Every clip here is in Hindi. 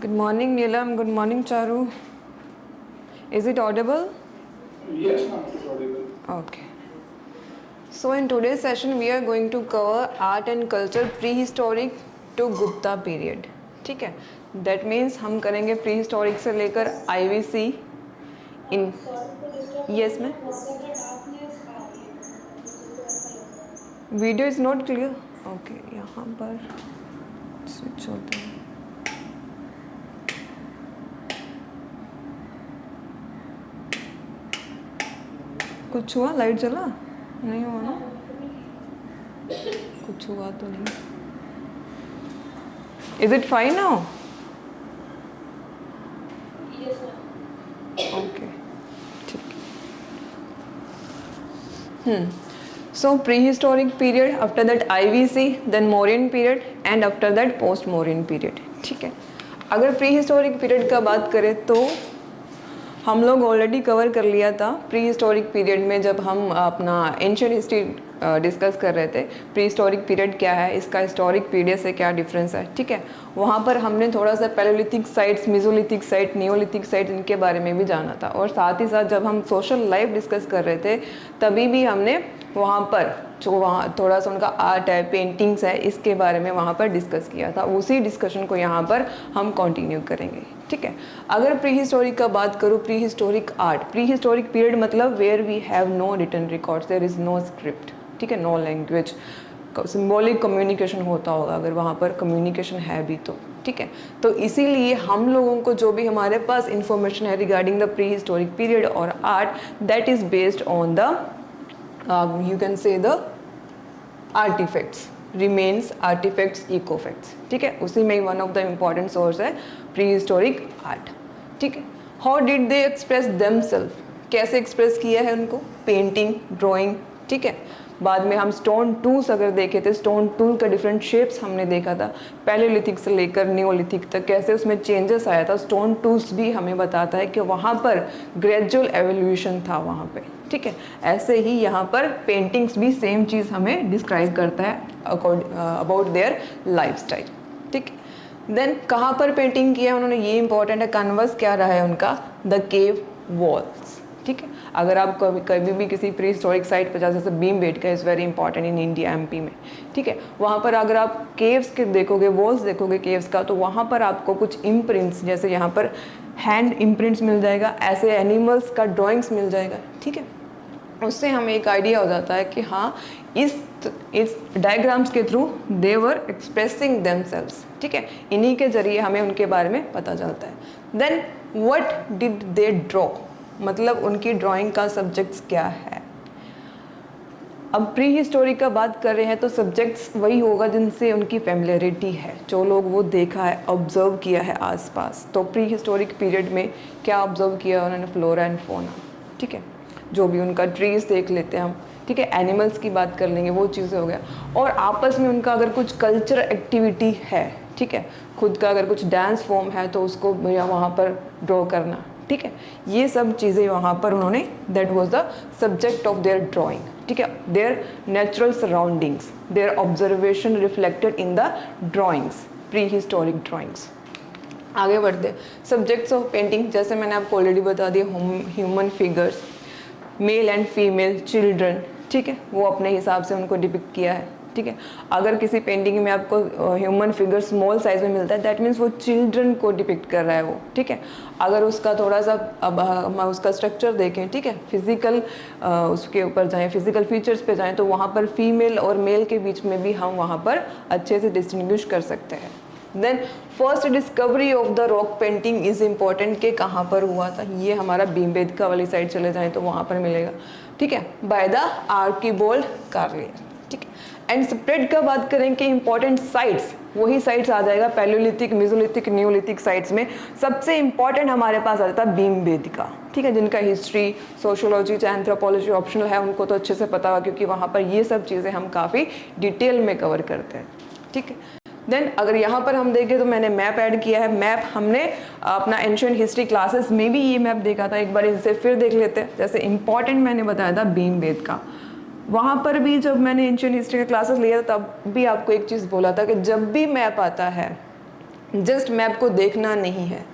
Good morning, Neelam. Good morning, Charu. Is it audible? Yes, ma'am, it is audible. Okay. So in today's session, we are going to cover art and culture prehistoric to Gupta period. ठीक है? That means हम करेंगे prehistoric से लेकर IVC in. Yes, ma'am. Video is not clear. Okay, यहाँ पर switch होता है. कुछ हुआ? लाइट जला? नहीं हुआ ना? कुछ हुआ तो नहीं. Is it fine now? Yes, ma'am. Okay. ठीक. So prehistoric period, after that IVC, then Mauryan period, and after that post Mauryan period. ठीक है. अगर prehistoric period का बात करें तो हम लोग ऑलरेडी कवर कर लिया था प्री हिस्टोरिक पीरियड में, जब हम अपना एंशियंट हिस्ट्री डिस्कस कर रहे थे. प्री हिस्टोरिक पीरियड क्या है, इसका हिस्टोरिक पीरियड से क्या डिफरेंस है. ठीक है, वहाँ पर हमने थोड़ा सा palaeolithic sites, Mesolithic site, Neolithic site, इनके बारे में भी जाना था. और साथ ही साथ जब हम सोशल लाइफ डिस्कस कर रहे थे तभी भी हमने वहाँ पर जो वहाँ थोड़ा सा उनका आर्ट है, पेंटिंग्स है, इसके बारे में वहाँ पर डिस्कस किया था. उसी डिस्कशन को यहाँ पर हम कंटिन्यू करेंगे. ठीक है, अगर प्री हिस्टोरिक का बात करूँ, pre historic art, pre historic period मतलब where we have no written records, there is no script. ठीक है, नो लैंग्वेज, सिम्बॉलिक कम्युनिकेशन होता होगा अगर वहाँ पर कम्युनिकेशन है भी तो. ठीक है, तो इसीलिए हम लोगों को जो भी हमारे पास इंफॉर्मेशन है regarding the pre historic period और art, that is based on the you can say the artifacts, remains, artifacts, eco-facts. ठीक है, उसी में one of the important source है प्री हिस्टोरिक आर्ट. ठीक है, how did they express themselves, कैसे एक्सप्रेस किया है उनको, पेंटिंग, ड्राइंग. ठीक है, बाद में हम स्टोन टूल्स अगर देखे थे, स्टोन टूल का डिफरेंट शेप्स हमने देखा था, पैलेलिथिक से लेकर नियोलिथिक तक कैसे उसमें चेंजेस आया था. स्टोन टूल्स भी हमें बताता है कि वहाँ पर ग्रेजुअल एवोल्यूशन था वहाँ पे. ठीक है, ऐसे ही यहाँ पर पेंटिंग्स भी सेम चीज़ हमें डिस्क्राइब करता है अबाउट देयर लाइफस्टाइल. ठीक है, देन कहाँ पर पेंटिंग किया है उन्होंने, ये इंपॉर्टेंट है. कैनवस क्या रहा है उनका, द केव वॉल्स. ठीक है, अगर आप कभी भी किसी प्री हिस्टोरिक साइट पर जा, जैसे Bhimbetka is very important in India, MP में. ठीक है, वहाँ पर अगर आप केव्स के देखोगे, वॉल्स देखोगे केव्स का, तो वहाँ पर आपको कुछ इम्प्रिंट्स, जैसे यहाँ पर हैंड इम्प्रिंट्स मिल जाएगा, ऐसे एनिमल्स का ड्राइंग्स मिल जाएगा. ठीक है, उससे हमें एक आइडिया हो जाता है कि हाँ इस डायग्राम्स के थ्रू दे वर एक्सप्रेसिंग देमसेल्व्स. ठीक है, इन्हीं के जरिए हमें उनके बारे में पता चलता है. Then what did they draw, मतलब उनकी ड्राइंग का सब्जेक्ट्स क्या है. अब प्री हिस्टोरिक का बात कर रहे हैं तो सब्जेक्ट्स वही होगा जिनसे उनकी फेमिलियरिटी है, जो लोग वो देखा है, ऑब्जर्व किया है आसपास. तो प्री हिस्टोरिक पीरियड में क्या ऑब्जर्व किया उन्होंने, फ्लोरा एंड फोना. ठीक है, जो भी उनका ट्रीज देख लेते हैं हम. ठीक है, एनिमल्स की बात कर लेंगे, वो चीज़ें हो गया. और आपस में उनका अगर कुछ कल्चर एक्टिविटी है, ठीक है, खुद का अगर कुछ डांस फॉर्म है तो उसको वहाँ पर ड्रॉ करना. ठीक है, ये सब चीज़ें वहाँ पर उन्होंने, that was the subject of their drawing. ठीक है, their natural surroundings, their observation reflected in the drawings, pre historic drawings. आगे बढ़ते, सब्जेक्ट्स ऑफ पेंटिंग, जैसे मैंने आपको ऑलरेडी बता दिया, human figures, mail and female, children. ठीक है, वो अपने हिसाब से उनको डिपिक्ट किया है. ठीक है, अगर किसी पेंटिंग में आपको ह्यूमन फिगर स्मॉल साइज में मिलता है, दैट मीन्स वो चिल्ड्रन को डिपिक्ट कर रहा है वो. ठीक है, अगर उसका थोड़ा सा अब हम उसका स्ट्रक्चर देखें, ठीक है, फिजिकल उसके ऊपर जाएं, फिजिकल फीचर्स पे जाएं, तो वहाँ पर फीमेल और मेल के बीच में भी हम वहाँ पर अच्छे से डिस्टिंग्विश कर सकते हैं. Then first discovery of the rock painting is important, कि कहाँ पर हुआ था, ये हमारा भीमबेटका वाली साइड चले जाएं तो वहाँ पर मिलेगा. ठीक है, बाय द आर्किबोल्ड कार्लियर. ठीक है, एंड स्प्रेड का बात करें कि इंपॉर्टेंट साइट्स, वही साइट्स आ जाएगा पैलोलिथिक, मेसोलिथिक, नियोलिथिक साइट्स में. सबसे इंपॉर्टेंट हमारे पास आ जाता है भीमबेटका. ठीक है, जिनका हिस्ट्री, सोशोलॉजी, चाहे एंथ्रोपोलॉजी ऑप्शनल है, उनको तो अच्छे से पता होगा क्योंकि वहाँ पर ये सब चीज़ें हम काफ़ी डिटेल में कवर करते हैं. ठीक है, देन अगर यहाँ पर हम देखें तो मैंने मैप ऐड किया है. मैप हमने अपना एंशिएंट हिस्ट्री क्लासेस में भी ये मैप देखा था, एक बार इसे फिर देख लेते हैं. जैसे इंपॉर्टेंट मैंने बताया था भीमबेटका, वहाँ पर भी जब मैंने एंशिएंट हिस्ट्री के क्लासेस लिया तब भी आपको एक चीज़ बोला था कि जब भी मैप आता है जस्ट मैप को देखना नहीं है,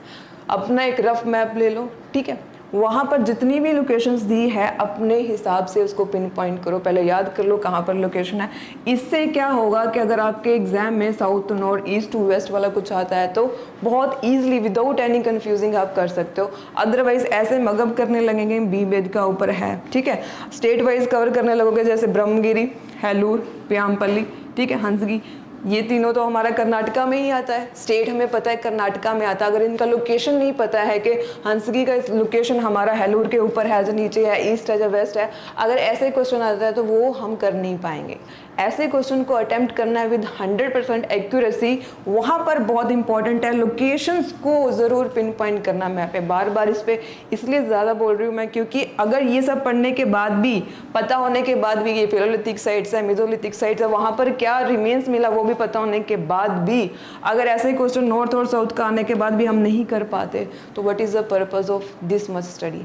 अपना एक रफ मैप ले लो, ठीक है, वहाँ पर जितनी भी लोकेशंस दी है अपने हिसाब से उसको पिन पॉइंट करो, पहले याद कर लो कहाँ पर लोकेशन है। इससे क्या होगा कि अगर आपके एग्जाम में south to north, east to west वाला कुछ आता है तो बहुत ईजिली विदाउट एनी कन्फ्यूजिंग आप कर सकते हो। अदरवाइज ऐसे मगअप करने लगेंगे, बी बेद का ऊपर है, ठीक है, स्टेट वाइज कवर करने लगोगे, जैसे ब्रह्मगिरी, हेलूर, प्यामपल्ली, ठीक है, हंसगी, ये तीनों तो हमारा कर्नाटका में ही आता है, स्टेट हमें पता है कर्नाटका में आता है। अगर इनका लोकेशन नहीं पता है कि हंसगी का लोकेशन हमारा हेलूर के ऊपर है, जो नीचे है, ईस्ट है, जो वेस्ट है, अगर ऐसे क्वेश्चन आता है तो वो हम कर नहीं पाएंगे। ऐसे क्वेश्चन को अटेम्प्ट करना है विद 100% एक्यूरेसी, वहाँ पर बहुत इंपॉर्टेंट है लोकेशंस को ज़रूर पिन पॉइंट करना। मैं पे बार बार इस पर इसलिए ज़्यादा बोल रही हूँ मैं, क्योंकि अगर ये सब पढ़ने के बाद भी, पता होने के बाद भी, ये पेलोलिथिक साइट्स है, मेसोलिथिक साइट्स है, वहाँ पर क्या रिमेन्स मिला वो भी पता होने के बाद भी अगर ऐसे क्वेश्चन नॉर्थ और साउथ का आने के बाद भी हम नहीं कर पाते तो what is the purpose of this much study,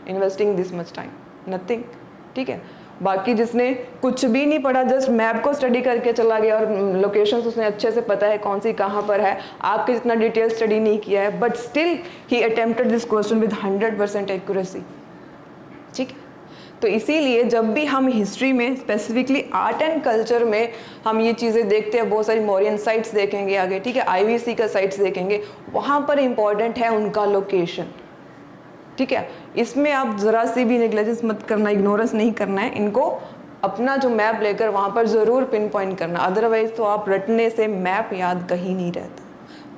investing this much time, nothing, ठीक है। बाकी जिसने कुछ भी नहीं पढ़ा, जस्ट मैप को स्टडी करके चला गया और लोकेशंस उसने अच्छे से पता है कौन सी कहाँ पर है, आपके जितना डिटेल स्टडी नहीं किया है, but still he attempted this question with 100% accuracy, ठीक है। तो इसीलिए जब भी हम हिस्ट्री में, स्पेसिफिकली आर्ट एंड कल्चर में हम ये चीज़ें देखते हैं, बहुत सारी मौर्यन साइट्स देखेंगे आगे, ठीक है, IVC का साइट्स देखेंगे, वहाँ पर इंपॉर्टेंट है उनका लोकेशन, ठीक है। इसमें आप ज़रा सी भी नेग्लिजेंस मत करना, इग्नोरेंस नहीं करना है, इनको अपना जो मैप लेकर वहाँ पर ज़रूर पिन पॉइंट करना। अदरवाइज तो आप रटने से मैप याद कहीं नहीं रहता।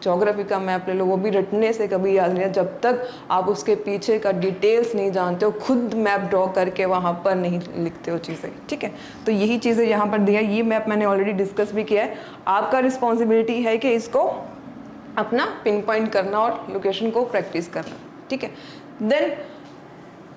ज्योग्राफी का मैप ले लो, वो भी रटने से कभी याद नहीं, जब तक आप उसके पीछे का डिटेल्स नहीं जानते हो, खुद मैप ड्रॉ करके वहाँ पर नहीं लिखते हो चीज़ें, ठीक है। तो यही चीज़ें यहाँ पर दिया, ये मैप मैंने ऑलरेडी डिस्कस भी किया है। आपका रिस्पॉन्सिबिलिटी है कि इसको अपना पिन पॉइंट करना और लोकेशन को प्रैक्टिस करना, ठीक है। देन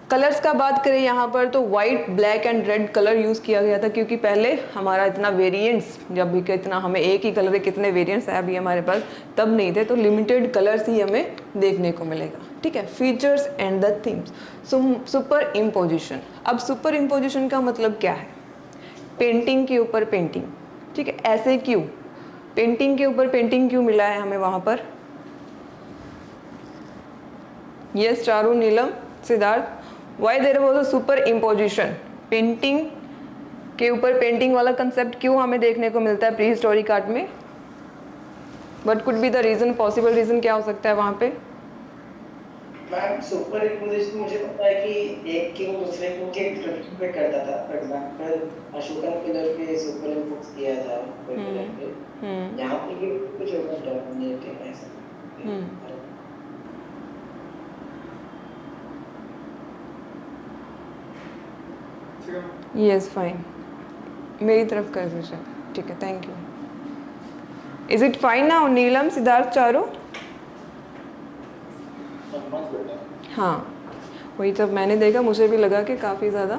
कलर्स का बात करें यहाँ पर तो white, black and red colour use किया गया था, क्योंकि पहले हमारा इतना वेरिएंट्स, जब भी इतना हमें एक ही कलर के कितने वेरिएंट्स है अभी हमारे पास, तब नहीं थे, तो लिमिटेड कलर्स ही हमें देखने को मिलेगा, ठीक है। Features and the themes, super imposition. अब सुपर इम्पोजिशन का मतलब क्या है? पेंटिंग के ऊपर पेंटिंग, ठीक है। ऐसे क्यों? पेंटिंग के ऊपर पेंटिंग क्यों मिला है हमें वहाँ पर? Yes Charu, Neelam, Siddharth, why there was a super imposition? Painting के ऊपर पेंटिंग वाला कंसेप्ट क्यों हमें देखने को मिलता है प्री हिस्टोरिक आर्ट में? What could be the reason, possible reason क्या हो सकता है वहाँ पे? मैम सुपर इम्पोजिशन मुझे पता है कि एक किंग दूसरे किंग के रिफ्लेक्ट पे करता था। फॉर एग्जांपल अशोकन पिलर पे सुपर इम्पोज किया था कोई पिलर पे, यहाँ पे भी कुछ होगा डोमिनेटिंग ऐसा। यस फाइन, मेरी तरफ कर दीजिए, ठीक है, thank you. Is it fine now Neelam, Siddharth, Charu? हाँ, वही जब मैंने देखा मुझे भी लगा कि काफ़ी ज़्यादा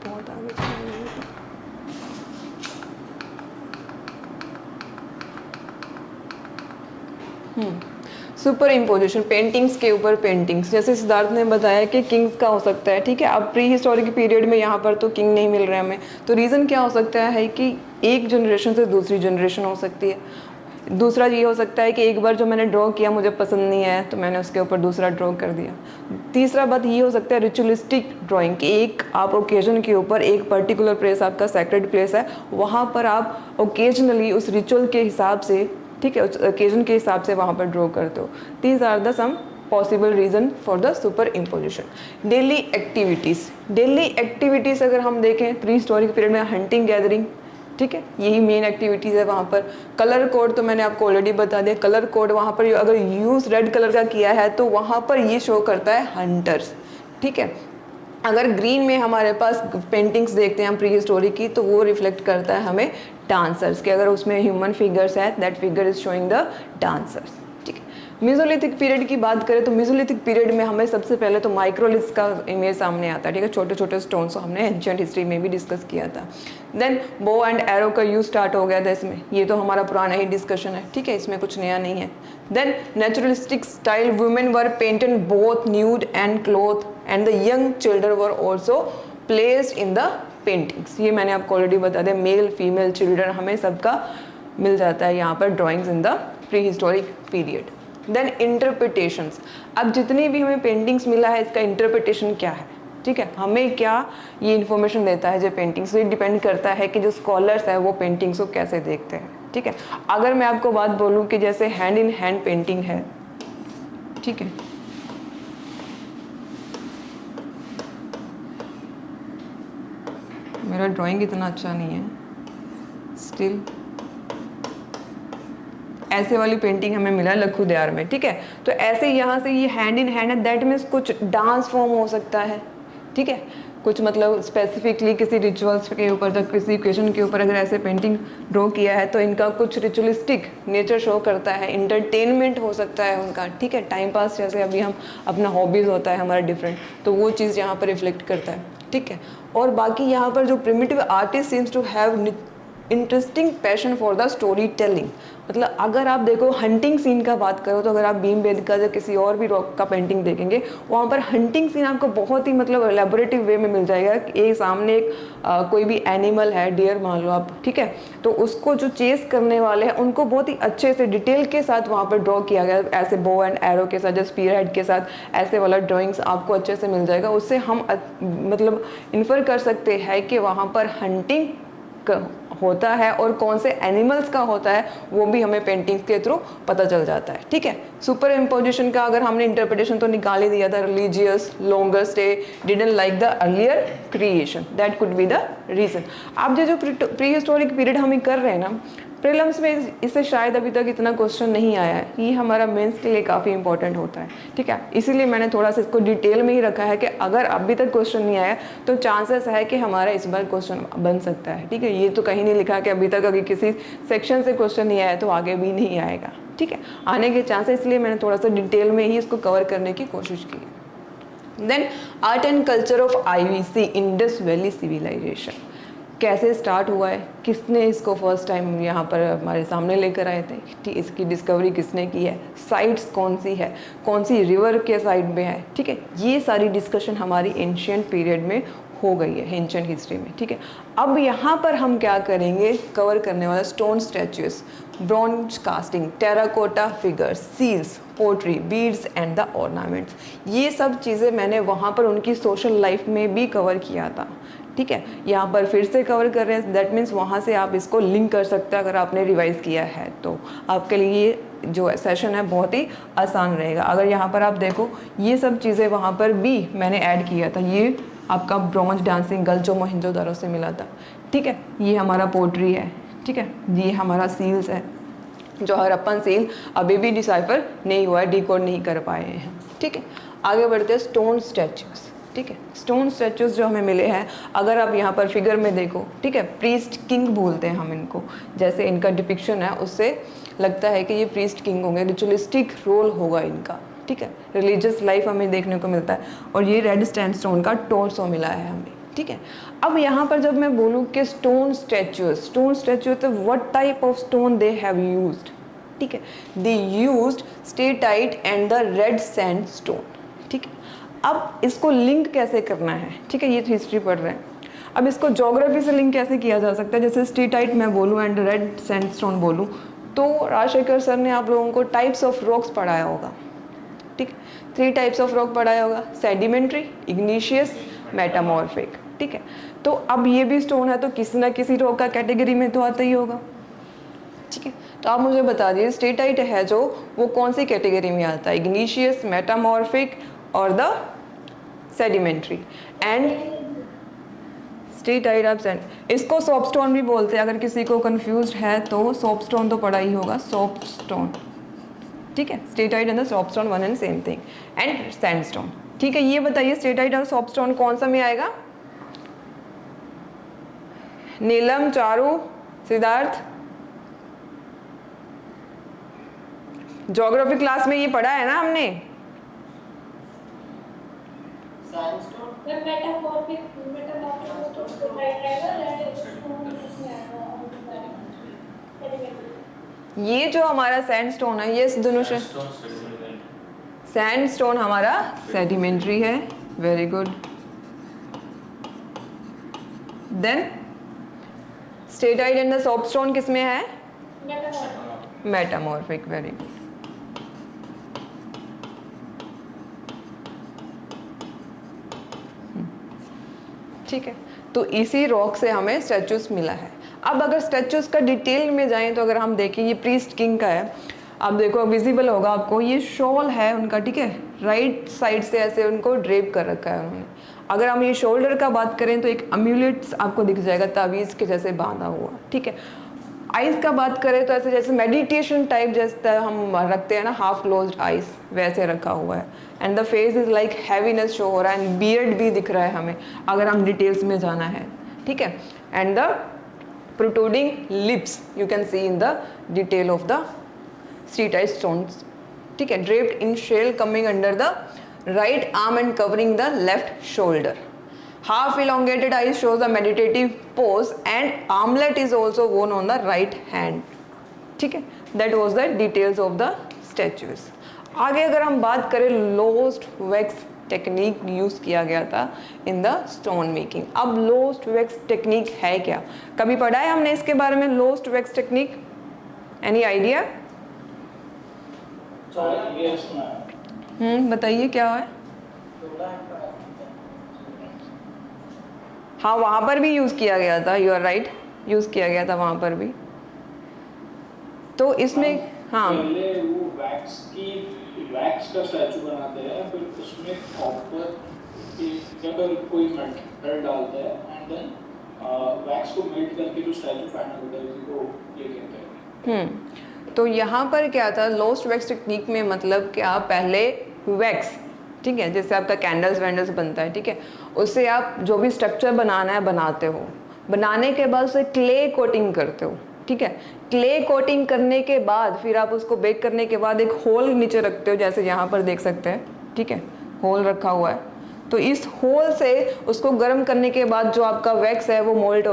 बहुत आगे चला गया। सुपर इम्पोजिशन, पेंटिंग्स के ऊपर पेंटिंग्स, जैसे सिद्धार्थ ने बताया कि किंग्स का हो सकता है, ठीक है। अब प्री हिस्टोरिक पीरियड में यहाँ पर तो किंग नहीं मिल रहे हमें, तो रीज़न क्या हो सकता है कि एक जनरेशन से दूसरी जनरेशन हो सकती है। दूसरा ये हो सकता है कि एक बार जो मैंने ड्रॉ किया मुझे पसंद नहीं आया तो मैंने उसके ऊपर दूसरा ड्रॉ कर दिया। तीसरा बात ये हो सकता है रिचुअलिस्टिक ड्राइंग, कि एक आप ओकेजन के ऊपर, एक पर्टिकुलर प्लेस आपका सैक्रेड प्लेस है, वहाँ पर आप ओकेजनली उस रिचुअल के हिसाब से, ठीक है, उस ओकेजन के हिसाब से वहाँ पर ड्रॉ करते हो। These are the some possible reason for the super imposition. Daily activities, daily activities अगर हम देखें प्री हिस्टोरिक पीरियड में, हंटिंग, गैदरिंग, ठीक है, यही मेन एक्टिविटीज़ है वहाँ पर। कलर कोड तो मैंने आपको ऑलरेडी बता दिया, कलर कोड वहाँ पर अगर यूज़ रेड कलर का किया है तो वहाँ पर ये शो करता है हंटर्स, ठीक है। अगर ग्रीन में हमारे पास पेंटिंग्स देखते हैं हम प्री हिस्टोरिक की, तो वो रिफ्लेक्ट करता है हमें डांसर्स के। अगर उसमें ह्यूमन फिगर्स है, that figure is showing the dancers, ठीक है। मेसोलिथिक पीरियड की बात करें तो मेसोलिथिक पीरियड में हमें सबसे पहले तो माइक्रोलिथ्स का इमेज सामने आता है, ठीक है, छोटे छोटे स्टोन्स, हमने एंशिएंट हिस्ट्री में भी डिस्कस किया था। देन बो एंड एरो का यूज स्टार्ट हो गया था इसमें, ये तो हमारा पुराना ही डिस्कशन है, ठीक है, इसमें कुछ नया नहीं है। Then naturalistic style, women were painted both nude and cloth and the young children were also placed in the paintings. ये मैंने आपको ऑलरेडी बता दिया, मेल फीमेल चिल्ड्रन हमें सबका मिल जाता है यहाँ पर drawings in the pre historic period. Then interpretations, अब जितनी भी हमें पेंटिंग्स मिला है इसका इंटरप्रिटेशन क्या है, ठीक है, हमें क्या ये इन्फॉर्मेशन देता है जो पेंटिंग्स, ये डिपेंड करता है कि जो स्कॉलर्स है वो पेंटिंग्स को कैसे देखते हैं, ठीक है। अगर मैं आपको बात बोलूँ कि जैसे हैंड इन हैंड पेंटिंग है, ठीक है, मेरा ड्राइंग इतना अच्छा नहीं है, स्टिल ऐसे वाली पेंटिंग हमें मिला लखू दयार में, ठीक है। तो ऐसे यहाँ से ये हैंड इन हैंड है, दैट मीन्स कुछ डांस फॉर्म हो सकता है, ठीक है, कुछ मतलब स्पेसिफिकली किसी रिचुअल्स के ऊपर या किसी ओकेजन के ऊपर अगर ऐसे पेंटिंग ड्रॉ किया है तो इनका कुछ रिचुअलिस्टिक नेचर शो करता है, इंटरटेनमेंट हो सकता है उनका, ठीक है, टाइम पास, जैसे अभी हम अपना हॉबीज़ होता है हमारा डिफरेंट, तो वो चीज़ यहाँ पर रिफ्लेक्ट करता है, ठीक है। और बाकी यहाँ पर जो primitive artist seems to have interesting passion for the story telling, मतलब अगर आप देखो हंटिंग सीन का बात करो तो अगर आप भीमबेटका या किसी और भी रॉक का पेंटिंग देखेंगे वहाँ पर हंटिंग सीन आपको बहुत ही मतलब एलेबोरेटिव वे में मिल जाएगा। एक सामने एक कोई भी एनिमल है, डियर मान लो आप, ठीक है, तो उसको जो चेस करने वाले हैं उनको बहुत ही अच्छे से डिटेल के साथ वहाँ पर ड्रॉ किया गया, ऐसे बो एंड एरो के साथ, जैसे स्पीयर हेड के साथ, ऐसे वाला ड्राइंग्स आपको अच्छे से मिल जाएगा। उससे हम मतलब इन्फर कर सकते हैं कि वहाँ पर हंटिंग होता है और कौन से एनिमल्स का होता है वो भी हमें पेंटिंग्स के थ्रू पता चल जाता है, ठीक है। सुपर इम्पोजिशन का अगर हमने इंटरप्रिटेशन तो निकाल ही दिया था, religious longer stay didn't like the earlier creation, that could be the reason. आप जो प्री हिस्टोरिक पीरियड हम कर रहे हैं ना, प्रीलिम्स में इससे शायद अभी तक इतना क्वेश्चन नहीं आया है, ये हमारा मेंस के लिए काफ़ी इंपॉर्टेंट होता है, ठीक है, इसीलिए मैंने थोड़ा सा इसको डिटेल में ही रखा है कि अगर अभी तक क्वेश्चन नहीं आया तो चांसेस है कि हमारा इस बार क्वेश्चन बन सकता है, ठीक है। ये तो कहीं नहीं लिखा कि अभी तक अगर किसी सेक्शन से क्वेश्चन नहीं आया तो आगे भी नहीं आएगा, ठीक है, आने के चांसेस, इसलिए मैंने थोड़ा सा डिटेल में ही इसको कवर करने की कोशिश की। Then art and culture of IVC, Indus valley civilisation, कैसे स्टार्ट हुआ है, किसने इसको फर्स्ट टाइम यहाँ पर हमारे सामने लेकर आए थे, इसकी डिस्कवरी किसने की है, साइट्स कौन सी है, कौन सी रिवर के साइड में है, ठीक है, ये सारी डिस्कशन हमारी एंशिएंट पीरियड में हो गई है, एंशिएंट हिस्ट्री में, ठीक है। अब यहाँ पर हम क्या करेंगे, कवर करने वाला stone statues, bronze casting, terracotta figures, seals, pottery, beads and the ornaments, ये सब चीज़ें मैंने वहाँ पर उनकी सोशल लाइफ में भी कवर किया था, ठीक है। यहाँ पर फिर से कवर कर रहे हैं, दैट मीन्स वहाँ से आप इसको लिंक कर सकते हैं अगर आपने रिवाइज़ किया है तो आपके लिए ये जो सेशन है बहुत ही आसान रहेगा। अगर यहाँ पर आप देखो ये सब चीज़ें वहाँ पर भी मैंने ऐड किया था, ये आपका ब्रॉन्ज डांसिंग गर्ल जो मोहनजोदारो से मिला था, ठीक है, ये हमारा पोट्री है, ठीक है, ये हमारा सील्स है, जो हड़प्पन सील अभी भी डिसाइफर नहीं हुआ है, डिकोड नहीं कर पाए हैं, ठीक है। आगे बढ़ते हैं स्टोन स्टैचूज, ठीक है, स्टोन स्टैचूज जो हमें मिले हैं, अगर आप यहाँ पर फिगर में देखो, ठीक है, प्रीस्ट किंग बोलते हैं हम इनको, जैसे इनका डिपिक्शन है उससे लगता है कि ये प्रीस्ट किंग होंगे, रिचुअलिस्टिक रोल होगा इनका, ठीक है, रिलीजियस लाइफ हमें देखने को मिलता है। और ये रेड सैंडस्टोन का टोर्सो मिला है हमें, ठीक है। अब यहाँ पर जब मैं बोलूँ कि स्टोन स्टैचू तो what type of stone they have used, ठीक है, they used steatite and the red sandstone, ठीक है। अब इसको लिंक कैसे करना है, ठीक है, ये तो हिस्ट्री पढ़ रहे हैं, अब इसको ज्योग्राफी से लिंक कैसे किया जा सकता है, जैसे स्टेटाइट मैं बोलूँ एंड रेड सैंडस्टोन बोलूँ तो राजशेखर सर ने आप लोगों को टाइप्स ऑफ रॉक्स पढ़ाया होगा, ठीक, 3 टाइप्स ऑफ रॉक पढ़ाया होगा, सेडिमेंट्री, इग्निशियस, मेटामॉर्फिक, ठीक है। तो अब ये भी स्टोन है तो किसी ना किसी रॉक का कैटेगरी में तो आता ही होगा, ठीक है। तो आप मुझे बता दीजिए स्टेटाइट है जो वो कौन सी कैटेगरी में आता है, इग्निशियस, मेटामॉर्फिक और द सेडिमेंट्री। एंड स्टेटाइट आप इसको सोपस्टोन भी बोलते हैं, अगर किसी को कंफ्यूज है तो सोपस्टोन तो पढ़ा ही होगा, सोपस्टोन, ठीक है, steatite and the soapstone one and same thing, and sandstone, ठीक है। ये बताइए स्टेटाइट और सोपस्टोन कौन सा में आएगा, नीलम, चारू, सिद्धार्थ, ज्योग्राफी क्लास में ये पढ़ा है ना हमने, ये जो हमारा सैंडस्टोन है, ये दोनों से सैंडस्टोन हमारा सेडिमेंट्री है, very good. Then steatite and the soapstone किस में है, मेटामॉर्फिक। Metamorphic, very good. ठीक है, तो इसी रॉक से हमें स्टैचूज मिला है। अब अगर स्टैचूज का डिटेल में जाएं तो अगर हम देखें, ये प्रीस्ट किंग का है, आप देखो विजिबल होगा आपको, ये शॉल है उनका, ठीक है, राइट साइड से ऐसे उनको ड्रेप कर रखा है उन्होंने। अगर हम ये शोल्डर का बात करें तो एक अम्यूलेट्स आपको दिख जाएगा, तावीज़ के जैसे बांधा हुआ, ठीक है। आइज़ का बात करें तो ऐसे जैसे मेडिटेशन टाइप जैसे हम रखते हैं ना, हाफ क्लोज्ड आइज़, वैसे रखा हुआ है। And the face is like heaviness show हो रहा है, एंड बियर्ड भी दिख रहा है हमें अगर हम डिटेल्स में जाना है, ठीक है। And the protruding lips you can see in the detail of the striated stones, ठीक है। Draped in shawl coming under the right arm and covering the left shoulder. Half elongated eyes shows the meditative pose and armlet is also worn on the right hand, ठीक है। That was the details of the statues। आगे अगर हम बात करें, लोस्ट वैक्स टेक्निक यूज़ किया गया था इन द स्टोन मेकिंग। अब लोस्ट वैक्स टेक्निक है क्या, कभी पढ़ा है हमने इसके बारे में? Lost wax technique, any idea? बताइए क्या है। हाँ, वहाँ पर भी यूज़ किया गया था, यू आर राइट, यूज़ किया गया था वहाँ पर भी। तो इसमें हाँ, पहले वो वैक्स का स्टैचू बनाते हैं, फिर उसमें कॉपर या फिर कोई मेटल डालते हैं, एंड देन वैक्स को मेल्ट करके जो स्टैचू फाइनल होता है उसी को ये कहते हैं। तो यहाँ पर क्या था, लोस्ट वैक्स टेक्निक में मतलब कि आप पहले वैक्स, ठीक है, जैसे आपका कैंडल्स वैंडल्स बनता है, ठीक है, उससे आप जो भी स्ट्रक्चर बनाना है बनाते हो, बनाने के बाद उसे क्ले कोटिंग करते हो, ठीक है। क्ले कोटिंग करने के बाद फिर आप उसको बेक करने के बाद एक होल नीचे रखते हो, जैसे यहाँ पर देख सकते हैं, ठीक है, होल रखा हुआ है। तो इस होल से उसको गर्म करने के बाद जो आपका वैक्स है वो मेल्ट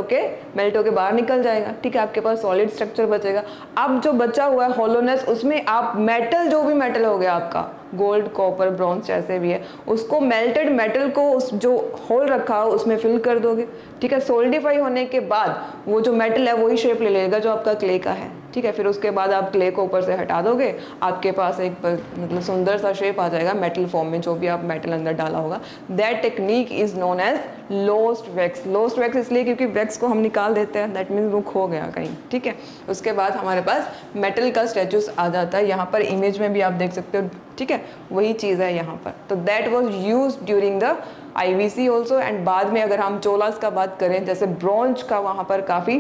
होके बाहर निकल जाएगा, ठीक है, आपके पास सॉलिड स्ट्रक्चर बचेगा। अब जो बचा हुआ है होलोनेस, उसमें आप मेटल, जो भी मेटल हो गया आपका, गोल्ड, कॉपर, ब्रॉन्ज जैसे भी है, उसको मेल्टेड मेटल को उस जो होल रखा हो उसमें फिल कर दोगे, ठीक है। सोल्डिफाई होने के बाद वो जो मेटल है वही शेप ले लेगा जो आपका क्ले का है, ठीक है। फिर उसके बाद आप क्ले को ऊपर से हटा दोगे, आपके पास एक मतलब सुंदर सा शेप आ जाएगा मेटल फॉर्म में, जो भी आप मेटल अंदर डाला होगा। That technique is known as lost wax. Lost wax इसलिए क्योंकि वैक्स को हम निकाल देते हैं, दैट मीन्स वो खो गया कहीं, ठीक है। उसके बाद हमारे पास मेटल का स्टैचूस आ जाता है। यहाँ पर इमेज में भी आप देख सकते हो, ठीक है, वही चीज़ है यहाँ पर। तो that was use during the IVC also. And बाद में अगर हम चोलास का बात करें, जैसे ब्रॉन्ज का वहाँ पर काफ़ी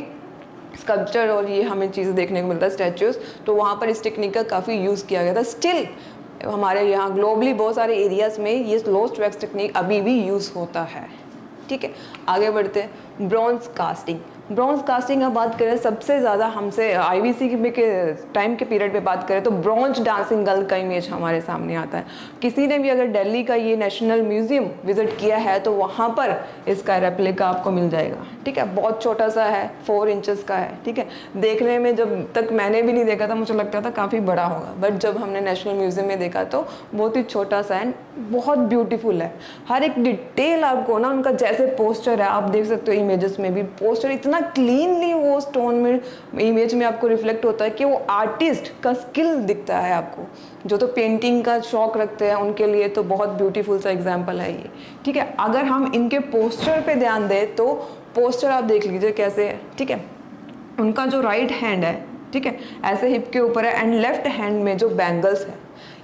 स्कल्पचर और ये हमें चीज़ें देखने को मिलता है, स्टैचूज, तो वहाँ पर इस टेक्निक का काफ़ी यूज़ किया गया था। स्टिल हमारे यहाँ ग्लोबली बहुत सारे एरियाज़ में ये लोस्ट वैक्स टेक्निक अभी भी यूज़ होता है, ठीक है। आगे बढ़ते हैं, ब्रॉन्ज कास्टिंग। ब्रॉन्ज कास्टिंग का बात करें, सबसे ज़्यादा हमसे IVC के टाइम के पीरियड पे बात करें तो ब्रॉन्ज डांसिंग गर्ल का इमेज हमारे सामने आता है। किसी ने भी अगर दिल्ली का ये नेशनल म्यूज़ियम विजिट किया है तो वहाँ पर इसका रेप्लिका आपको मिल जाएगा, ठीक है। बहुत छोटा सा है, 4 इंचेस का है, ठीक है। देखने में जब तक मैंने भी नहीं देखा था मुझे लगता था काफ़ी बड़ा होगा, बट जब हमने नेशनल म्यूज़ियम में देखा तो बहुत ही छोटा सा एंड बहुत ब्यूटीफुल है। हर एक डिटेल आपको ना, उनका जैसे पोस्टर है, आप देख सकते हो इमेजेस में भी पोस्टर इतना क्लीनली वो स्टोन में इमेज में आपको रिफ्लेक्ट होता है कि वो आर्टिस्ट का स्किल दिखता है आपको। जो तो पेंटिंग का शौक रखते हैं उनके लिए तो बहुत ब्यूटीफुल सा एग्जांपल है ये, ठीक है। अगर हम इनके पोस्टर पे ध्यान दें तो पोस्टर आप देख लीजिए कैसे है, ठीक है। उनका जो राइट हैंड है, ठीक है, ऐसे हिप के ऊपर है, एंड लेफ्ट हैंड में जो बैंगल्स है।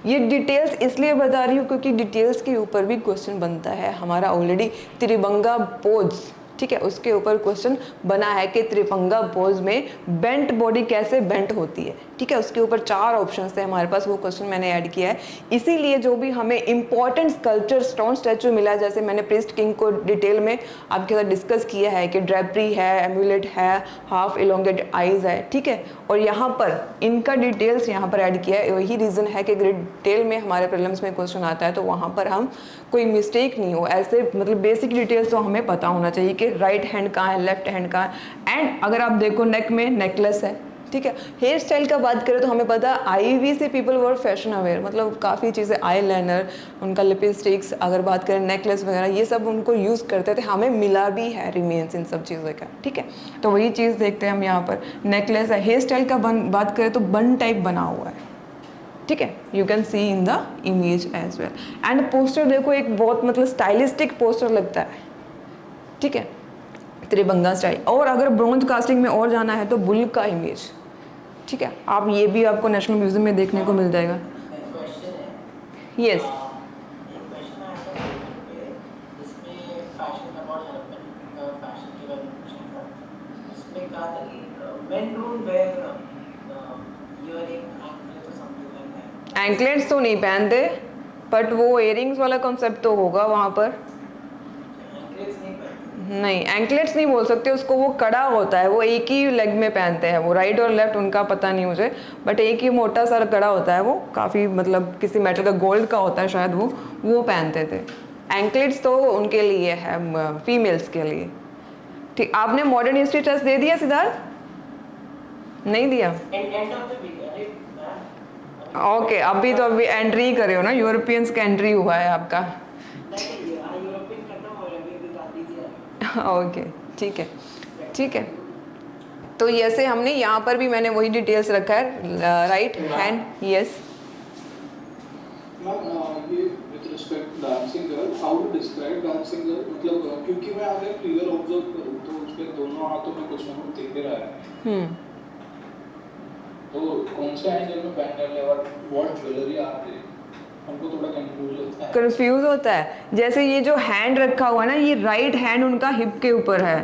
ये डिटेल्स इसलिए बता रही हूँ क्योंकि डिटेल्स के ऊपर भी क्वेश्चन बनता है हमारा ऑलरेडी। त्रिभंगा पोज, ठीक है, उसके ऊपर क्वेश्चन बना है कि त्रिभंगा पोज में बेंट बॉडी कैसे बेंट होती है, ठीक है। उसके ऊपर 4 ऑप्शन थे हमारे पास, वो क्वेश्चन मैंने ऐड किया है। इसीलिए जो भी हमें इंपॉर्टेंट स्कल्पचर स्टोन स्टैचू मिला है, जैसे मैंने प्रीस्ट किंग को डिटेल में आपके साथ डिस्कस किया है कि ड्रेपरी है, एम्यूलेट है, हाफ इलोंगेटेड आइज है, ठीक है। और यहाँ पर इनका डिटेल्स यहाँ पर ऐड किया है। वही रीज़न है कि डिटेल में हमारे प्रीलिम्स में क्वेश्चन आता है तो वहाँ पर हम कोई मिस्टेक नहीं हो, ऐसे मतलब बेसिक डिटेल्स तो हमें पता होना चाहिए कि राइट हैंड कहाँ है, लेफ्ट हैंड कहाँ है। एंड अगर आप देखो नेक में नेकलेस है, ठीक है। हेयर स्टाइल का बात करें तो हमें पता है IVC people were fashion aware, मतलब काफ़ी चीज़ें, आई लाइनर, उनका लिपस्टिक्स, अगर बात करें नेकलेस वगैरह, ये सब उनको यूज़ करते थे, हमें मिला भी है रिमेन्स इन सब चीज़ों का, ठीक है। तो वही चीज़ देखते हैं हम यहाँ पर, नेकलेस है। हेयर स्टाइल का बात करें तो बन टाइप बना हुआ है, ठीक है, you can see in the image as well. And poster देखो, एक बहुत मतलब स्टाइलिस्टिक पोस्टर लगता है, ठीक है, त्रिभंगा स्टाइल। और अगर ब्रॉन्ज कास्टिंग में और जाना है तो बुल का इमेज, ठीक है, आप ये भी आपको नेशनल म्यूजियम में देखने को मिल जाएगा। क्वेश्चन है यस, एक क्वेश्चन आया था पेपर पे जिसमें फैशन अबाउट हरप्पन फैशन के बारे में क्वेश्चन था। उसमें कहा था कि main don't wear earring anklet और समथिंग लाइक दैट। एंकलेट्स तो नहीं पहनते, बट वो इयरिंग्स वाला कॉन्सेप्ट तो होगा वहाँ पर। एंकलेट्स नहीं पहनते। नहीं, एंकलेट्स नहीं बोल सकते उसको, वो कड़ा होता है, वो एक ही लेग में पहनते हैं, वो राइट और लेफ्ट उनका पता नहीं मुझे, बट एक ही मोटा सा कड़ा होता है, वो काफ़ी मतलब किसी मेटल का, गोल्ड का होता है शायद, वो पहनते थे। एंकलेट्स तो उनके लिए है, फीमेल्स के लिए, ठीक। आपने मॉडर्न हिस्ट्री टेस्ट दे दिया सिद्धार्थ? नहीं दिया? एंड ऑफ द वीक अरे ओके, अभी तो अभी एंट्री ही करे हो ना, यूरोपियंस का एंट्री हुआ है आपका। नहीं यूरोपियन खत्म हो रहा है अभी दादी जी ओके, ठीक है, ठीक है। तो जैसे हमने यहाँ पर भी मैंने वही डिटेल्स रखा है, राइट हैंड, यस। मैम ये with respect dancing girl, how to describe dancing girl, मतलब क्योंकि मैं अगर फिगर ऑब्जर्व करूँ तो उसके दोनों हाथों में कुछ ना कुछ दिख रहा है, तो कौन से एंगल में पहन रहे और व्हाट ज्वेलरी आ रही है, हमको थोड़ा कंफ्यूज होता है। कंफ्यूज होता है, जैसे ये जो हैंड रखा हुआ है ना, ये राइट हैंड उनका हिप के ऊपर है,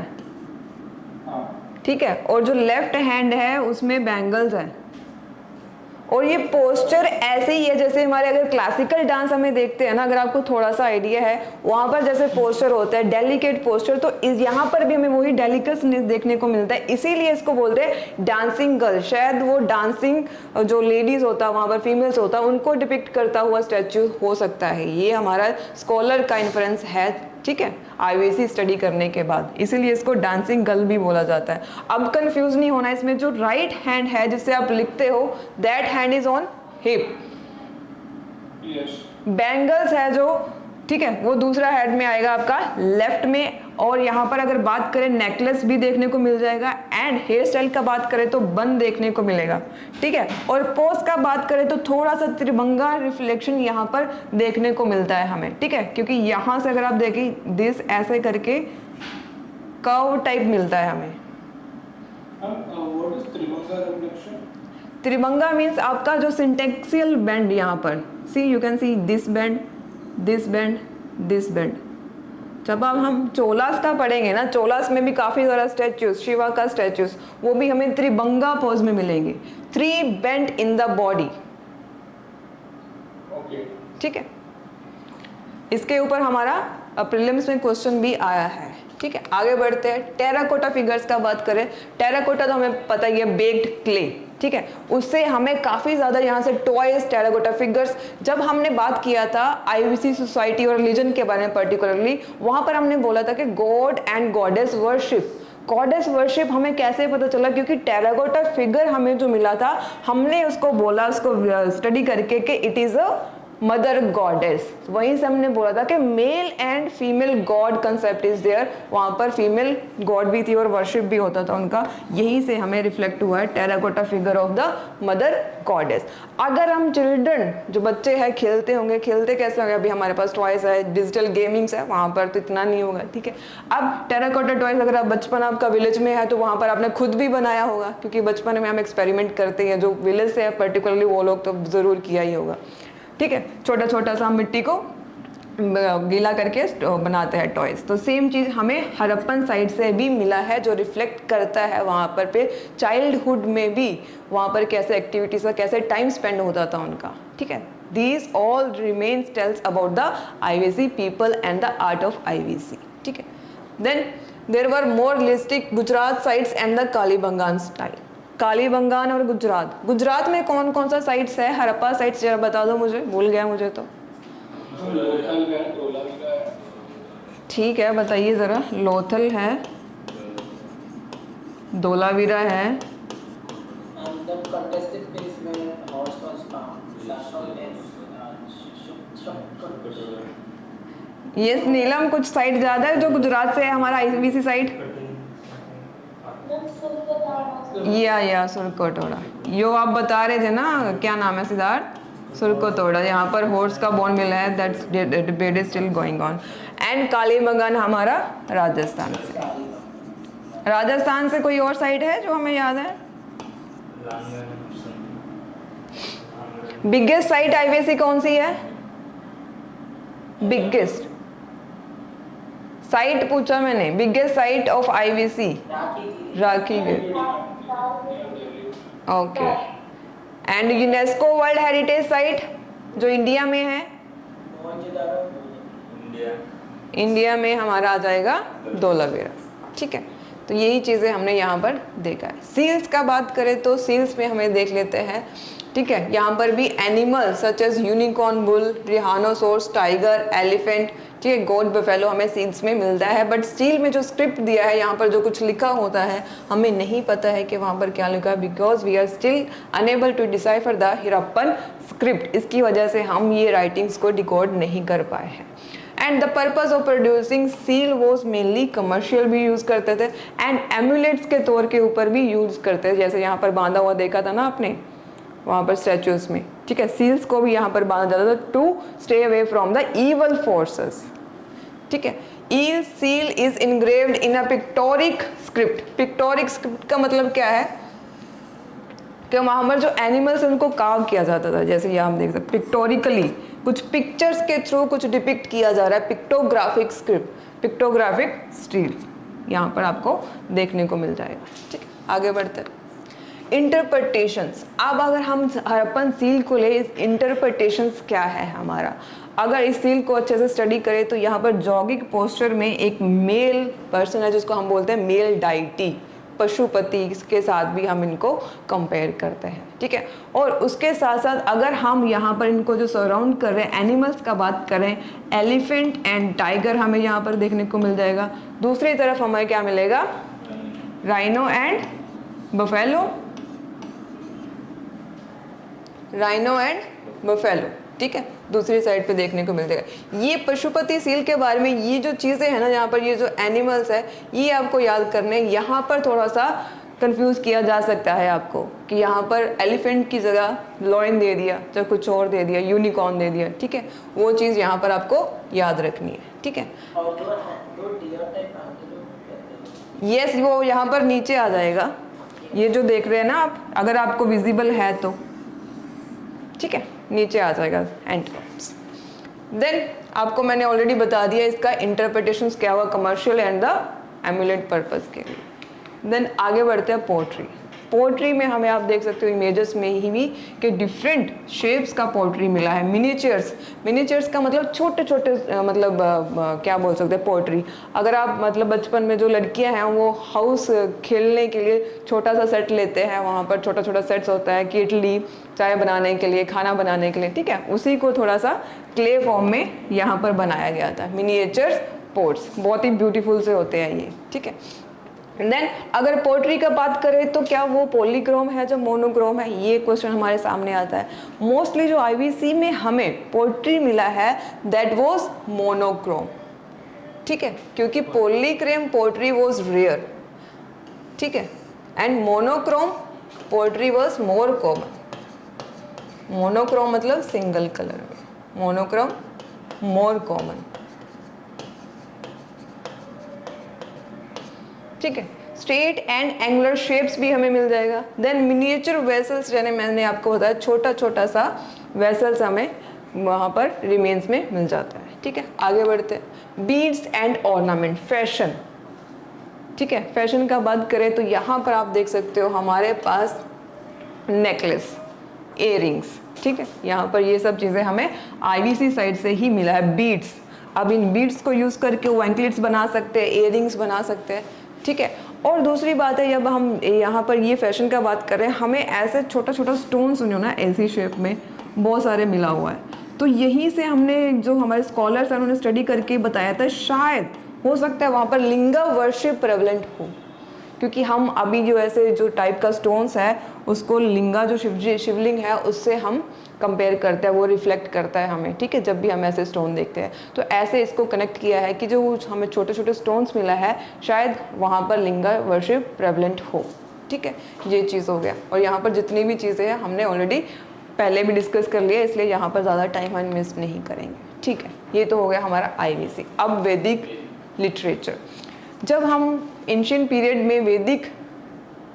हाँ, ठीक है, और जो लेफ्ट हैंड है उसमें बैंगल्स है। और ये पोस्चर ऐसे ही है जैसे हमारे अगर क्लासिकल डांस हमें देखते हैं ना, अगर आपको थोड़ा सा आइडिया है, वहाँ पर जैसे पोस्चर होता है डेलिकेट पोस्चर, तो यहाँ पर भी हमें वही डेलिकेटनेस देखने को मिलता है, इसीलिए इसको बोलते हैं डांसिंग गर्ल। शायद वो डांसिंग जो लेडीज होता है वहाँ पर, फीमेल्स होता है, उनको डिपिक्ट करता हुआ स्टैचू हो सकता है। ये हमारा स्कॉलर का इन्फ्लुएंस है, ठीक है, आईवीसी स्टडी करने के बाद, इसीलिए इसको डांसिंग गर्ल भी बोला जाता है। अब कंफ्यूज नहीं होना, इसमें जो राइट हैंड है जिससे आप लिखते हो, that hand is on hip. Yes, bangles है जो, ठीक है, वो दूसरा हैंड में आएगा आपका लेफ्ट में। और यहाँ पर अगर बात करें नेकलेस भी देखने को मिल जाएगा, एंड हेयर स्टाइल का बात करें तो बन देखने को मिलेगा, ठीक है। और पोज का बात करें तो थोड़ा सा त्रिभंगा रिफ्लेक्शन यहाँ पर देखने को मिलता है हमें, ठीक है, क्योंकि यहाँ से अगर आप देखें दिस ऐसे करके कर्व टाइप मिलता है हमें। What is Tribhanga reflection? Tribhanga means आपका जो सिंटेक्सियल बेंड यहाँ पर, see you can see this bend, this bend, this bend. जब अब हम चोलास का पढ़ेंगे ना, चोलास में भी काफ़ी सारा स्टैचूज, शिवा का स्टैचूज, वो भी हमें त्रिभंगा पोज में मिलेंगे, three bend in the body, okay, ठीक है। इसके ऊपर हमारा प्रीलिम्स में क्वेश्चन भी आया है, ठीक है। आगे बढ़ते हैं, टेराकोटा फिगर्स का बात करें, टेराकोटा तो हमें पता ही है, बेक्ड क्ले, ठीक है, उससे हमें काफ़ी ज़्यादा यहाँ से टॉयज, टेराकोटा फिगर्स। जब हमने बात किया था आईवीसी सोसाइटी और रिलीजन के बारे में पर्टिकुलरली, वहाँ पर हमने बोला था कि God and goddess worship. Goddess worship हमें कैसे पता चला, क्योंकि टेराकोटा फिगर हमें जो मिला था, हमने उसको बोला, उसको स्टडी करके कि it is a mother goddess. वहीं से हमने बोला था कि male and female god concept is there, वहाँ पर फीमेल गॉड भी थी और वर्शिप भी होता था उनका, यहीं से हमें रिफ्लेक्ट हुआ है terracotta figure of the mother goddess. अगर हम चिल्ड्रन जो बच्चे हैं खेलते होंगे, खेलते कैसे होंगे, अभी हमारे पास टॉयज है, डिजिटल गेमिंग्स है, वहाँ पर तो इतना नहीं होगा, ठीक है। अब टेराकोटा टॉयज अगर आप बचपन आपका विलेज में है तो वहाँ पर आपने खुद भी बनाया होगा, क्योंकि बचपन में हम एक्सपेरिमेंट करते हैं, जो विलेज से है पर्टिकुलरली वो लोग तो ज़रूर किया ही होगा, ठीक है। छोटा छोटा सा मिट्टी को गीला करके बनाते हैं टॉयज। तो सेम चीज़ हमें हड़प्पन साइड से भी मिला है, जो रिफ्लेक्ट करता है वहाँ पर पे चाइल्डहुड में भी वहाँ पर कैसे एक्टिविटीज का, कैसे टाइम स्पेंड होता था उनका, ठीक है। These all remains tells about the IVC people and the art of IVC, ठीक है। Then there were more lithic Gujarat sites and the Kalibangan style. Kalibangan और गुजरात, गुजरात में कौन कौन सा साइट्स है, हड़प्पा साइट्स जरा बता दो मुझे, भूल गया मुझे तो। ठीक है, बताइए ज़रा। लोथल है, धोलावीरा है, the contested place where horse was found, Sasol is yes Neelam, कुछ साइड ज़्यादा है जो गुजरात से है हमारा आईवीसी साइड। मैम सुन बताना या सुरकोटोड़ा, यो आप बता रहे थे ना, क्या नाम है सिद्धार्थ? सुरकोटोड़ा, यहाँ पर हॉर्स का बोन मिला है, that's debate is still going on. And Kalibangan हमारा राजस्थान से। राजस्थान से कोई और साइड है जो हमें याद है? बिगेस्ट साइट आईवीसी कौन सी है? बिगेस्ट साइट पूछा मैंने, biggest site of IVC Rakhigarhi. Okay. And UNESCO world heritage site जो इंडिया में है, इंडिया में हमारा आ जाएगा धोलावीरा। ठीक है, तो यही चीज़ें हमने यहाँ पर देखा है। सील्स का बात करें तो सील्स में हमें देख लेते हैं। ठीक है, यहाँ पर भी animal such as unicorn, bull, rhinoceros, tiger, elephant, ठीक है, गोट, बफेलो हमें सील्स में मिलता है। बट स्टील में जो स्क्रिप्ट दिया है, यहाँ पर जो कुछ लिखा होता है, हमें नहीं पता है कि वहाँ पर क्या लिखा है, because we are still unable to decipher the Harappan script. इसकी वजह से हम ये राइटिंग्स को डिकोड नहीं कर पाए हैं। And the purpose of producing seal was mainly commercial भी यूज़ करते थे एंड एम्यूलेट्स के तौर के ऊपर भी यूज़ करते थे। जैसे यहाँ पर बांधा हुआ देखा था ना आपने वहाँ पर स्टैचूज में, ठीक है, सील्स को भी यहाँ पर बांधा जाता था to stay away from the evil forces. ठीक है, ईल seal is engraved in a pictoric script. Pictoric script का मतलब क्या है कि वहाँ पर जो एनिमल्स हैं उनको कार्व किया जाता था। जैसे ये आप देख सकते पिक्टोरिकली, कुछ पिक्चर्स के थ्रू कुछ डिपिक्ट किया जा रहा है। पिक्टोग्राफिक स्क्रिप्ट, पिक्टोग्राफिक स्टील यहाँ पर आपको देखने को मिल जाएगा। ठीक है, आगे बढ़ते हैं। इंटरप्रिटेशंस, अब अगर हम हड़प्पन सील को ले, इस इंटरप्रिटेशंस क्या है हमारा, अगर इस सील को अच्छे से स्टडी करें तो यहाँ पर जॉगिंग पोस्चर में एक मेल पर्सन है जिसको हम बोलते हैं मेल डाइटी, पशुपति के साथ भी हम इनको कंपेयर करते हैं। ठीक है, और उसके साथ साथ अगर हम यहाँ पर इनको जो सराउंड कर रहे हैं एनिमल्स का बात करें, एलिफेंट एंड टाइगर हमें यहाँ पर देखने को मिल जाएगा। दूसरी तरफ हमें क्या मिलेगा, rhino and buffalo, rhino and buffalo. ठीक है, दूसरी साइड पे देखने को मिल जाएगा। ये पशुपति सील के बारे में ये जो चीज़ें हैं ना, यहाँ पर ये जो एनिमल्स है ये आपको याद करने, यहाँ पर थोड़ा सा कंफ्यूज किया जा सकता है आपको कि यहाँ पर एलिफेंट की जगह लॉयन दे दिया, चाहे कुछ और दे दिया, यूनिकॉर्न दे दिया। ठीक है, वो चीज़ यहाँ पर आपको याद रखनी है। ठीक है, यस, वो यहाँ पर नीचे आ जाएगा, ये जो देख रहे हैं ना आप, अगर आपको विजिबल है तो। ठीक है, नीचे आ जाएगा एंटोम्स। देन आपको मैंने ऑलरेडी बता दिया इसका इंटरप्रिटेशंस क्या हुआ commercial and the emulate purpose के लिए। देन आगे बढ़ते हैं पोट्री। पोट्री में हमें आप देख सकते हो इमेजेस में ही भी कि डिफरेंट शेप्स का पोट्री मिला है। मिनिएचर्स, मिनिएचर्स का मतलब छोटे छोटे मतलब क्या बोल सकते हैं पोट्री। अगर आप मतलब बचपन में जो लड़कियां हैं वो हाउस खेलने के लिए छोटा सा सेट लेते हैं, वहाँ पर छोटा छोटा सेट्स होता है, केटली चाय बनाने के लिए, खाना बनाने के लिए। ठीक है, उसी को थोड़ा सा क्ले फॉर्म में यहाँ पर बनाया गया था। मिनिएचर्स पोट्स बहुत ही ब्यूटीफुल से होते हैं ये। ठीक है, देन अगर पोट्री का बात करें तो क्या वो पॉलीक्रोम है जो मोनोक्रोम है, ये क्वेश्चन हमारे सामने आता है। मोस्टली जो आईवीसी में हमें पोट्री मिला है दैट वाज मोनोक्रोम। ठीक है, क्योंकि पॉलीक्रोम पोट्री वाज रेयर। ठीक है, and monochrome pottery was more common. Monochrome मतलब सिंगल कलर में, मोनोक्रोम मोर कॉमन। ठीक है, स्ट्रेट एंड एंगुलर शेप्स भी हमें मिल जाएगा। देन मिनिएचर वेसल्स, यानी मैंने आपको बताया छोटा छोटा सा वेसल्स हमें वहाँ पर रिमेन्स में मिल जाता है। ठीक है, आगे बढ़ते हैं। Beads and ornament, fashion. ठीक है, फैशन का बात करें तो यहाँ पर आप देख सकते हो हमारे पास नेकलेस, इयररिंग्स। ठीक है, यहाँ पर ये सब चीज़ें हमें आईवीसी साइड से ही मिला है। बीड्स, अब इन बीड्स को यूज़ करके वो एंकलेट्स बना सकते हैं, इयररिंग्स बना सकते हैं। ठीक है, और दूसरी बात है जब हम यहाँ पर ये फैशन का बात कर रहे हैं, हमें ऐसे छोटा छोटा स्टोन सुनो ना ऐसी शेप में बहुत सारे मिला हुआ है। तो यहीं से हमने जो हमारे स्कॉलर्स हैं उन्होंने स्टडी करके बताया था शायद हो सकता है वहाँ पर लिंगा वर्शिप प्रेवलेंट हो। क्योंकि हम अभी जो ऐसे जो टाइप का स्टोन्स है उसको लिंगा जो शिवलिंग है उससे हम कंपेयर करते हैं, वो रिफ्लेक्ट करता है हमें, ठीक है, जब भी हम ऐसे स्टोन देखते हैं। तो ऐसे इसको कनेक्ट किया है कि जो हमें छोटे छोटे स्टोन्स मिला है शायद वहाँ पर लिंगा वर्शिप प्रेवलेंट हो, ठीक है, ये चीज़ हो गया। और यहाँ पर जितनी भी चीज़ें हैं हमने ऑलरेडी पहले भी डिस्कस कर लिया, इसलिए यहाँ पर ज़्यादा टाइम हम मिस नहीं करेंगे, ठीक है। ये तो हो गया हमारा IVC। अब वैदिक लिटरेचर, जब हम एंशिएंट पीरियड में वैदिक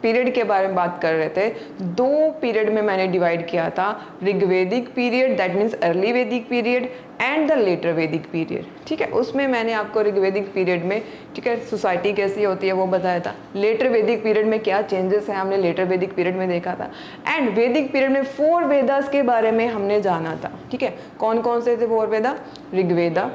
पीरियड के बारे में बात कर रहे थे, 2 पीरियड में मैंने डिवाइड किया था, ऋग्वेदिक पीरियड दैट मीन्स अर्ली वैदिक period and the letter Vedic period, ठीक है। उसमें मैंने आपको ऋग्वेदिक पीरियड में, ठीक है, सोसाइटी कैसी होती है वो बताया था। लेटर वैदिक पीरियड में क्या चेंजेस है हमने लेटर वैदिक पीरियड में देखा था। एंड वैदिक पीरियड में 4 वेदास के बारे में हमने जाना था, ठीक है। कौन कौन से थे 4 वेदा? ऋग्वेदा,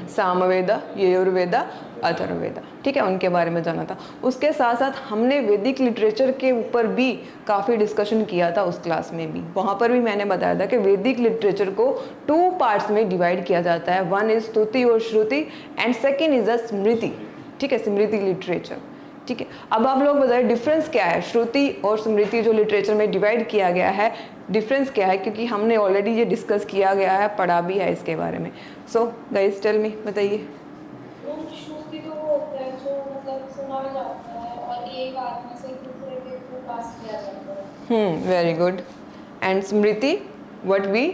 सामवेदा, यजुर्वेदा, अथर्ववेदा, ठीक है, उनके बारे में जाना था। उसके साथ साथ हमने वैदिक लिटरेचर के ऊपर भी काफ़ी डिस्कशन किया था उस क्लास में भी। वहाँ पर भी मैंने बताया था कि वैदिक लिटरेचर को 2 पार्ट्स में डिवाइड किया जाता है, 1 इज स्तुति और श्रुति एंड सेकेंड इज द स्मृति, ठीक है, स्मृति लिटरेचर, ठीक है। अब आप लोग बताइए डिफरेंस क्या है श्रुति और स्मृति जो लिटरेचर में डिवाइड किया गया है, डिफरेंस क्या है, क्योंकि हमने ऑलरेडी ये डिस्कस किया गया है, पढ़ा भी है इसके बारे में। सो गाइस टेल मी, बताइए। श्रुति तो वो होता है जो मतलब सुना जाता है और एक आदमी से दूसरे व्यक्ति को पास किया जाता है। Very good. And smriti what we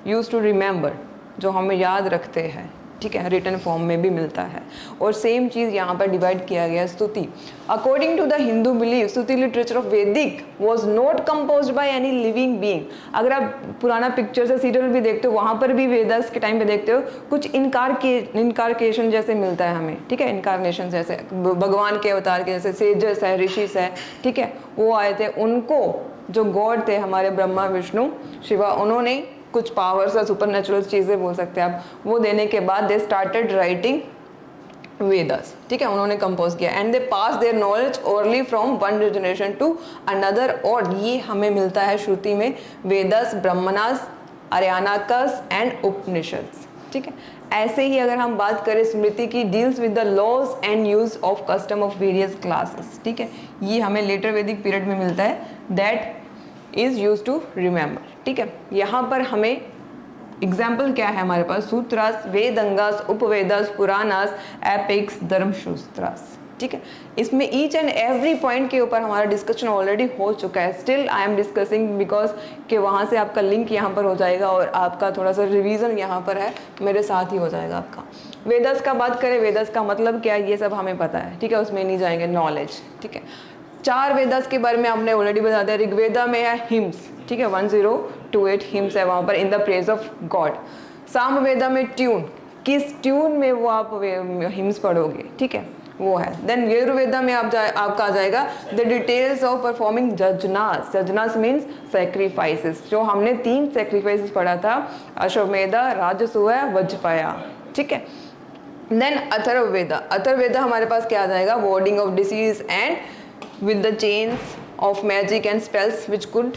use to remember, जो हमें याद रखते हैं, ठीक है, रिटन फॉर्म में भी मिलता है। और सेम चीज़ यहाँ पर डिवाइड किया गया है stuti. According to the Hindu believe stuti literature of Vedic was not composed by any living being. अगर आप पुराना पिक्चर्स या सीरियल भी देखते हो वहाँ पर भी वेदास के टाइम पे देखते हो कुछ इनकारकेशन जैसे मिलता है हमें, ठीक है, इनकारनेशन जैसे भगवान के अवतार के जैसे सेजस है, ऋषिस है, ठीक है, वो आए थे। उनको जो गॉड थे हमारे ब्रह्मा विष्णु शिवा, उन्होंने कुछ पावर्स या सुपर नेचुरल चीज़ें बोल सकते हैं आप, वो देने के बाद दे स्टार्टेड राइटिंग वेदास, ठीक है, उन्होंने कंपोज किया and they pass their knowledge orally from one generation to another. और ये हमें मिलता है श्रुति में वेदास, ब्रह्मणास, आर्यानाकस एंड उपनिषद्स, ठीक है। ऐसे ही अगर हम बात करें स्मृति की, deals with the laws and use of custom of various classes, ठीक है, ये हमें लेटर वैदिक पीरियड में मिलता है, that is use to remember, ठीक है। यहाँ पर हमें एग्जाम्पल क्या है हमारे पास, सूत्रास, वेदंगास, उपवेदास, पुराणास, एपिक्स, धर्मसूत्रास, ठीक है। इसमें ईच एंड एवरी पॉइंट के ऊपर हमारा डिस्कशन ऑलरेडी हो चुका है। Still I am discussing because कि वहाँ से आपका लिंक यहाँ पर हो जाएगा और आपका थोड़ा सा रिवीजन यहाँ पर है, मेरे साथ ही हो जाएगा आपका। वेदास का बात करें, वेदास का मतलब क्या है ये सब हमें पता है, ठीक है, उसमें नहीं जाएंगे, नॉलेज, ठीक है। 4 वेदास के बारे में आपने ऑलरेडी बता दिया। ऋग्वेदा में है हिम्स, ठीक है, 1028 हिम्स है वहाँ पर in the praise of God. Samaveda में ट्यून, किस ट्यून में वो आप हिम्स पढ़ोगे, ठीक है, वो है। देन यजुर्वेदा में आपका आ जाएगा the details of performing yajnas. Yajnas means sacrifices, जो हमने 3 सेक्रीफाइसेस पढ़ा था, अश्वमेधा, राजसूय, वज्रपाया, ठीक है। देन अथर्ववेदा, अथर्ववेदा हमारे पास क्या आ जाएगा, wording of disease and with the chains of magic and spells which could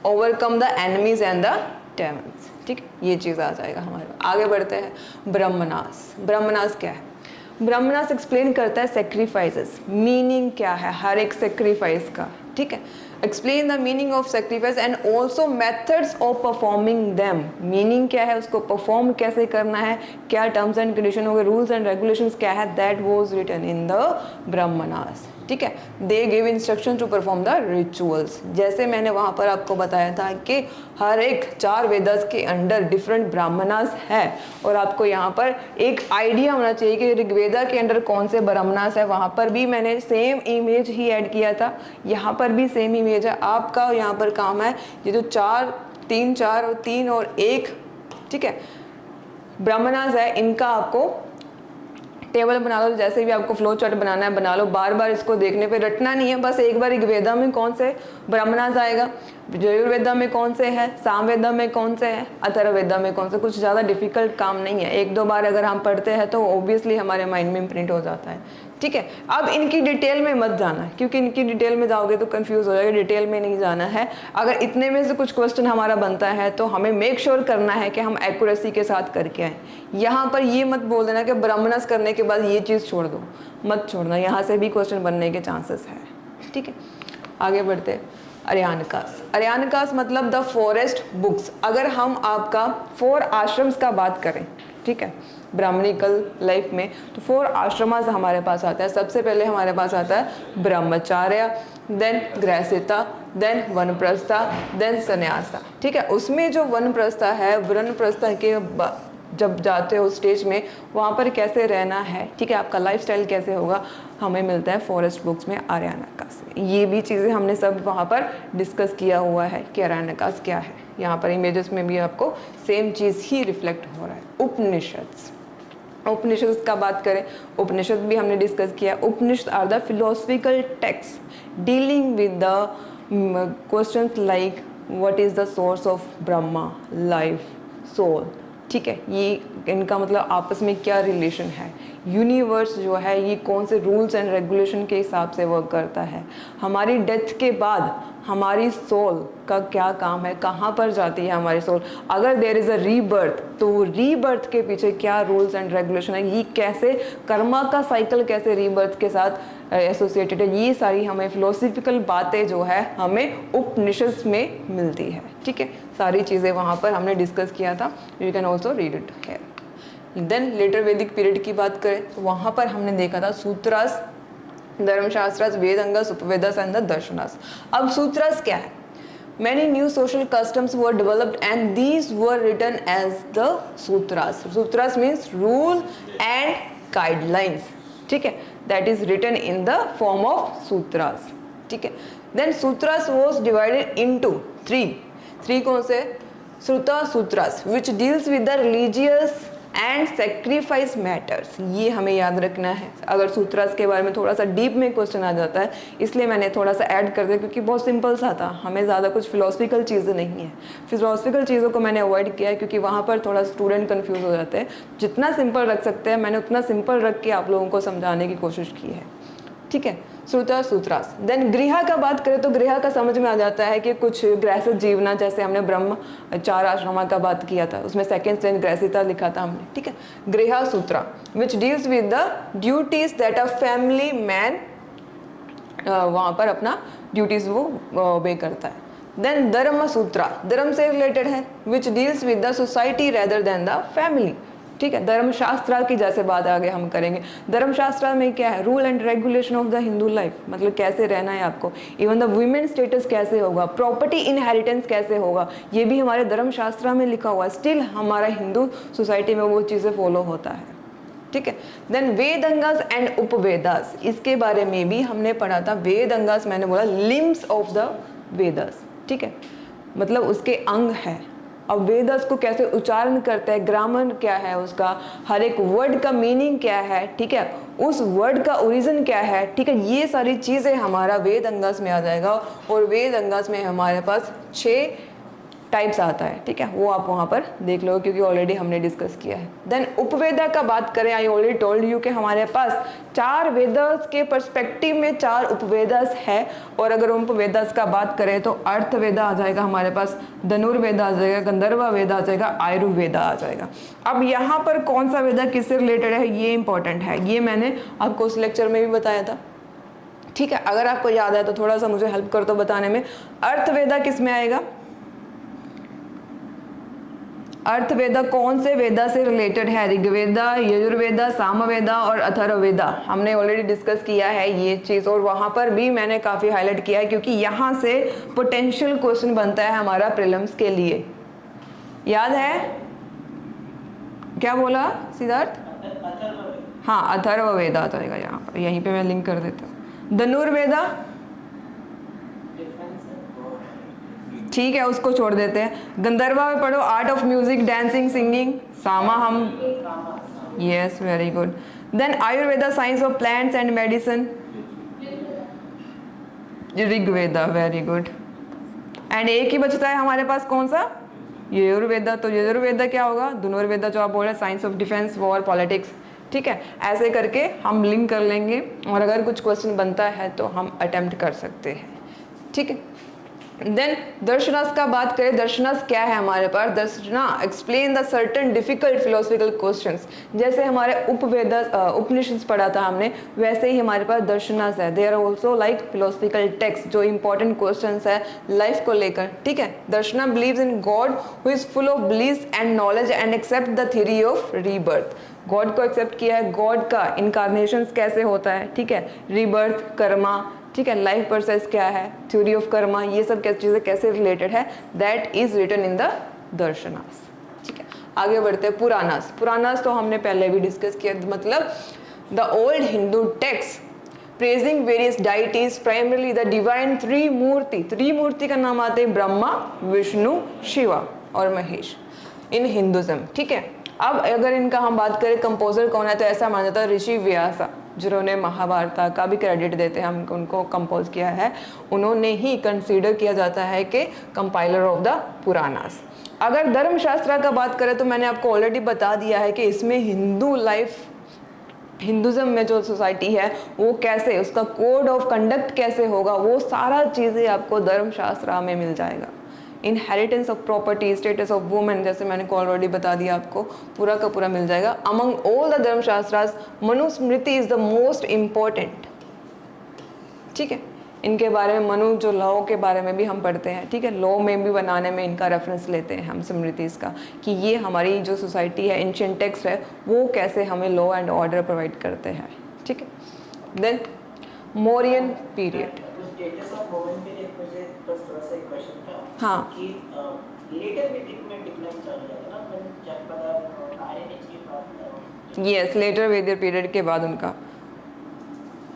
overcome the enemies and the demons, ठीक, ये चीज़ आ जाएगा हमारे। आगे बढ़ते हैं। ब्रह्मनास, ब्रह्मनास क्या है? ब्रह्मनास एक्सप्लेन करता है सेक्रीफाइसेस, मीनिंग क्या है हर एक सेक्रीफाइस का, ठीक है। Explain the meaning of sacrifice and also methods of performing them, meaning क्या है, उसको परफॉर्म कैसे करना है, क्या टर्म्स एंड कंडीशन हो गए, रूल्स एंड रेगुलेशंस क्या है, that was written in the Brahmanas, ठीक है। They give instruction to perform the rituals, जैसे मैंने वहाँ पर आपको बताया था कि हर एक 4 वेदास के अंडर डिफरेंट ब्राह्मणास है और आपको यहाँ पर एक आइडिया होना चाहिए कि ऋग्वेदा के अंडर कौन से ब्राह्मणास है। वहाँ पर भी मैंने सेम इमेज ही ऐड किया था, यहाँ पर भी सेम इमेज है। आपका यहाँ पर काम है ये जो 4, 3, 4 और 3 और 1, ठीक है, ब्राह्मणास है, इनका आपको टेबल बना लो, जैसे भी आपको फ्लो चार्ट बनाना है बना लो। बार बार इसको देखने पे रटना नहीं है, बस एक बार ऋग्वेदा में कौन से ब्राह्मणास आएगा, यजुर्वेदा में कौन से है, सामवेदा में कौन से है, अथर्ववेदा में कौन से, कुछ ज़्यादा डिफिकल्ट काम नहीं है। 1-2 बार अगर हम पढ़ते हैं तो ऑब्वियसली हमारे माइंड में प्रिंट हो जाता है, ठीक है। अब इनकी डिटेल में मत जाना, क्योंकि इनकी डिटेल में जाओगे तो कंफ्यूज हो जाएगा, डिटेल में नहीं जाना है। अगर इतने में से कुछ क्वेश्चन हमारा बनता है तो हमें मेक श्योर करना है कि हम एक्यूरेसी के साथ करके आए। यहाँ पर ये मत बोल देना कि ब्राह्मणस करने के बाद ये चीज़ छोड़ दो, मत छोड़ना, यहाँ से भी क्वेश्चन बनने के चांसेस है। ठीक है, आगे बढ़ते हैं। आर्यानकास, आर्यानकास मतलब द फॉरेस्ट बुक्स। अगर हम आपका 4 आश्रम्स का बात करें, ठीक है, ब्राह्मणिकल लाइफ में, तो 4 आश्रमास हमारे पास आता है। सबसे पहले हमारे पास आता है ब्रह्मचार्य, देन गृहस्था, देन वनप्रस्था, देन संन्यासा। ठीक है, उसमें जो वनप्रस्था है, वनप्रस्था के जब जाते हो स्टेज में, वहाँ पर कैसे रहना है, ठीक है, आपका लाइफस्टाइल कैसे होगा, हमें मिलता है फॉरेस्ट बुक्स में, आर्यानकास में। ये भी चीज़ें हमने सब वहाँ पर डिस्कस किया हुआ है कि आर्यानकास क्या है। यहाँ पर इमेजेस में भी आपको सेम चीज़ ही रिफ्लेक्ट हो रहा है। उपनिषद, उपनिषद का बात करें, उपनिषद भी हमने डिस्कस किया। Upanishad are the philosophical text dealing with the questions like what is the source of Brahma, life, soul. ठीक है, ये इनका मतलब आपस में क्या रिलेशन है, यूनिवर्स जो है ये कौन से रूल्स एंड रेगुलेशन के हिसाब से वर्क करता है, हमारी डेथ के बाद हमारी सोल का क्या काम है, कहाँ पर जाती है हमारी सोल, अगर देयर इज़ अ रीबर्थ तो रीबर्थ के पीछे क्या रूल्स एंड रेगुलेशन है, ये कैसे कर्मा का साइकिल कैसे रीबर्थ के साथ एसोसिएटेड है, ये सारी हमें फिलोसफिकल बातें जो है हमें उपनिषद में मिलती है। ठीक है, सारी चीज़ें वहाँ पर हमने डिस्कस किया था, you can also read it here. Then later Vedic period की बात करें तो वहाँ पर हमने देखा था सूत्रास, धर्मशास्त्रास, वेदांगास, उपवेदास एंड द दर्शनास। अब सूत्रास क्या है? Many new social customs were developed and these were written as the sutras. Sutras means rule and guidelines. ठीक है, that is written in the form of sutras. ठीक है, then sutras was divided into 3 कौन से? श्रुता सूत्रास which deals with the religious and sacrifice matters. ये हमें याद रखना है। अगर सूत्रास के बारे में थोड़ा सा डीप में क्वेश्चन आ जाता है, इसलिए मैंने थोड़ा सा ऐड कर दिया क्योंकि बहुत सिंपल सा था, हमें ज़्यादा कुछ फिलोसफिकल चीज़ें नहीं है। फिलोसफिकल चीज़ों को मैंने अवॉइड किया है क्योंकि वहाँ पर थोड़ा स्टूडेंट कन्फ्यूज़ हो जाते हैं। जितना सिंपल रख सकते हैं मैंने उतना सिंपल रख के आप लोगों को समझाने की कोशिश की है। ठीक है, श्रुता सूत्रास। देन गृह का बात करें तो गृह का समझ में आ जाता है कि कुछ गृहस्थ जीवना, जैसे हमने ब्रह्म 4 आश्रमा का बात किया था, उसमें सेकंड स्टैंड गृहस्था लिखा था हमने। ठीक है, गृह सूत्र which deals with the duties that a family man वहाँ पर अपना ड्यूटीज वो ओबे करता है। देन धर्म सूत्र धर्म से रिलेटेड है, which deals with the society rather than the family. ठीक है, धर्मशास्त्र की जैसे बात आगे हम करेंगे। धर्मशास्त्र में क्या है? Rule and regulation of the Hindu life, मतलब कैसे रहना है आपको, इवन द वुमेन स्टेटस कैसे होगा, प्रॉपर्टी इनहेरिटेंस कैसे होगा, ये भी हमारे धर्मशास्त्र में लिखा हुआ है। स्टिल हमारा हिंदू सोसाइटी में वो चीज़ें फॉलो होता है। ठीक है, देन वेदांगास एंड उपवेदास, इसके बारे में भी हमने पढ़ा था। वेदांगास मैंने बोला लिम्स ऑफ द वेदास। ठीक है, मतलब उसके अंग है। अब वेदास को कैसे उच्चारण करते हैं, ग्रामर क्या है उसका, हर एक वर्ड का मीनिंग क्या है, ठीक है, उस वर्ड का ओरिजिन क्या है, ठीक है, ये सारी चीज़ें हमारा वेदांगास में आ जाएगा। और वेदांगास में हमारे पास 6 टाइप्स आता है। ठीक है, वो आप वहाँ पर देख लो क्योंकि ऑलरेडी हमने डिस्कस किया है। देन उपवेदा का बात करें, आई ऑलरेडी टोल्ड यू कि हमारे पास 4 वेदास के पर्सपेक्टिव में 4 उपवेदास है। और अगर उपवेदास का बात करें तो अर्थवेदा आ जाएगा हमारे पास, धनुर्वेदा आ जाएगा, गंधर्व वेदा आ जाएगा, आयुर्वेदा आ जाएगा। अब यहाँ पर कौन सा वेदा किससे रिलेटेड है ये इंपॉर्टेंट है, ये मैंने आपको उस लेक्चर में भी बताया था। ठीक है, अगर आपको याद है तो थोड़ा सा मुझे हेल्प कर दो बताने में। अर्थवेदा किस में आएगा? अर्थवेदा कौन से वेदा से रिलेटेड है? ऋग्वेदा, यजुर्वेदा, सामवेदा और अथर्ववेदा। हमने ऑलरेडी डिस्कस किया है ये चीज़, और वहाँ पर भी मैंने काफ़ी हाईलाइट किया है क्योंकि यहाँ से पोटेंशियल क्वेश्चन बनता है हमारा प्रीलिम्स के लिए। याद है क्या बोला सिद्धार्थ? हाँ, अथर्ववेदा आ जाएगा यहाँ पर, यहीं पे मैं लिंक कर देता हूँ। धनुर्वेदा ठीक है, उसको छोड़ देते हैं। गंधर्वा में पढ़ो art of music, dancing, singing, Sama हम, yes very good. Then Ayurveda science of plants and medicine, Rigveda, very good. And एक ही बचता है हमारे पास, कौन सा? यजुर्वेदा। तो यजुर्वेदा क्या होगा? धनुर्वेदा जो आप बोल रहे हैं, science of defence, war, politics, ठीक है, ऐसे करके हम लिंक कर लेंगे और अगर कुछ क्वेश्चन बनता है तो हम अटेम्प्ट कर सकते हैं, ठीक है। देन दर्शनास का बात करें, दर्शनास क्या है हमारे पास? Darshana explain the certain difficult philosophical questions. जैसे हमारे उपवेद उपनिषद पढ़ा था हमने, वैसे ही हमारे पास दर्शनास है। They are also like philosophical text जो इंपॉर्टेंट क्वेश्चंस है लाइफ को लेकर, ठीक है। Darshana believes in God who is full of bliss and knowledge and accept the theory of rebirth. God को एक्सेप्ट किया है, गॉड का इनकारनेशन कैसे होता है, ठीक है, रीबर्थ, कर्मा, ठीक है, लाइफ प्रोसेस क्या है, थ्योरी ऑफ कर्मा, ये सब चीज़ें कैसे रिलेटेड है, that is written in the darshanas, ठीक है। आगे बढ़ते हैं पुराणास। पुराणास तो हमने पहले भी डिस्कस किया, मतलब the old Hindu text praising various deities primarily the divine Trimurti. Trimurti का नाम आते हैं ब्रह्मा, विष्णु, शिवा और महेश इन हिंदुज्म, ठीक है। अब अगर इनका हम बात करें कंपोजर कौन है, तो ऐसा माना जाता है ऋषि व्यासा, जिन्होंने महाभारत का भी क्रेडिट देते हैं हम उनको कंपोज किया है, उन्होंने ही कंसीडर किया जाता है कि कंपाइलर ऑफ द पुराणास। अगर धर्मशास्त्र का बात करें तो मैंने आपको ऑलरेडी बता दिया है कि इसमें हिंदू लाइफ, हिंदुज़म में जो सोसाइटी है वो कैसे, उसका कोड ऑफ कंडक्ट कैसे होगा, वो सारा चीज़ें आपको धर्मशास्त्र में मिल जाएगा। Inheritance of property, status of women, जैसे मैंने ऑलरेडी बता दिया आपको, पूरा का पूरा मिल जाएगा। Among all the Dharmashastras Manusmriti is the most important, ठीक है। इनके बारे में मनु जो लॉ के बारे में भी हम पढ़ते हैं, ठीक है, लॉ में भी बनाने में इनका रेफरेंस लेते हैं हम स्मृतिज का, कि ये हमारी जो सोसाइटी है, एंशिएंट टेक्स्ट है, वो कैसे हमें लॉ एंड ऑर्डर प्रोवाइड करते हैं, ठीक है। Then Mauryan period. Status of women पे मुझे बस थोड़ा सा एक क्वेश्चन था, हाँ, कि लेटर वैदिक में डिक्लाइन चल रहा था ना, फिर जनपद आर्यन एज के बाद, यस, लेटर वैदिक पीरियड के बाद उनका।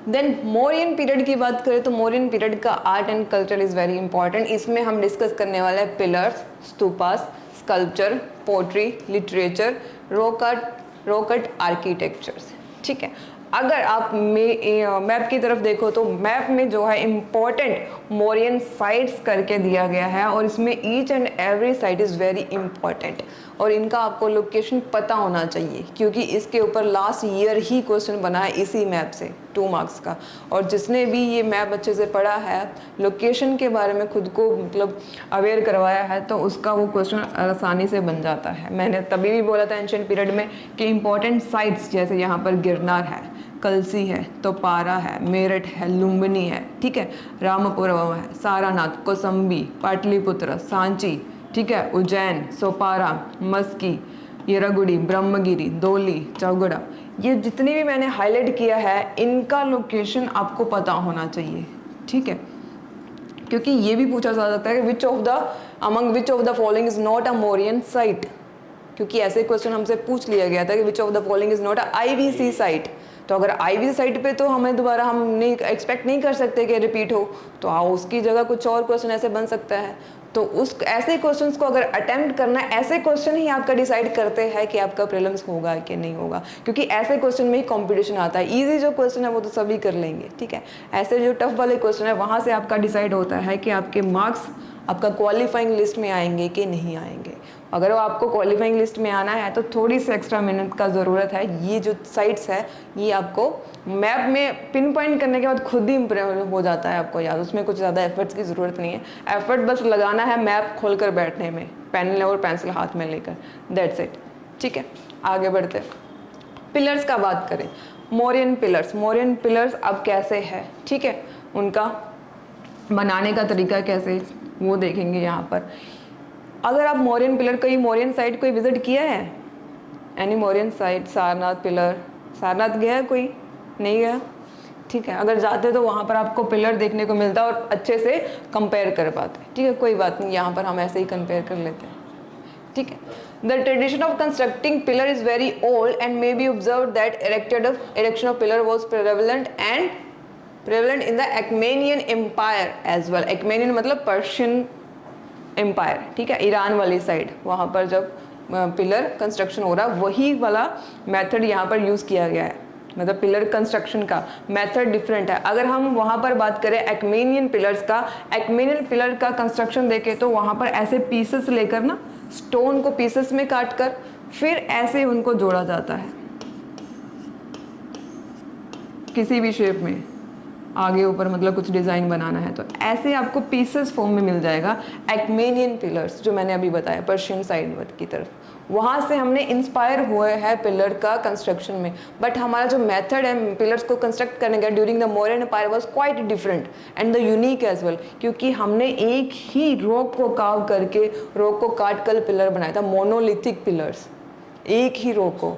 देन मौर्यन पीरियड की बात करें तो मौर्यन पीरियड का art and culture is very important. इसमें हम डिस्कस करने वाले हैं pillars, stupas, sculpture, pottery, literature, rock cut architectures, ठीक है। अगर आप मैप की तरफ देखो तो मैप में जो है इम्पॉर्टेंट मौर्यन साइट्स करके दिया गया है, और इसमें each and every site is very important, और इनका आपको लोकेशन पता होना चाहिए, क्योंकि इसके ऊपर लास्ट ईयर ही क्वेश्चन बना है इसी मैप से 2 मार्क्स का। और जिसने भी ये मैप अच्छे से पढ़ा है, लोकेशन के बारे में खुद को मतलब अवेयर करवाया है, तो उसका वो क्वेश्चन आसानी से बन जाता है। मैंने तभी भी बोला था एंशिएंट पीरियड में कि इंपॉर्टेंट साइट्स जैसे यहाँ पर गिरनार है, कलसी है, तोपारा है, मेरठ है, लुम्बिनी है, ठीक है, रामपुरम है, सारानाथ, कौसंबी, पाटलिपुत्र, सांची, ठीक है, उज्जैन, सोपारा, मस्की, येरागुड़ी, ब्रह्मगिरी, दोली, चौगड़ा, ये जितने भी मैंने हाईलाइट किया है इनका लोकेशन आपको पता होना चाहिए, ठीक है। क्योंकि ये भी पूछा जा सकता है कि among which of the following is not a Mauryan site, क्योंकि ऐसे क्वेश्चन हमसे पूछ लिया गया था कि which of the following is not a IVC site. तो अगर IVC साइट पे तो हमें दोबारा हम नहीं एक्सपेक्ट नहीं कर सकते कि रिपीट हो, तो उसकी जगह कुछ और क्वेश्चन ऐसे बन सकता है। तो उस ऐसे क्वेश्चंस को अगर अटेम्प्ट करना है, ऐसे क्वेश्चन ही आपका डिसाइड करते हैं कि आपका प्रीलिम्स होगा कि नहीं होगा, क्योंकि ऐसे क्वेश्चन में ही कंपटीशन आता है। इजी जो क्वेश्चन है वो तो सभी कर लेंगे, ठीक है। ऐसे जो टफ वाले क्वेश्चन है वहाँ से आपका डिसाइड होता है कि आपके मार्क्स आपका क्वालिफाइंग लिस्ट में आएंगे कि नहीं आएंगे। अगर वो आपको क्वालिफाइंग लिस्ट में आना है तो थोड़ी सी एक्स्ट्रा मेहनत का ज़रूरत है। ये जो साइट्स है ये आपको मैप में पिन पॉइंट करने के बाद खुद ही हो जाता है आपको याद, उसमें कुछ ज़्यादा एफर्ट्स की ज़रूरत नहीं है। एफर्ट बस लगाना है मैप खोल कर बैठने में, पेन और पेंसिल हाथ में लेकर, दैट्स इट, ठीक है। आगे बढ़ते पिलर्स का बात करें, मौर्यन पिलर्स अब कैसे है, ठीक है, उनका बनाने का तरीका कैसे वो देखेंगे यहाँ पर। अगर आप मौर्यन पिलर, कई मौर्यन साइट कोई विजिट किया है, any Mauryan site, Sarnath pillar, Sarnath गया है कोई, नहीं गया, ठीक है। अगर जाते तो वहाँ पर आपको पिलर देखने को मिलता है और अच्छे से कंपेयर कर पाते, ठीक है, कोई बात नहीं, यहाँ पर हम ऐसे ही कंपेयर कर लेते हैं, ठीक है। The tradition of constructing pillar is very old and may be observe that erection of pillar was prevalent in the Achaemenid Empire as well। Achaemenid मतलब पर्शियन एम्पायर, ठीक है, ईरान वाली साइड, वहाँ पर जब पिलर कंस्ट्रक्शन हो रहा वही वाला मेथड यहाँ पर यूज़ किया गया है। मतलब पिलर कंस्ट्रक्शन का मेथड डिफरेंट है। अगर हम वहाँ पर बात करें एक्मेनियन पिलर्स का, एक्मेनियन पिलर का कंस्ट्रक्शन देखें तो वहाँ पर ऐसे पीसेस लेकर ना, स्टोन को पीसेस में काट कर फिर ऐसे उनको जोड़ा जाता है, किसी भी शेप में आगे ऊपर मतलब कुछ डिज़ाइन बनाना है तो ऐसे आपको पीसेस फॉर्म में मिल जाएगा। एक्मेनियन पिलर्स जो मैंने अभी बताया पर्शियन साइड की तरफ, वहाँ से हमने इंस्पायर हुए हैं पिलर का कंस्ट्रक्शन में, बट हमारा जो मेथड है पिलर्स को कंस्ट्रक्ट करने का during the Mauryan empire was quite different and the unique as well, क्योंकि हमने एक ही रॉक को कार्व करके रॉक को काट कर पिलर बनाया था, मोनोलिथिक पिलर्स, एक ही रॉक को,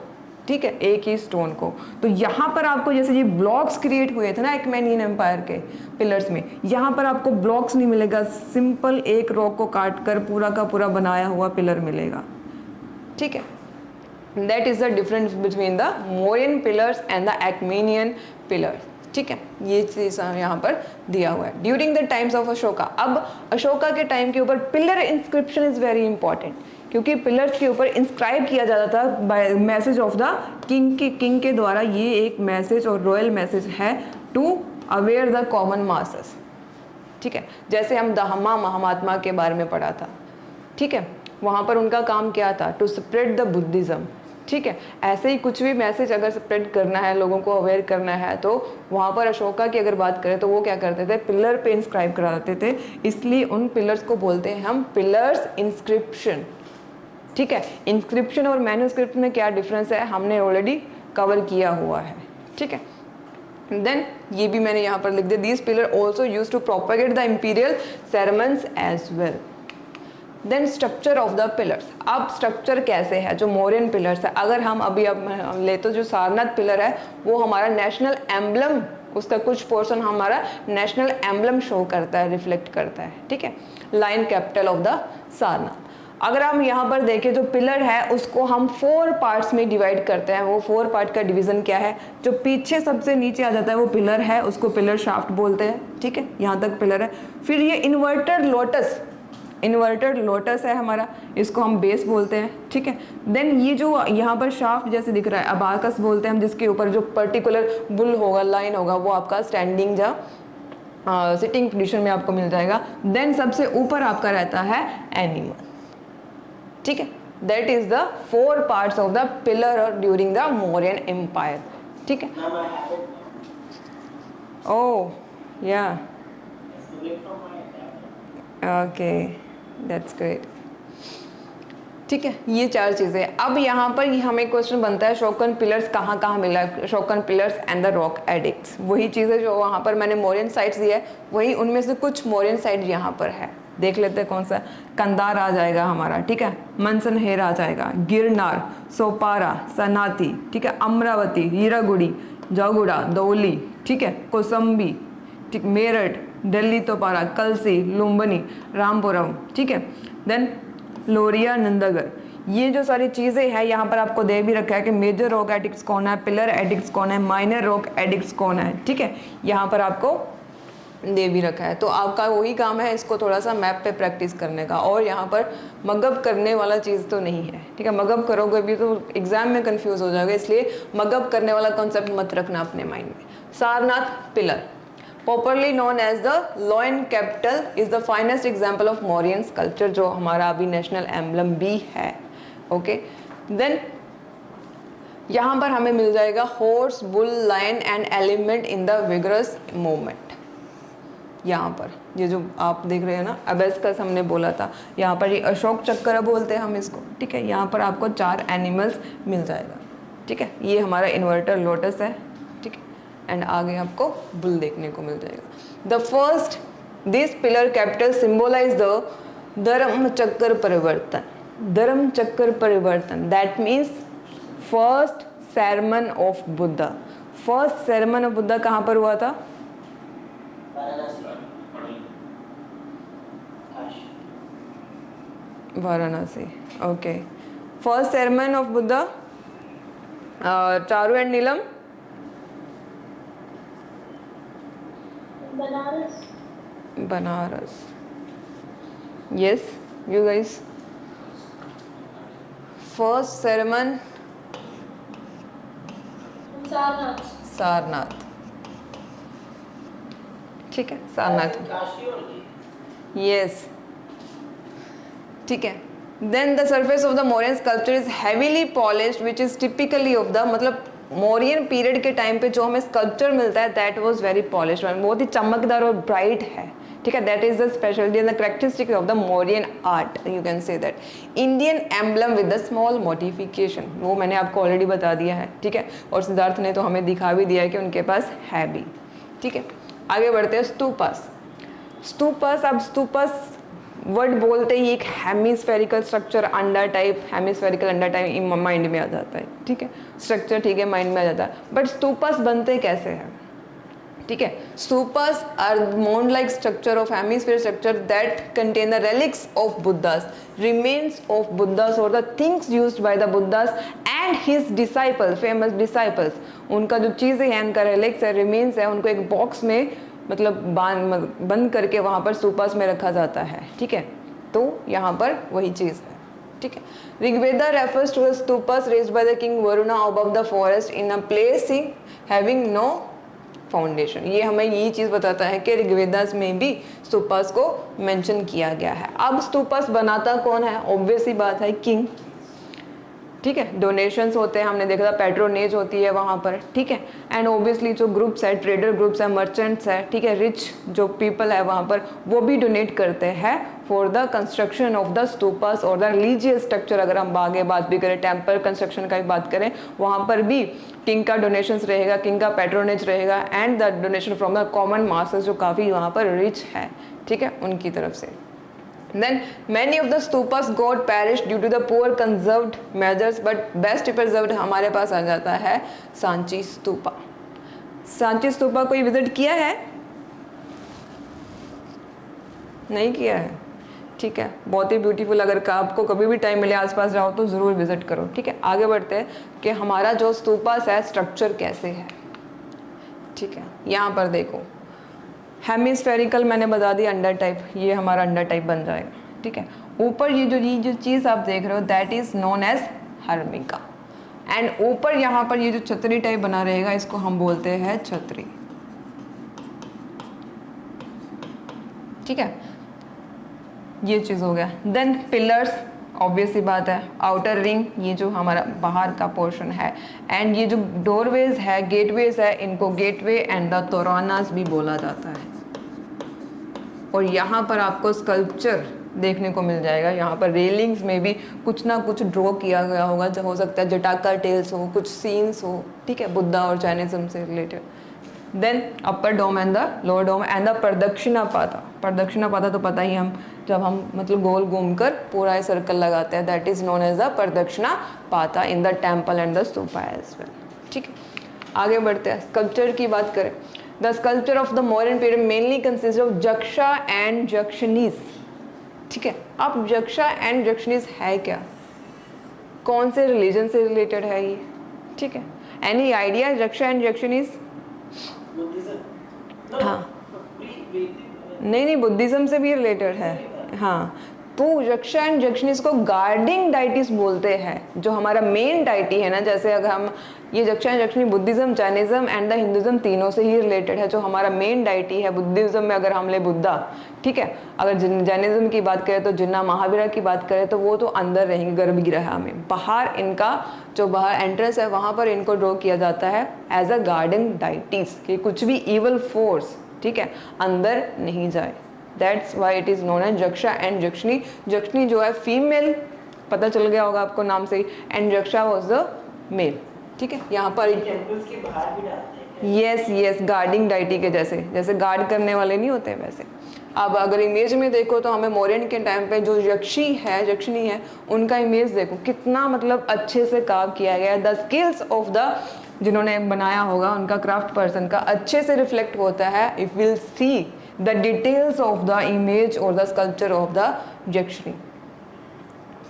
ठीक है, एक ही स्टोन को। तो यहाँ पर आपको जैसे ये ब्लॉक्स क्रिएट हुए थे ना एक्मेनियन एम्पायर के पिलर्स में, यहाँ पर आपको ब्लॉक्स नहीं मिलेगा, सिंपल एक रॉक को काट कर पूरा का पूरा बनाया हुआ पिलर मिलेगा, ठीक है। That is the difference between the Mauryan pillars and the Achaemenian pillars, ठीक है। ये चीज़ यहाँ पर दिया हुआ है during the times of Ashoka. अब अशोका के टाइम के ऊपर pillar inscription is very important, क्योंकि पिलर्स के ऊपर इंस्क्राइब किया जाता था by message of the king के द्वारा। ये एक मैसेज और रॉयल मैसेज है to aware the common masses, ठीक है। जैसे हम दहमा महात्मा के बारे में पढ़ा था, ठीक है, वहाँ पर उनका काम क्या था, टू स्प्रेड द बुद्धिज़्म, ठीक है। ऐसे ही कुछ भी मैसेज अगर स्प्रेड करना है, लोगों को अवेयर करना है, तो वहाँ पर अशोका की अगर बात करें तो वो क्या करते थे, पिलर पे इंस्क्राइब करा देते थे, इसलिए उन पिलर्स को बोलते हैं हम पिलर्स इंस्क्रिप्शन, ठीक है। इंस्क्रिप्शन और मैन्युस्क्रिप्ट में क्या डिफरेंस है हमने ऑलरेडी कवर किया हुआ है, ठीक है। देन ये भी मैंने यहाँ पर लिख दिया, these pillar also use to propagate the imperial sermons as well. Then structure of the pillars, अब स्ट्रक्चर कैसे है जो मौर्यन पिलर्स है, अगर हम अभी अब ले तो जो सारनाथ पिलर है वो हमारा नेशनल एम्बलम, उसका कुछ पोर्शन हमारा नेशनल एम्बलम शो करता है, रिफ्लेक्ट करता है, ठीक है, line capital of the Sarnath. अगर हम यहाँ पर देखें जो पिलर है उसको हम 4 पार्ट्स में डिवाइड करते हैं। वो 4 पार्ट का डिवीज़न क्या है, जो पीछे सबसे नीचे आ जाता है वो पिलर है, उसको पिलर शाफ्ट बोलते हैं, ठीक है, यहाँ तक पिलर है। फिर ये इन्वर्टेड लोटस है हमारा, इसको हम बेस बोलते हैं, ठीक है। देन ये जो यहाँ पर शाफ्ट जैसे दिख रहा है अबाकस बोलते हैं हम, जिसके ऊपर जो पर्टिकुलर बुल होगा, लाइन होगा, वो आपका स्टैंडिंग या सिटिंग पोजीशन में आपको मिल जाएगा। देन सबसे ऊपर आपका रहता है एनिमल, ठीक है। That is the 4 parts of the pillar during the Mauryan empire, ठीक है। Now I have it now. ओह या It's the link from my tablet. Okay, that's great, ठीक है। ये 4 चीज़ें। अब यहाँ पर हमें क्वेश्चन बनता है शोकन पिलर्स कहाँ कहाँ मिला है, Ashokan pillars and the rock edicts, वही चीज़ें जो वहाँ पर मैंने मौर्यन साइट्स दिया है, वही उनमें से कुछ मौर्यन साइट यहाँ पर है। देख लेते हैं कौन सा, कंधार आ जाएगा हमारा, ठीक है, मनसनहेर आ जाएगा, गिरनार, सोपारा, सनाथी, ठीक है, अमरावती, हीरागुड़ी, जागुड़ा, दौली, ठीक है, कोसंबी, ठीक, मेरठ, दिल्ली तोपारा, कलसी, लुम्बनी, रामपुरम, ठीक है। देन लोरिया, नंदगढ़, ये जो सारी चीज़ें हैं यहाँ पर आपको दे भी रखा है कि मेजर रॉक एडिक्ट्स कौन है, पिलर एडिक्ट्स कौन है, माइनर रॉक एडिक्ट्स कौन है, ठीक है, यहाँ पर आपको दे भी रखा है। तो आपका वही काम है इसको थोड़ा सा मैप पे प्रैक्टिस करने का, और यहाँ पर मगअप करने वाला चीज़ तो नहीं है, ठीक है। मगअप करोगे भी तो एग्जाम में कंफ्यूज हो जाओगे, इसलिए मगअप करने वाला कॉन्सेप्ट मत रखना अपने माइंड में। Sarnath pillar, popularly known as the lion capital, is the finest example of Mauryan sculpture, जो हमारा अभी नेशनल एम्बलम भी है, ओके। देन यहाँ पर हमें मिल जाएगा horse, bull, lion and element in the vigorous movement. यहाँ पर ये जो आप देख रहे हैं ना, अबेस्कस हमने बोला था, यहाँ पर ये अशोक चक्र बोलते हैं हम इसको, ठीक है। यहाँ पर आपको 4 एनिमल्स मिल जाएगा, ठीक है। ये हमारा इन्वर्टर लोटस है, ठीक है, एंड आगे आपको बुल देखने को मिल जाएगा। The first this pillar capital symbolize the Dharma Chakra Parivartan, Dharma Chakra Parivartan, that means first sermon of Buddha. First sermon of Buddha कहाँ पर हुआ था, Varanasi, okay. First sermon of Buddha, Charu and Neelam, Banaras. Banaras, yes you guys. First sermon Sarnath. Sarnath, ठीक है, सारनाथ, काशी और ली। यस, ठीक है। Then the surface of the Mauryan sculpture is heavily polished which is typically of the, मतलब मौर्यन पीरियड के टाइम पे जो हमें स्कल्पचर मिलता है दैट वाज वेरी पॉलिश्ड, बहुत ही चमकदार और ब्राइट है, ठीक है। That is the speciality and the characteristic of the Mauryan art, you can say that. Indian emblem with the small modification, वो मैंने आपको ऑलरेडी बता दिया है, ठीक है। और सिद्धार्थ ने तो हमें दिखा भी दिया है कि उनके पास है भी, ठीक है। आगे बढ़ते हैं स्तूपस। स्तूपस, अब स्तूपस वर्ड बोलते ही एक हेमिस्फेरिकल स्ट्रक्चर अंडा टाइप, हेमिस्फेरिकल अंडा टाइप माइंड में आ जाता है, ठीक है। स्ट्रक्चर ठीक है माइंड में आ जाता है, बट स्तूपस बनते कैसे हैं, ठीक है। Stupas are mould like structure of hemisphere structure that contain the relics of Buddhas, remains of Buddhas और the things used by the Buddhas and his disciples, famous disciples. उनका जो चीज़ें हैं, उनका रेलिक्स है, रिमेन्स है, उनको एक बॉक्स में मतलब बंद करके वहाँ पर स्तूपस में रखा जाता है, ठीक है। तो यहाँ पर वही चीज़ है, ठीक है। Rigveda refers to the stupas raised by the king Varuna above the forest in a place having no foundation. ये हमें यही चीज़ बताता है कि ऋग्वेदास में भी स्तूपस को मेंशन किया गया है। अब स्तूपस बनाता कौन है, ऑब्वियस ही बात है किंग, ठीक है। डोनेशंस होते हैं, हमने देखा था पैट्रोनेज होती है वहाँ पर, ठीक है। एंड ऑब्वियसली जो ग्रुप्स है, ट्रेडर ग्रुप्स है, मर्चेंट्स है, ठीक है, रिच जो पीपल है वहाँ पर, वो भी डोनेट करते हैं for the construction of the stupas और द रिलीजियस स्ट्रक्चर। अगर हम आगे बात भी करें, टेम्पल कंस्ट्रक्शन का भी बात करें, वहाँ पर भी किंग का डोनेशंस रहेगा, किंग का पैट्रोनेज रहेगा and the donation from the common masses जो काफ़ी वहाँ पर रिच है, ठीक है, उनकी तरफ से। Then many of the stupas got perished due to the poor conserved measures, but best preserved हमारे पास आ जाता है सांची स्तूपा। सांची स्तूपा कोई विजिट किया है? नहीं किया है, ठीक है। बहुत ही ब्यूटीफुल, अगर आपको कभी भी टाइम मिले आसपास जाओ तो ज़रूर विजिट करो, ठीक है। आगे बढ़ते हैं कि हमारा जो स्तूपास है स्ट्रक्चर कैसे है, ठीक है। यहाँ पर देखो हेमिस्फेरिकल मैंने बता दी, अंडर टाइप, ये हमारा अंडर टाइप बन जाएगा, ठीक है। ऊपर ये जो चीज़ आप देख रहे हो that is known as harmika, and ऊपर यहाँ पर ये जो छतरी टाइप बना रहेगा इसको हम बोलते हैं छतरी, ठीक है। ये चीज़ हो गया। देन पिलर्स, ऑब्वियस सी बात है, आउटर रिंग, ये जो हमारा बाहर का पोर्शन है, एंड ये जो डोरवेज है, गेटवेज है, इनको गेटवे एंड द तोरानास भी बोला जाता है। और यहाँ पर आपको स्कल्पचर देखने को मिल जाएगा, यहाँ पर रेलिंग्स में भी कुछ ना कुछ ड्रॉ किया गया होगा, जो हो सकता है जटाका टेल्स हो, कुछ सीन्स हो, ठीक है, बुद्धा और जैनिज्म से related. Then upper dome and the lower dome and the pradakshina patha. प्रदक्षिणा पाता तो पता ही, हम जब हम मतलब गोल घूमकर पूरा सर्कल लगाते हैं, that is known as the pradakshina path in the temple and the stupa as well, ठीक है। आगे बढ़ते हैं, स्कल्पचर की बात करें। The sculpture of the Mauryan period mainly consist of yaksha and yakshinis, ठीक है। अब जक्षा एंड जक्षनीस है क्या, कौन से रिलीजन से रिलेटेड है ये, ठीक है। Any idea yaksha and yakshinis? हाँ, नहीं, बुद्धिज्म से भी रिलेटेड है, हाँ। तो यक्षा एंड जक्षनीस को गार्डिंग डाइटिस बोलते हैं, जो हमारा मेन डाइटी है ना। जैसे अगर हम ये yaksha and yakshini Buddhism, Jainism and the Hinduism तीनों से ही रिलेटेड है। जो हमारा मेन डाइटी है बुद्धिज्म में, अगर हम ले बुद्धा, ठीक है। अगर जैनिज्म की बात करें तो जिन्ना महावीरा की बात करें तो वो तो अंदर रहेंगे गर्भगृह में, बाहर इनका जो बाहर एंट्रेंस है वहाँ पर इनको ड्रॉ किया जाता है एज अ गार्डिंग डाइटिस, कि कुछ भी इवल फोर्स, ठीक है, अंदर नहीं जाए। That's why it is known as yaksha and yakshini. Yakshini जो है फीमेल, पता चल गया होगा आपको नाम से ही, एंड जक्षा वॉज द मेल, ठीक है। यहाँ पर टेम्पल्स के बाहर भी डालते हैं, यस, गार्डिंग डाइटी के जैसे गार्ड करने वाले नहीं होते वैसे। अब अगर इमेज में देखो तो हमें मौर्यन के टाइम पे जो यक्षिणी है उनका इमेज देखो कितना मतलब अच्छे से कार्व किया गया है। द स्किल्स ऑफ द जिन्होंने बनाया होगा उनका क्राफ्ट पर्सन का अच्छे से रिफ्लेक्ट होता है if will see the details of the image और the sculpture of the yakshini,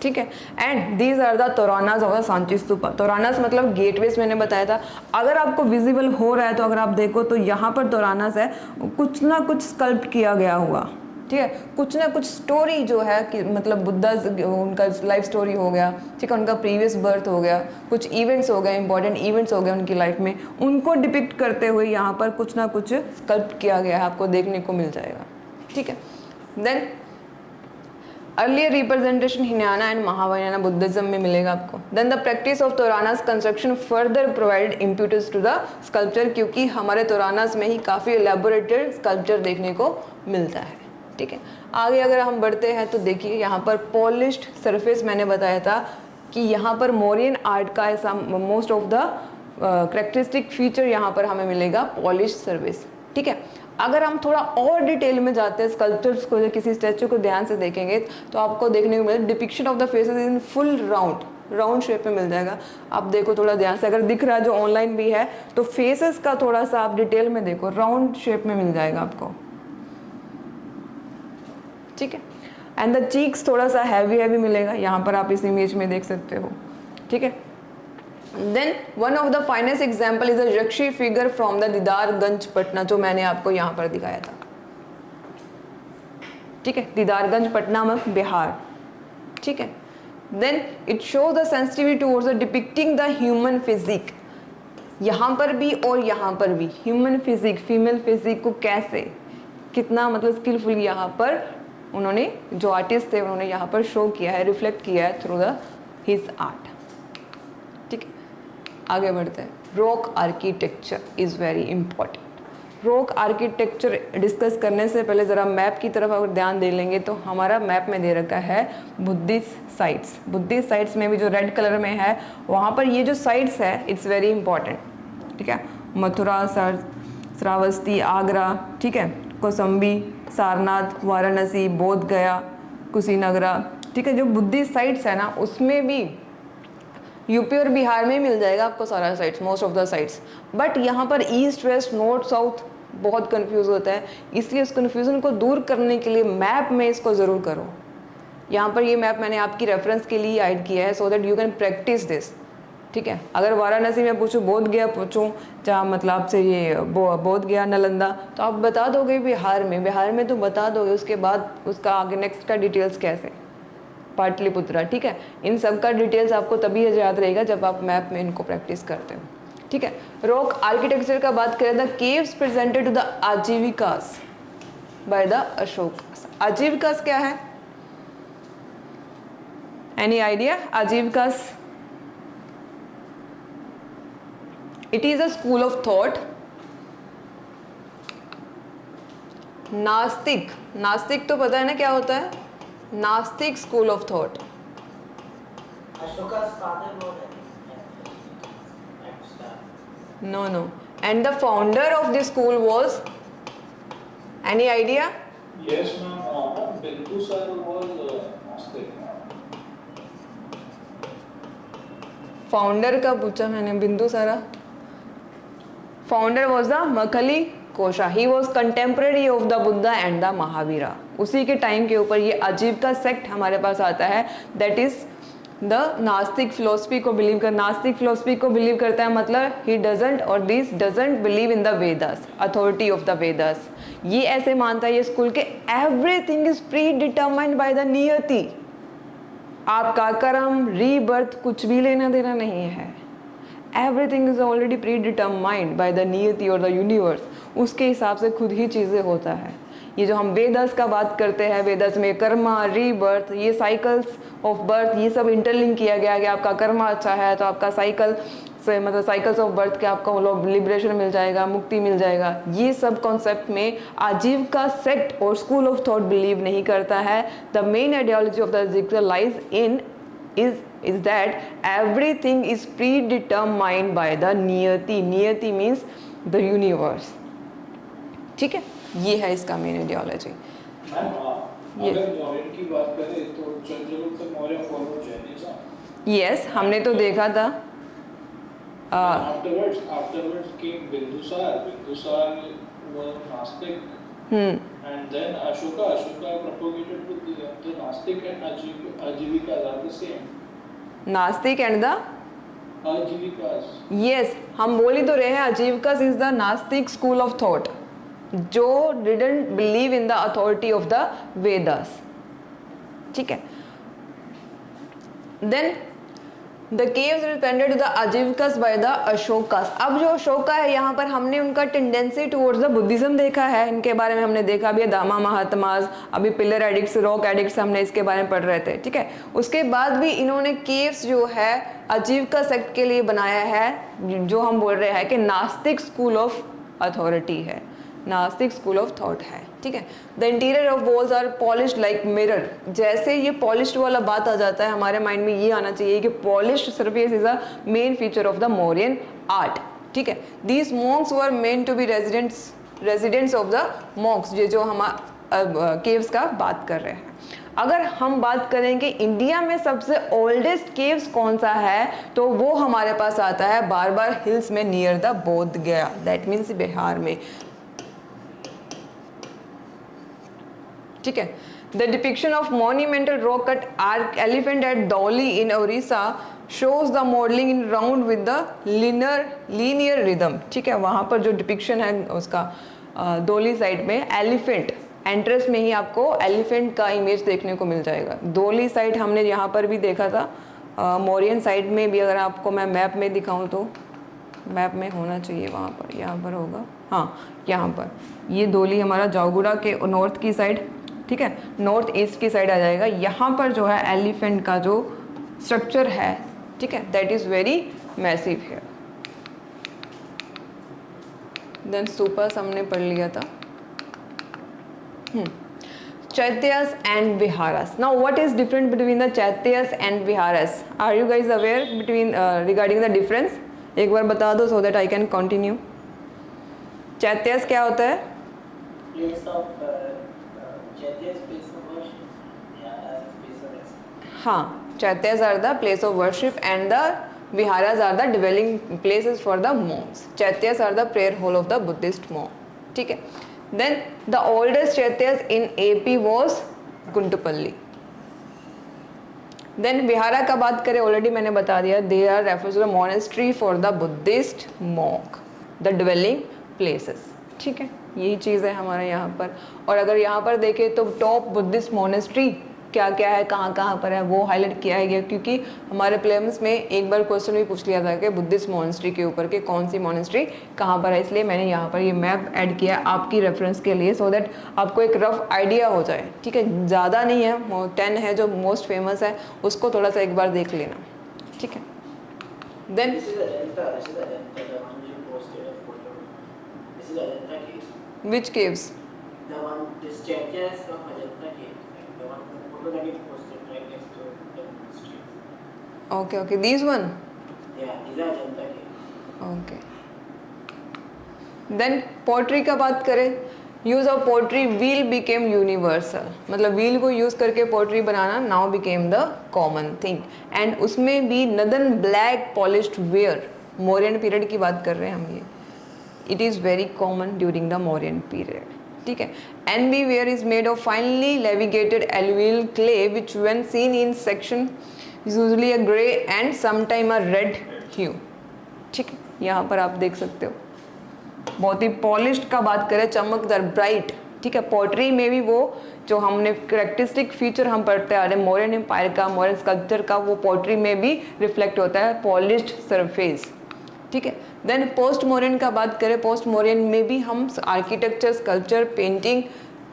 ठीक है। And these are the toranas of the Sanchi stupa. Toranas मतलब गेटवेज मैंने बताया था। अगर आपको विजिबल हो रहा है तो अगर आप देखो तो यहाँ पर तोरानास है, कुछ ना कुछ स्कल्प्ट किया गया होगा, ठीक है। कुछ ना कुछ स्टोरी जो है कि मतलब बुद्धा उनका लाइफ स्टोरी हो गया, ठीक है, उनका प्रीवियस बर्थ हो गया, कुछ इवेंट्स हो गए, इंपॉर्टेंट इवेंट्स हो गए उनकी लाइफ में, उनको डिपिक्ट करते हुए यहाँ पर कुछ ना कुछ स्कल्प्ट किया गया है, आपको देखने को मिल जाएगा, ठीक है। Then earlier representation Hinayana and Mahayana Buddhism में मिलेगा आपको। Then the practice of toranas construction further provided impetus to the sculpture, क्योंकि हमारे तोरानास में ही काफ़ी एलेबोरेटेड स्कल्पचर देखने को मिलता है। ठीक है, आगे अगर हम बढ़ते हैं तो देखिए यहाँ पर पॉलिश्ड सरफेस मैंने बताया था कि यहाँ पर मौर्यन आर्ट का ऐसा most of the characteristic feature यहाँ पर हमें मिलेगा पॉलिश्ड सरफेस। ठीक है, अगर हम थोड़ा और डिटेल में जाते हैं स्कल्पचर्स को, जो किसी स्टैचू को ध्यान से देखेंगे तो आपको देखने को मिलेगा depiction of the faces in full round shape में मिल जाएगा। आप देखो थोड़ा ध्यान से, अगर दिख रहा है जो ऑनलाइन भी है तो फेसेस का थोड़ा सा आप डिटेल में देखो, राउंड शेप में मिल जाएगा आपको। ठीक है, एंड द चीक्स थोड़ा सा हैवी मिलेगा, यहाँ पर आप इस इमेज में देख सकते हो। ठीक है, then one of the finest example is the yakshi figure from the Didarganj Patna, जो मैंने आपको यहाँ पर दिखाया था। ठीक है, दीदारगंज पटना में बिहार। ठीक है, then it shows the sensitivity towards the depicting the human physique, यहाँ पर भी और यहाँ पर भी ह्यूमन फिजिक, फीमेल फिजिक को कैसे, कितना मतलब स्किलफुल यहाँ पर उन्होंने, जो आर्टिस्ट थे उन्होंने यहाँ पर शो किया है, रिफ्लेक्ट किया है थ्रू द हिज आर्ट। ठीक है, आगे बढ़ते हैं। Rock architecture is very important. Rock architecture discuss करने से पहले ज़रा मैप की तरफ अगर ध्यान दे लेंगे तो हमारा मैप में दे रखा है बुद्धिस्ट साइट्स। बुद्धिस्ट साइट्स में भी जो रेड कलर में है वहाँ पर ये जो साइट्स है इट्स वेरी इंपॉर्टेंट। ठीक है, मथुरा, श्रावस्ती, आगरा, ठीक है, कौसम्बी, सारनाथ, वाराणसी, बोध गया, कुशीनगरा। ठीक है, जो बुद्धिस्ट साइट्स है ना उसमें भी यूपी और बिहार में मिल जाएगा आपको सारा sites, most of the sites. But यहाँ पर ईस्ट वेस्ट नॉर्थ साउथ बहुत कंफ्यूज होता है, इसलिए उस कन्फ्यूज़न को दूर करने के लिए मैप में इसको ज़रूर करो। यहाँ पर ये मैप मैंने आपकी रेफरेंस के लिए ऐड किया है so that you can practice this. ठीक है, अगर वाराणसी में पूछूँ, बोध गया पूछूँ, जहाँ मतलब आपसे ये बोध गया, नालंदा, तो आप बता दोगे बिहार में तो बता दोगे, उसके बाद उसका आगे नेक्स्ट का डिटेल्स कैसे, पाटलिपुत्रा। ठीक है, इन सब का डिटेल्स आपको तभी याद रहेगा जब आप मैप में इनको प्रैक्टिस करते हो। ठीक है, रॉक आर्किटेक्चर का बात करें, the caves presented to the Ajivikas by the Ashoka. Ajivikas क्या है? Any idea? Ajivikas it is a school of thought. Nastik, nastik तो पता है ना क्या होता है? नास्तिक school of thought. Ashoka's father was No. And the founder of this school was? Any idea? Yes, ma'am. Bindusar was Nastik. Founder का पूछा मैंने, Bindusara. Founder was the Makkhali Gosala. He was contemporary of the Buddha and the Mahavira. उसी के टाइम के ऊपर ये आजीविका सेक्ट हमारे पास आता है, दैट इज द नास्तिक फिलोसफी को बिलीव कर। नास्तिक फिलोसफी को बिलीव करता है मतलब ही डजंट और this doesn't believe in the Vedas, authority of the Vedas. ये ऐसे मानता है ये स्कूल के everything is pre determined by the नियति। आपका कर्म, रीबर्थ कुछ भी लेना देना नहीं है। Everything is already pre determined by the नियति और द यूनिवर्स। उसके हिसाब से खुद ही चीज़ें होता है। ये जो हम वेदास का बात करते हैं, वेदास में कर्मा, रीबर्थ, ये साइकिल्स ऑफ बर्थ, ये सब इंटरलिंक किया गया कि आपका कर्मा अच्छा है तो आपका साइकिल से मतलब साइकिल्स ऑफ बर्थ के आपको लिबरेशन मिल जाएगा, मुक्ति मिल जाएगा। ये सब कॉन्सेप्ट में आजीविका सेक्ट और स्कूल ऑफ थॉट बिलीव नहीं करता है। The main ideology of the Ajivika lies in is that everything is predetermined by the niyati. Niyati means the universe. ठीक है, ये है इसका मेन आइडियोलॉजी। मैम, अगर मौर्यन की बात करें तो Chandragupta Maurya follow Jainism. Yes, हमने तो देखा था। Afterwards came Bindusar was Nastic. And then Ashoka propagated with the Nastic and Ajivikas are the same. Nastik and the Ajivikas. Yes, हम बोल ही तो रहे हैं Ajivikas is the nastik school of thought जो didn't believe in the authority of the Vedas. ठीक है, then the caves responded to the Ajivikas by the Ashokas. अब जो अशोका है यहाँ पर हमने उनका टेंडेंसी टुवर्ड्स द बुद्धिज्म देखा है, इनके बारे में हमने देखा अभी दामा महात्माज, अभी पिलर एडिक्ट्स, रॉक एडिक्ट्स, हमने इसके बारे में पढ़ रहे थे, ठीक है। उसके बाद भी इन्होंने केव्स जो है आजीविका सेक्ट के लिए बनाया है, जो हम बोल रहे हैं कि नास्तिक स्कूल ऑफ अथॉरिटी है, नास्तिक स्कूल ऑफ थॉट है, ठीक है। The interior of walls are polished like mirror. जैसे ये पॉलिश्ड वाला बात आ जाता है हमारे माइंड में ये आना चाहिए कि polished surface is a main feature of the Mauryan art, ठीक है। These monks were meant to be residents of the monks, ये जो हम केव्स का बात कर रहे हैं। अगर हम बात करें कि इंडिया में सबसे ओल्डेस्ट केव्स कौन सा है, तो वो हमारे पास आता है बारबार हिल्स में नियर द बोध गया, दैट मीन्स बिहार में, ठीक है। The depiction of monumental rock cut arc elephant at Dhauli in Odisha shows the modelling in round with the linear rhythm, ठीक है। वहाँ पर जो डिपिक्शन है उसका दौली साइड में एलिफेंट, एंट्रेंस में ही आपको एलिफेंट का इमेज देखने को मिल जाएगा। दौली साइड हमने यहाँ पर भी देखा था, मौर्यन साइड में भी अगर आपको मैं मैप में दिखाऊँ तो मैप में होना चाहिए वहाँ पर, यहाँ पर होगा, हाँ यहाँ पर, ये दौली हमारा जावगुड़ा के नॉर्थ की साइड, ठीक है, नॉर्थ ईस्ट की साइड आ जाएगा। यहाँ पर जो है एलिफेंट का जो स्ट्रक्चर है, ठीक है, दैट इज़ वेरी मैसिव है। देन स्तूपास हमने पढ़ लिया था। Chaityas and viharas. Now what is different between the chaityas and viharas? Are you guys aware between regarding the difference? एक बार बता दो so that I can continue. Chaityas क्या होता है? हाँ, chaityas are the place of worship and the viharas are the dwelling places for the monks. Chaityas are the prayer hall of the Buddhist monk, ठीक है। Then the oldest chaityas in AP was Guntupalli. देन विहारा का बात करें, ऑलरेडी मैंने बता दिया, they are refers to the monastery for the Buddhist monk, the dwelling places, ठीक है। यही चीज़ है हमारे यहाँ पर। और अगर यहाँ पर देखें तो टॉप बुद्धिस्ट मोनेस्ट्री क्या क्या है, कहाँ कहाँ पर है, वो हाईलाइट किया है, क्योंकि हमारे प्रीलिम्स में एक बार क्वेश्चन भी पूछ लिया था कि बुद्धिस्ट मोनेस्ट्री के ऊपर कि कौन सी मोनेस्ट्री कहाँ पर है, इसलिए मैंने यहाँ पर ये मैप ऐड किया आपकी रेफरेंस के लिए, सो दैट आपको एक रफ आइडिया हो जाए, ठीक है। ज़्यादा नहीं है, 10 है जो मोस्ट फेमस है, उसको थोड़ा सा एक बार देख लेना, ठीक है। Then which caves? The one, this Chaitya's from Ajanta cave, like the one photo that is posted right next to the monastery. Okay, these one? Yeah, these are Ajanta caves. Okay. Then pottery का बात करें, use of pottery wheel became universal, मतलब व्हील को यूज करके पोट्री बनाना now became the common thing. And उसमें भी northern black polished ware, Mauryan period की बात कर रहे हैं हम, ये it is very common during the Mauryan period, ठीक है। NB ware is made of finely levigated alluvial clay which when seen in section is usually a grey and sometime a red hue, ठीक है। यहाँ पर आप देख सकते हो, बहुत ही पॉलिश्ड का बात करें, चमकदार, ब्राइट, ठीक है। पोट्री में भी वो जो हमने करेक्टरिस्टिक फीचर हम पढ़ते आ रहे हैं मौर्यन एम्पायर का, मौर्यन स्कल्पचर का, वो पोट्री में भी रिफ्लेक्ट होता है, पॉलिश्ड सरफेस, ठीक है। देन पोस्ट मॉडर्न का बात करें, पोस्ट मॉडर्न में भी हम architecture, sculpture, painting,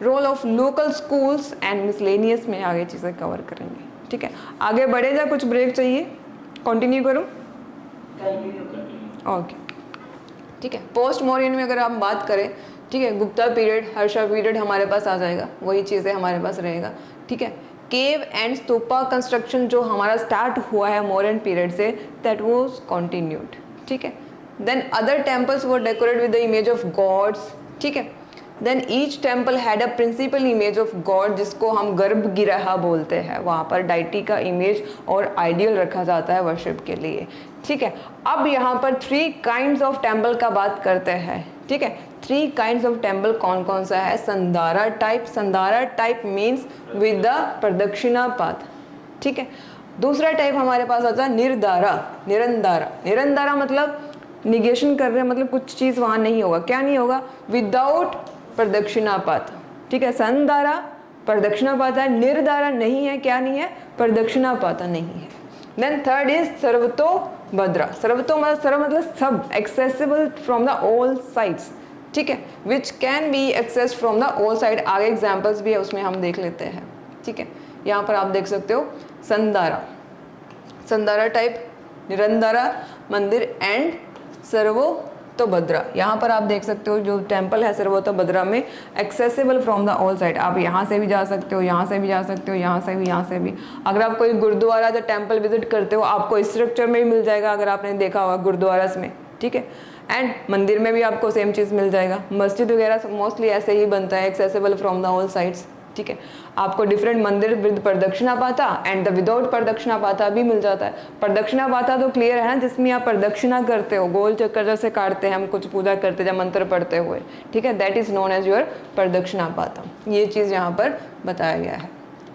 role of local schools and miscellaneous में आगे चीज़ें कवर करेंगे, ठीक है। आगे बढ़ेगा, कुछ ब्रेक चाहिए, कंटिन्यू करूँ? ओके, ठीक है। पोस्ट मॉडर्न में अगर हम बात करें, ठीक है, गुप्ता पीरियड, हर्षा पीरियड हमारे पास आ जाएगा, वही चीज़ें हमारे पास रहेगा, ठीक है। केव एंड स्तूपा कंस्ट्रक्शन जो हमारा स्टार्ट हुआ है मॉडर्न पीरियड से, दैट वाज कंटिन्यूड, ठीक है। Then other temples were decorate with the image of gods, ठीक है। Then each temple had a principal image of god, जिसको हम गर्भगृह बोलते हैं, वहाँ पर डाइटी का इमेज और आइडियल रखा जाता है वर्शिप के लिए, ठीक है। अब यहाँ पर 3 काइंड्स ऑफ टेम्पल का बात करते हैं, ठीक है। 3 काइंड्स ऑफ टेम्पल कौन कौन सा है? Sandhara type, Sandhara type means with the pradakshina path, ठीक है। दूसरा टाइप हमारे पास आता है निर्धारा, निरंधारा। निरंधारा मतलब निगेशन कर रहे हैं, मतलब कुछ चीज़ वहाँ नहीं होगा, क्या नहीं होगा? विदाउट प्रदक्षिणा पाथ, ठीक है। संधारा प्रदक्षिणा पाता है, निर्धारा नहीं है, क्या नहीं है? प्रदक्षिणा पाता नहीं है। Then third is Sarvatobhadra. सर्व मतलब सब, accessible from the all sides, ठीक है, which can be access from the all side. आगे एग्जाम्पल्स भी है उसमें हम देख लेते हैं, ठीक है। यहाँ पर आप देख सकते हो संदारा, संदारा टाइप, निरंदारा मंदिर एंड सर्वतोभद्रा। यहाँ पर आप देख सकते हो जो टेम्पल है सर्वतोभद्रा में, accessible from the all side. आप यहाँ से भी जा सकते हो, यहाँ से भी जा सकते हो, यहाँ से भी, यहाँ से भी। अगर आप कोई गुरुद्वारा या टेम्पल विजिट करते हो आपको इस स्ट्रक्चर में भी मिल जाएगा, अगर आपने देखा होगा गुरुद्वारास में, ठीक है। एंड मंदिर में भी आपको सेम चीज़ मिल जाएगा। मस्जिद वगैरह मोस्टली ऐसे ही बनता है, accessible from the all sides, ठीक है। आपको डिफरेंट मंदिर विद प्रदक्षिणा पाता एंड द विदाउट प्रदक्षिणा पाता भी मिल जाता है। प्रदक्षिणा पाता तो क्लियर है ना, जिसमें आप प्रदक्षिणा करते हो, गोल चक्कर जैसे काटते हैं हम कुछ पूजा करते हैं मंत्र पढ़ते हुए, ठीक है, that is known as your pradakshina patha. ये चीज़ यहाँ पर बताया गया है।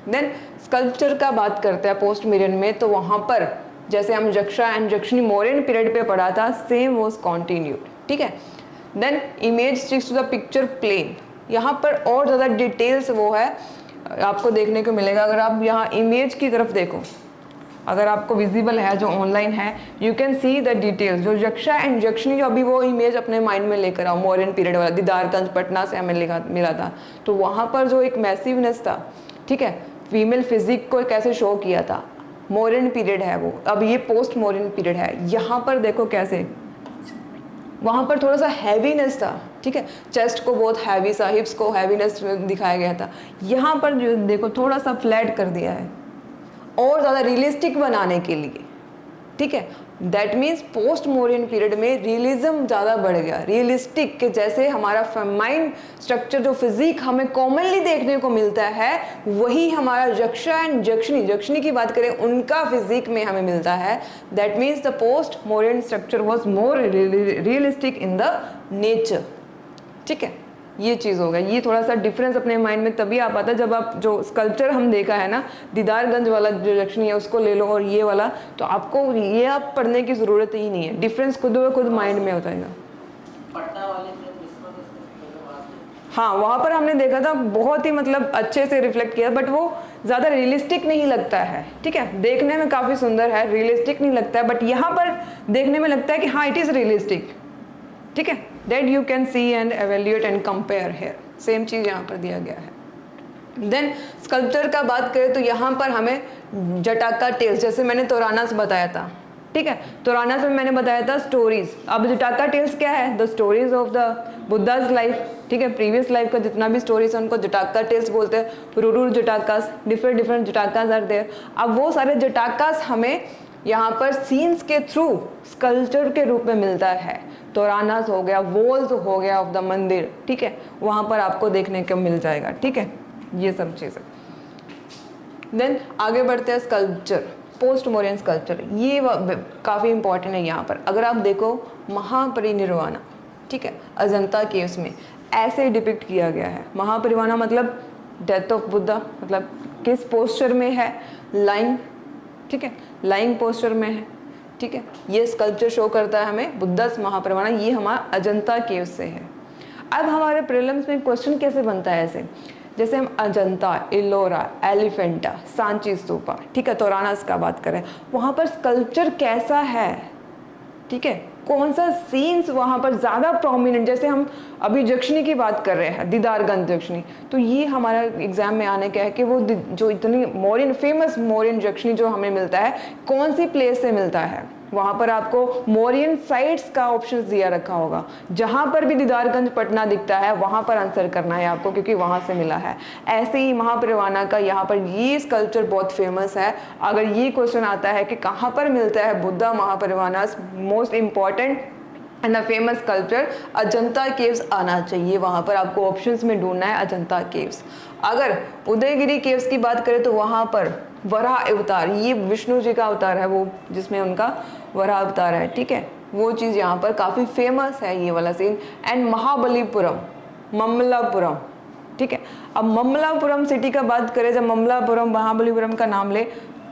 देन स्कल्पचर का बात करते हैं पोस्ट मिलियन में, तो वहाँ पर जैसे हम जक्षा एंड जक्षनी मौर्यन पीरियड पे पढ़ा था, सेम वॉज कॉन्टिन्यूड, ठीक है। Then image sticks to the picture plane. यहाँ पर और ज़्यादा डिटेल्स वो है आपको देखने को मिलेगा। अगर आप यहाँ इमेज की तरफ देखो, अगर आपको विजिबल है जो ऑनलाइन है, you can C the details. जो जक्षा एंड जक्षनी, जो अभी वो इमेज अपने माइंड में लेकर आओ, मौर्यन पीरियड वाला, दीदारगंज पटना से हमें मिला था, तो वहाँ पर जो एक मैसिवनेस था, ठीक है, फीमेल फिजिक को कैसे शो किया था, मौर्यन पीरियड है वो। अब ये पोस्ट मौर्यन पीरियड है। यहाँ पर देखो कैसे, वहाँ पर थोड़ा सा हैवीनेस था, ठीक है, चेस्ट को बहुत हैवी सा, हिप्स को हैवीनेस दिखाया गया था। यहाँ पर जो देखो थोड़ा सा फ्लैट कर दिया है और ज़्यादा रियलिस्टिक बनाने के लिए, ठीक है। That means post Mauryan period में रियलिज्म ज़्यादा बढ़ गया, रियलिस्टिक के जैसे हमारा माइंड स्ट्रक्चर जो फिजिक हमें कॉमनली देखने को मिलता है, वही हमारा जक्षा एंड जक्षनी, जक्षनी की बात करें उनका फिजिक में हमें मिलता है। That means the post Mauryan structure was more realistic in the nature, ठीक है। ये चीज़ होगा, ये थोड़ा सा डिफरेंस अपने माइंड में तभी आ पाता है जब आप जो स्कल्पचर हम देखा है ना, दीदारगंज वाला जो जक्षनी है उसको ले लो और ये वाला, तो आपको ये आप पढ़ने की ज़रूरत ही नहीं है, डिफरेंस खुद ब खुद माइंड में हो जाएगा। पटना वाले में हाँ, वहाँ पर हमने देखा था बहुत ही मतलब अच्छे से रिफ्लेक्ट किया, बट वो ज़्यादा रियलिस्टिक नहीं लगता है, ठीक है, देखने में काफ़ी सुंदर है, रियलिस्टिक नहीं लगता है, बट यहाँ पर देखने में लगता है कि हाँ इट इज़ रियलिस्टिक, ठीक है। That you can see and evaluate and compare here, same चीज़ यहाँ पर दिया गया है। देन स्कल्पचर का बात करें तो यहाँ पर हमें जटाका टेल्स, जैसे मैंने तोरानास बताया था, ठीक है, तोरानास में मैंने बताया था स्टोरीज। अब जटाका टेल्स क्या है, the stories of the Buddha's life, ठीक है, प्रीवियस लाइफ का जितना भी स्टोरीज है उनको जटाका टेल्स बोलते हैं। रुरुर जटाकास, डिफरेंट जटाकास आर देयर। अब वो सारे जटाकास हमें यहाँ पर सीन्स के थ्रू स्कल्पचर के रूप में मिलता है। तोरानास हो गया, वॉल्स हो गया ऑफ द मंदिर, ठीक है, वहाँ पर आपको देखने को मिल जाएगा, ठीक है, ये सब चीज़ें। देन आगे बढ़ते हैं स्कल्पचर, पोस्ट मौर्यन स्कल्पचर, ये काफ़ी इंपॉर्टेंट है। यहाँ पर अगर आप देखो महापरिनिर्वाणा, ठीक है, अजंता केव्स में ऐसे डिपिक्ट किया गया है। महापरिनिर्वाणा मतलब डेथ ऑफ बुद्धा, मतलब किस पोस्चर में है, लाइंग, ठीक है, लाइंग पोस्चर में है, ठीक है। ये स्कल्पचर शो करता है हमें बुद्धास महापरिनिर्वाणा, ये हमारा अजंता केव्स से है। अब हमारे प्रीलिम्स में क्वेश्चन कैसे बनता है ऐसे, जैसे हम अजंता, इलोरा, एलिफेंटा, सांची स्तूपा, ठीक है, तोरानास का बात करें, वहाँ पर स्कल्पचर कैसा है, ठीक है, कौन सा सीन्स वहाँ पर ज़्यादा प्रोमिनेंट, जैसे हम अभी जक्षनी की बात कर रहे हैं, दीदारगंज जक्षनी, तो ये हमारा एग्जाम में आने का है कि वो जो इतनी मौर्यन फेमस मौर्यन जक्षनी जो हमें मिलता है कौन सी प्लेस से मिलता है। वहाँ पर आपको मौर्यन साइट्स का ऑप्शन दिया रखा होगा, जहाँ पर भी दीदारगंज पटना दिखता है वहाँ पर आंसर करना है आपको, क्योंकि वहाँ से मिला है। ऐसे ही महापरिनिर्वाणा का यहाँ पर ये स्कल्पचर बहुत फेमस है। अगर ये क्वेश्चन आता है कि कहाँ पर मिलता है Buddha Mahaparinirvana, most important and the famous sculpture Ajanta caves आना चाहिए। वहाँ पर आपको ऑप्शंस में ढूंढना है अजंता केव्स। अगर उदयगिरी केव्स की बात करें तो वहाँ पर वराह अवतार, ये विष्णु जी का अवतार है वो, जिसमें उनका वराह अवतार है, ठीक है, वो चीज़ यहाँ पर काफ़ी फेमस है, ये वाला सीन। एंड महाबलीपुरम, ममलापुरम, ठीक है। अब ममलापुरम सिटी का बात करें, जब ममलापुरम महाबलीपुरम का नाम ले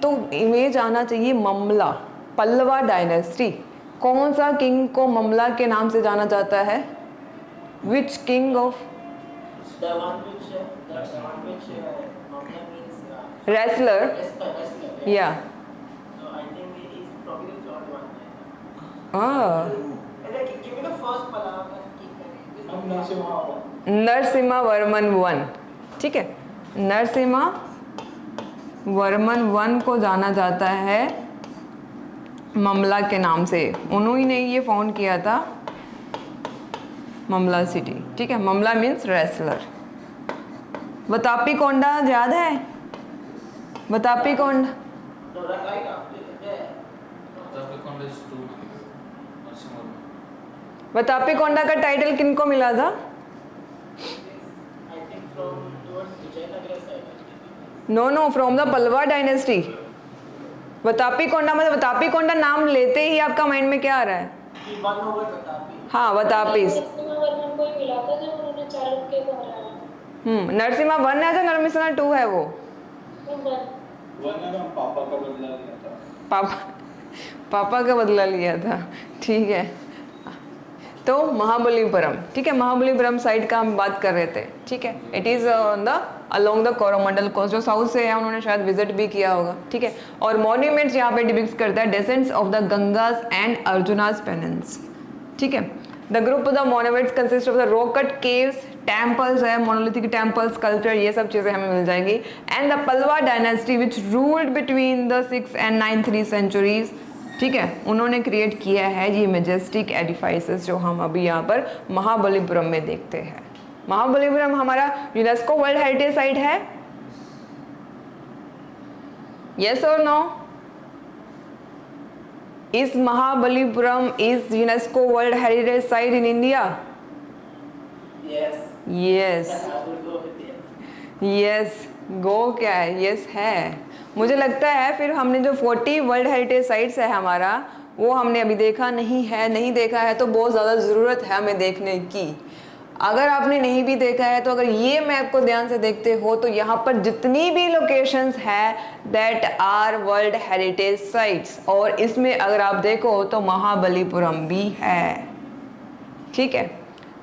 तो इमेज आना चाहिए ममला, पल्लवा डायनेस्टी। कौन सा किंग को ममला के नाम से जाना जाता है, विच किंग ऑफ रेसलर, या Give me the first Pallava and keep going. हम नरसिम्हा नरसिम्हा वर्मन वन, ठीक है। नरसिम्हा वर्मन वन को जाना जाता है ममला के नाम से, उन्होंने ने ये फाउंड किया था ममला सिटी, ठीक है। ममला मीन्स रेसलर। बतापी कोंडा याद है? बतापी कोंडा, No, right after there. Vatapi कोंडा का टाइटल किनको मिला था? I think from towards Vijayanagar side. No, from the Pallava dynasty. Vatapi Konda मतलब बतापी कोंडा नाम लेते ही आपका माइंड में क्या आ रहा है? He won over Vatapi. हाँ, बतापी। नरसिम्हावर्मन को ही मिला था जब उन्होंने चालुक्य को हराया। नरसिम्हा वन है तो नरसिम्हा टू है वो। वरना हम पापा का बदला लिया था। पापा का बदला लिया था, ठीक है। तो महाबलीपुरम, ठीक है, महाबलीपुरम साइड का हम बात कर रहे थे, ठीक है। It is on the along the Coromandel coast, जो साउथ से है उन्होंने शायद विजिट भी किया होगा, ठीक है। और मॉन्यूमेंट्स यहाँ पे डिपिक्ट करता है descents of the Gangas and Arjunas penance, ठीक है। The group of the monuments consist of the rock cut caves, temples है, मोनोलिथिक टेम्पल्स, कल्चर, ये सब चीज़ें हमें मिल जाएंगी। And the Pallava dynasty which ruled between the 6th and 9th centuries, ठीक है, उन्होंने क्रिएट किया है ये मेजेस्टिक एडिफाइसेस जो हम अभी यहाँ पर महाबलीपुरम में देखते हैं। महाबलीपुरम हमारा यूनेस्को वर्ल्ड हेरिटेज साइट है, यस और no? Is Mahabalipuram is UNESCO world heritage site in India? Yes. Yes, I would go with yes. Yes, go क्या है? यस है। मुझे लगता है फिर हमने जो 40 वर्ल्ड हेरिटेज साइट्स है हमारा, वो हमने अभी देखा नहीं है, नहीं देखा है तो बहुत ज़्यादा ज़रूरत है हमें देखने की। अगर आपने नहीं भी देखा है तो अगर ये मैप को ध्यान से देखते हो तो यहाँ पर जितनी भी लोकेशंस है that are world heritage sites, और इसमें अगर आप देखो तो महाबलीपुरम भी है, ठीक है।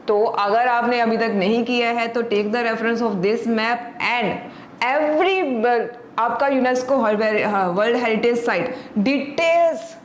तो अगर आपने अभी तक नहीं किया है तो take the reference of this map and every आपका UNESCO world heritage site details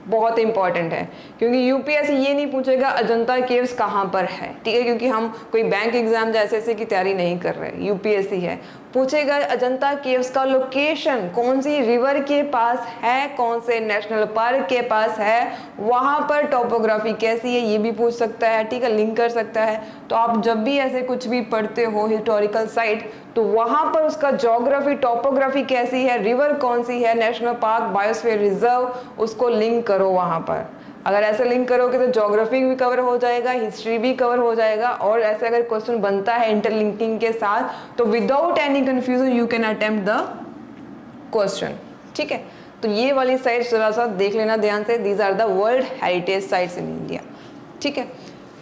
बहुत इंपॉर्टेंट है, क्योंकि यूपीएससी ये नहीं पूछेगा अजंता केव्स कहाँ पर है, ठीक है, क्योंकि हम कोई बैंक एग्जाम जैसे की तैयारी नहीं कर रहे, यूपीएससी है, पूछेगा अजंता केव्स का लोकेशन कौन सी रिवर के पास है, कौन से नेशनल पार्क के पास है, वहाँ पर टोपोग्राफी कैसी है ये भी पूछ सकता है, ठीक है, लिंक कर सकता है। तो आप जब भी ऐसे कुछ भी पढ़ते हो हिस्टोरिकल साइट, तो वहाँ पर उसका ज्योग्राफी टोपोग्राफी कैसी है, रिवर कौन सी है, नेशनल पार्क, बायोस्फीयर रिजर्व, उसको लिंक करो वहाँ पर। अगर ऐसे लिंक करोगे तो ज्योग्राफी भी कवर हो जाएगा, हिस्ट्री भी कवर हो जाएगा, और ऐसे अगर क्वेश्चन बनता है इंटरलिंकिंग के साथ तो without any confusion you can attempt the question, ठीक है। तो ये वाली साइट्स जरा सा देख लेना ध्यान से, these are the world heritage sites in India, ठीक है।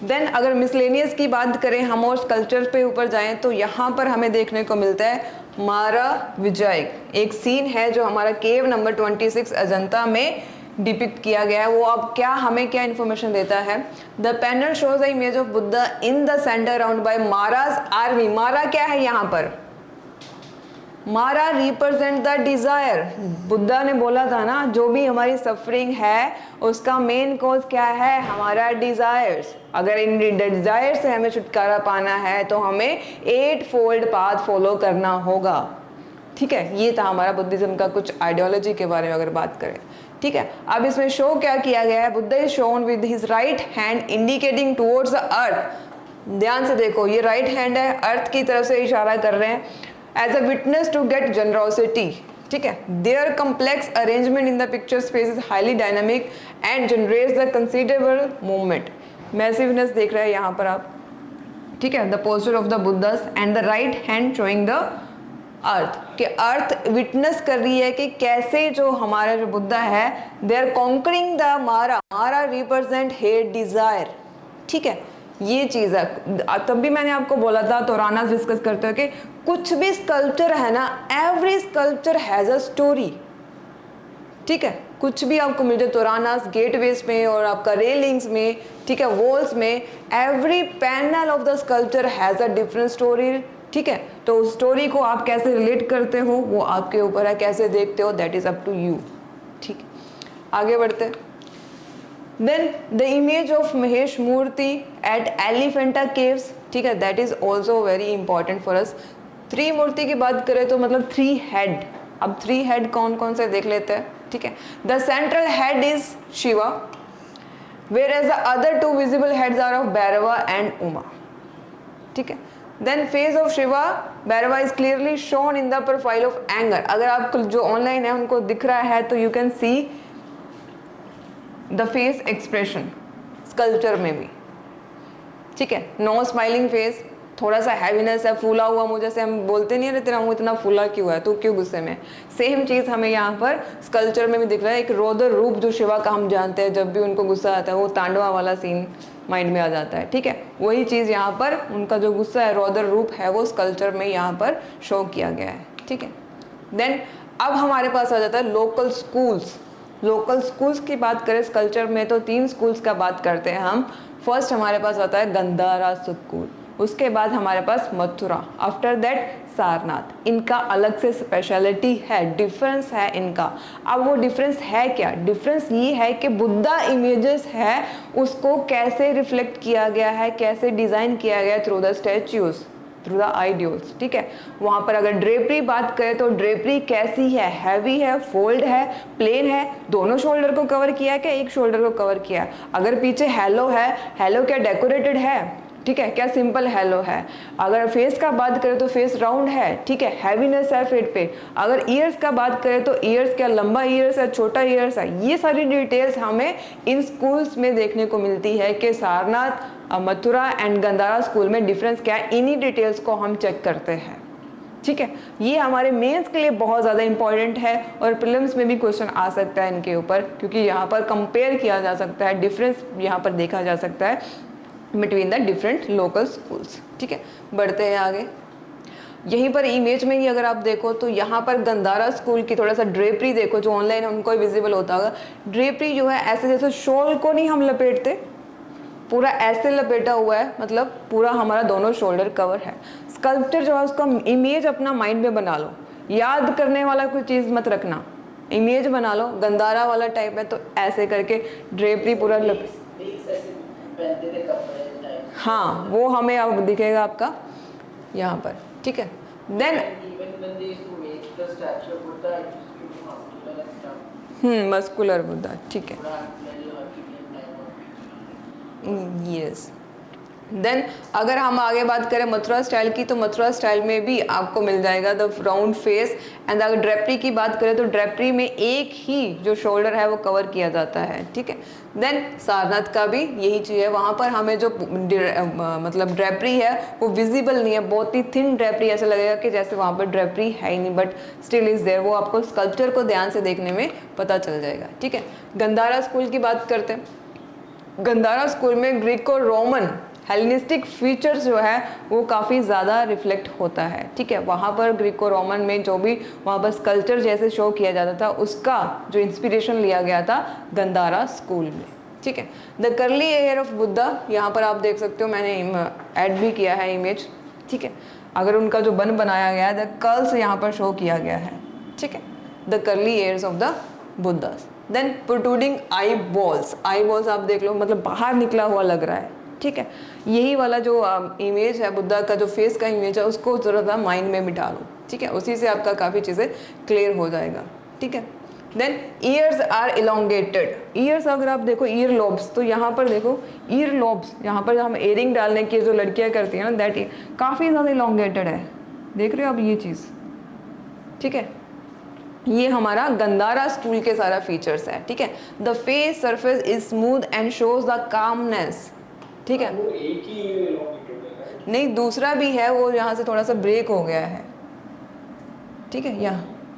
देन अगर मिसलेनियस की बात करें हम और स्कल्पचर पे ऊपर जाएं तो यहाँ पर हमें देखने को मिलता है मारा विजय, एक सीन है जो हमारा केव नंबर 26 अजंता में डिपिक्ट किया गया है। वो अब क्या हमें क्या इन्फॉर्मेशन देता है? The panel shows the image of Buddha in the centre round bye माराज आर्मी। मारा क्या है यहाँ पर? मारा रिप्रेजेंट द डिजायर। बुद्धा ने बोला था ना जो भी हमारी सफरिंग है उसका मेन कॉज क्या है? हमारा डिजायर्स। अगर इन डिजायर से हमें छुटकारा पाना है तो हमें 8 फोल्ड पाथ फॉलो करना होगा, ठीक है। ये था हमारा बुद्धिज्म का कुछ आइडियोलॉजी के बारे में अगर बात करें, ठीक है। अब इसमें शो क्या किया गया है? Buddha is shown with his right hand indicating towards the earth. ध्यान से देखो, ये राइट हैंड है, अर्थ की तरफ से इशारा कर रहे हैं as a witness to get generosity, ठीक है। Their complex arrangement in the picture space is highly dynamic and generates the considerable movement. Massiveness देख रहे हैं यहाँ पर आप, ठीक है। The posture of the Buddhas and the right hand showing the earth, कि अर्थ विटनेस कर रही है कि कैसे जो हमारा जो बुद्धा है दे आर कॉन्करिंग द मारा। मारा रिप्रेजेंट हेट डिजायर, ठीक है। ये चीज़ है। तब भी मैंने आपको बोला था तो रानास डिस्कस करते हो कि कुछ भी स्कल्पचर है ना, every sculpture has a story, ठीक है। कुछ भी आपको मिल जाए तोरानास गेटवेज में और आपका रेलिंग्स में, ठीक है, वॉल्स में, every panel of the sculpture has a different story, ठीक है। तो उस स्टोरी को आप कैसे रिलेट करते हो वो आपके ऊपर है, कैसे देखते हो that is up to you, ठीक। आगे बढ़ते then the image of Mahesh Murti at Elephanta caves, ठीक है, that is also very important for us. Trimurti की बात करें तो मतलब 3 हेड, अब 3 हेड कौन कौन से देख लेते हैं, ठीक है। The central head is Shiva, whereas the other 2 visible heads are of Bhairava and Uma, ठीक है। Then face of Shiva, Bhairava is clearly shown in the profile of anger। अगर आप जो ऑनलाइन है उनको दिख रहा है तो you can see the face expression sculpture में भी, ठीक है। नो स्माइलिंग फेस, थोड़ा सा हैवीनेस है, फूला हुआ मुंह, जैसे हम बोलते नहीं है तेरा मुंह इतना फूला क्यों है, तू क्यों गुस्से में, सेम चीज़ हमें यहाँ पर स्कल्पचर में भी दिख रहा है। एक रौद्र रूप जो शिवा का हम जानते हैं, जब भी उनको गुस्सा आता है वो तांडवा वाला सीन माइंड में आ जाता है, ठीक है। वही चीज़ यहाँ पर उनका जो गुस्सा है, रौद्र रूप है, वो स्कल्पचर में यहाँ पर शो किया गया है, ठीक है। देन अब हमारे पास आ जाता है लोकल स्कूल्स। लोकल स्कूल्स की बात करें स्कल्पचर में तो 3 स्कूल्स का बात करते हैं हम। फर्स्ट हमारे पास आता है गंधारा स्कूल, उसके बाद हमारे पास मथुरा, आफ्टर दैट सारनाथ। इनका अलग से स्पेशलिटी है, डिफरेंस है इनका। अब वो डिफरेंस है क्या? डिफरेंस ये है कि बुद्धा इमेजेस है उसको कैसे रिफ्लेक्ट किया गया है, कैसे डिज़ाइन किया गया through the statues, through the ideals, ठीक है। वहाँ पर अगर ड्रेपरी बात करें तो ड्रेपरी कैसी है, हैवी है, फोल्ड है, प्लेन है, दोनों शोल्डर को कवर किया है क्या एक शोल्डर को कवर किया है? अगर पीछे हेलो है, हेलो क्या डेकोरेटेड है, ठीक है, क्या सिंपल हेलो है? अगर फेस का बात करें तो फेस राउंड है, ठीक है, हैवीनेस है फेस पे। अगर ईयर्स का बात करें तो ईयर्स क्या लंबा ईयर्स है, छोटा ईयर्स है, ये सारी डिटेल्स हमें इन स्कूल्स में देखने को मिलती है कि सारनाथ, मथुरा एंड गंधारा स्कूल में डिफरेंस क्या है, इन्हीं डिटेल्स को हम चेक करते हैं, ठीक है। ये हमारे मेंस के लिए बहुत ज़्यादा इंपॉर्टेंट है और प्रीलिम्स में भी क्वेश्चन आ सकता है इनके ऊपर, क्योंकि यहाँ पर कंपेयर किया जा सकता है, डिफरेंस यहाँ पर देखा जा सकता है between the different local schools, ठीक है। बढ़ते हैं आगे। यहीं पर इमेज में ही अगर आप देखो तो यहाँ पर गंधारा स्कूल की थोड़ा सा ड्रेपरी देखो, जो ऑनलाइन उनको ही विजिबल होता होगा। ड्रेपरी जो है ऐसे जैसे शॉल को नहीं हम लपेटते, पूरा ऐसे लपेटा हुआ है, मतलब पूरा हमारा दोनों शोल्डर कवर है। स्कल्पचर जो है उसका इमेज अपना माइंड में बना लो, याद करने वाला कोई चीज़ मत रखना, इमेज बना लो। गंधारा वाला टाइप है तो ऐसे करके ड्रेपरी पूरा हाँ, वो हमें अब दिखेगा आपका यहाँ पर, ठीक है। देन मस्कुलर बुद्धा, ठीक है, यस। देन अगर हम आगे बात करें मथुरा स्टाइल की, तो मथुरा स्टाइल में भी आपको मिल जाएगा द राउंड फेस। एंड अगर ड्रेपरी की बात करें तो ड्रेपरी में एक ही जो शोल्डर है वो कवर किया जाता है, ठीक है। देन सारनाथ का भी यही चीज़ है, वहाँ पर हमें जो मतलब ड्रेपरी है वो विजिबल नहीं है, बहुत ही थिन ड्रेपरी, ऐसा लगेगा कि जैसे वहाँ पर ड्रेपरी है ही नहीं, बट स्टिल इज देयर। वो आपको स्कल्पचर को ध्यान से देखने में पता चल जाएगा, ठीक है। गंधारा स्कूल की बात करते हैं। गंधारा स्कूल में ग्रीको रोमन हेलेनिस्टिक फीचर्स जो है वो काफ़ी ज़्यादा रिफ्लेक्ट होता है, ठीक है। वहाँ पर ग्रीको रोमन में जो भी वहाँ पर स्कल्पचर जैसे शो किया जाता था उसका जो इंस्पिरेशन लिया गया था गंधारा स्कूल में, ठीक है। The curly hair of Buddha, यहाँ पर आप देख सकते हो, मैंने ऐड भी किया है इमेज, ठीक है। अगर उनका जो बन बनाया गया है, द कर्ल्स यहाँ पर शो किया गया है, ठीक है, the curly hairs of the Buddhas. Then protruding eye balls, eye balls आप देख लो, मतलब बाहर निकला हुआ लग रहा है, ठीक है। यही वाला जो इमेज है बुद्धा का, जो फेस का इमेज है, उसको ज़रा माइंड में बिठा लो, ठीक है, उसी से आपका काफ़ी चीज़ें क्लियर हो जाएगा, ठीक है। Then ears are elongated, ears अगर आप देखो ईयर लॉब्स, तो यहाँ पर देखो ईयर लॉब्स, यहाँ पर हम एयरिंग डालने की जो लड़कियाँ करती हैं ना, दैट काफ़ी ज़्यादा इलोंगेटेड है, देख रहे हो आप ये चीज़, ठीक है। ये हमारा गंधारा स्कूल के सारा फीचर्स है, ठीक है। The face surface is smooth and shows the calmness, ठीक है। वो एक ही नहीं, दूसरा भी है, वो यहाँ से थोड़ा सा ब्रेक हो गया है, ठीक है,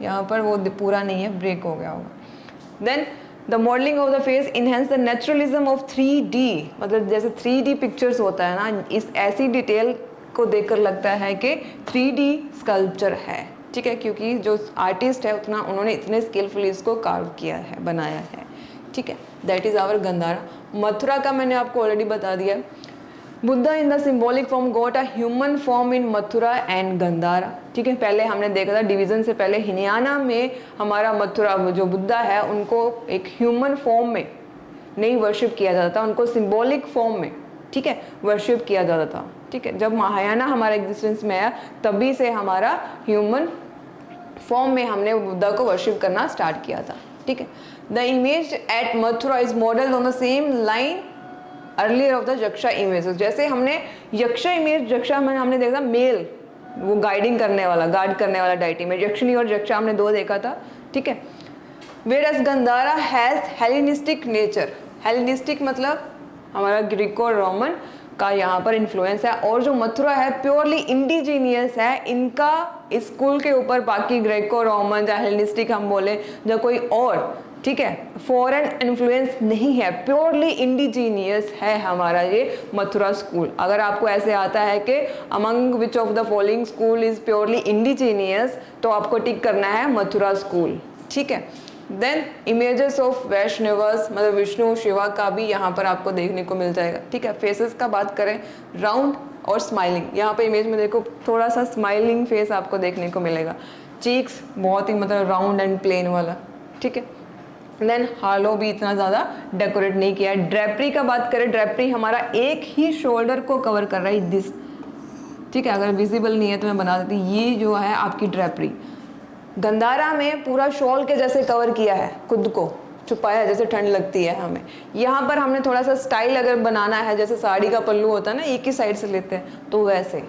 यहाँ पर वो पूरा नहीं है, ब्रेक हो गया होगा। Then the modelling of the face enhance the naturalism of 3D, मतलब जैसे 3D पिक्चर्स होता है ना, इस ऐसी डिटेल को देखकर लगता है कि 3D स्कल्पचर है, ठीक है, क्योंकि जो आर्टिस्ट है उतना उन्होंने इतने स्किलफुली इसको कार्व किया है, बनाया है, ठीक है। That is our Gandhara. Mathura का मैंने आपको ऑलरेडी बता दिया। Buddha in the symbolic form got a human form in Mathura and Gandhara, ठीक है। पहले हमने देखा था डिवीजन से पहले हिनयाना में हमारा मथुरा जो बुद्धा है उनको एक ह्यूमन फॉर्म में नहीं वर्शिप किया जाता था, उनको सिंबॉलिक फॉर्म में, ठीक है, वर्शिप किया जाता था, ठीक है। जब महायाना हमारा एग्जिस्टेंस में आया तभी से हमारा ह्यूमन फॉर्म में हमने बुद्धा को वर्शिप करना स्टार्ट किया था, ठीक है। The image at Mathura is modelled on the same line earlier of the यक्षा images. जैसे हमने यक्षा इमेज, यक्षा में हमने देखा मेल, वो गाइडिंग करने वाला, गार्ड करने वाला डाइटी में, यक्षिणी और यक्षा हमने दो देखा था, ठीक है। Whereas Gandhara has Hellenistic nature. Hellenistic मतलब हमारा ग्रीको रोमन का यहाँ पर इन्फ्लुएंस है, और जो मथुरा है प्योरली इंडिजीनियस है, इनका स्कूल के ऊपर बाकी ग्रीको रोमन या हेलेनिस्टिक हम बोले या कोई और, ठीक है, फॉरेन इन्फ्लुएंस नहीं है, प्योरली इंडिजीनियस है हमारा ये मथुरा स्कूल। अगर आपको ऐसे आता है कि among which of the following school is purely indigenous, तो आपको टिक करना है मथुरा स्कूल, ठीक है। देन इमेजेस ऑफ वैष्णवस, मतलब विष्णु शिवा का भी यहाँ पर आपको देखने को मिल जाएगा, ठीक है। फेसेस का बात करें, राउंड और स्माइलिंग, यहाँ पे इमेज में देखो थोड़ा सा स्माइलिंग फेस आपको देखने को मिलेगा, चीक्स बहुत ही मतलब राउंड एंड प्लेन वाला, ठीक है। देन हालो भी इतना ज़्यादा डेकोरेट नहीं किया है। ड्रेपरी का बात करें, ड्रेपरी हमारा एक ही शोल्डर को कवर कर रहा है, दिस, ठीक है। अगर विजिबल नहीं है तो मैं बना देती, ये जो है आपकी ड्रेपरी। गंधारा में पूरा शॉल के जैसे कवर किया है, खुद को छुपाया जैसे ठंड लगती है हमें। यहाँ पर हमने थोड़ा सा स्टाइल अगर बनाना है, जैसे साड़ी का पल्लू होता है ना, एक ही साइड से लेते हैं, तो वैसे,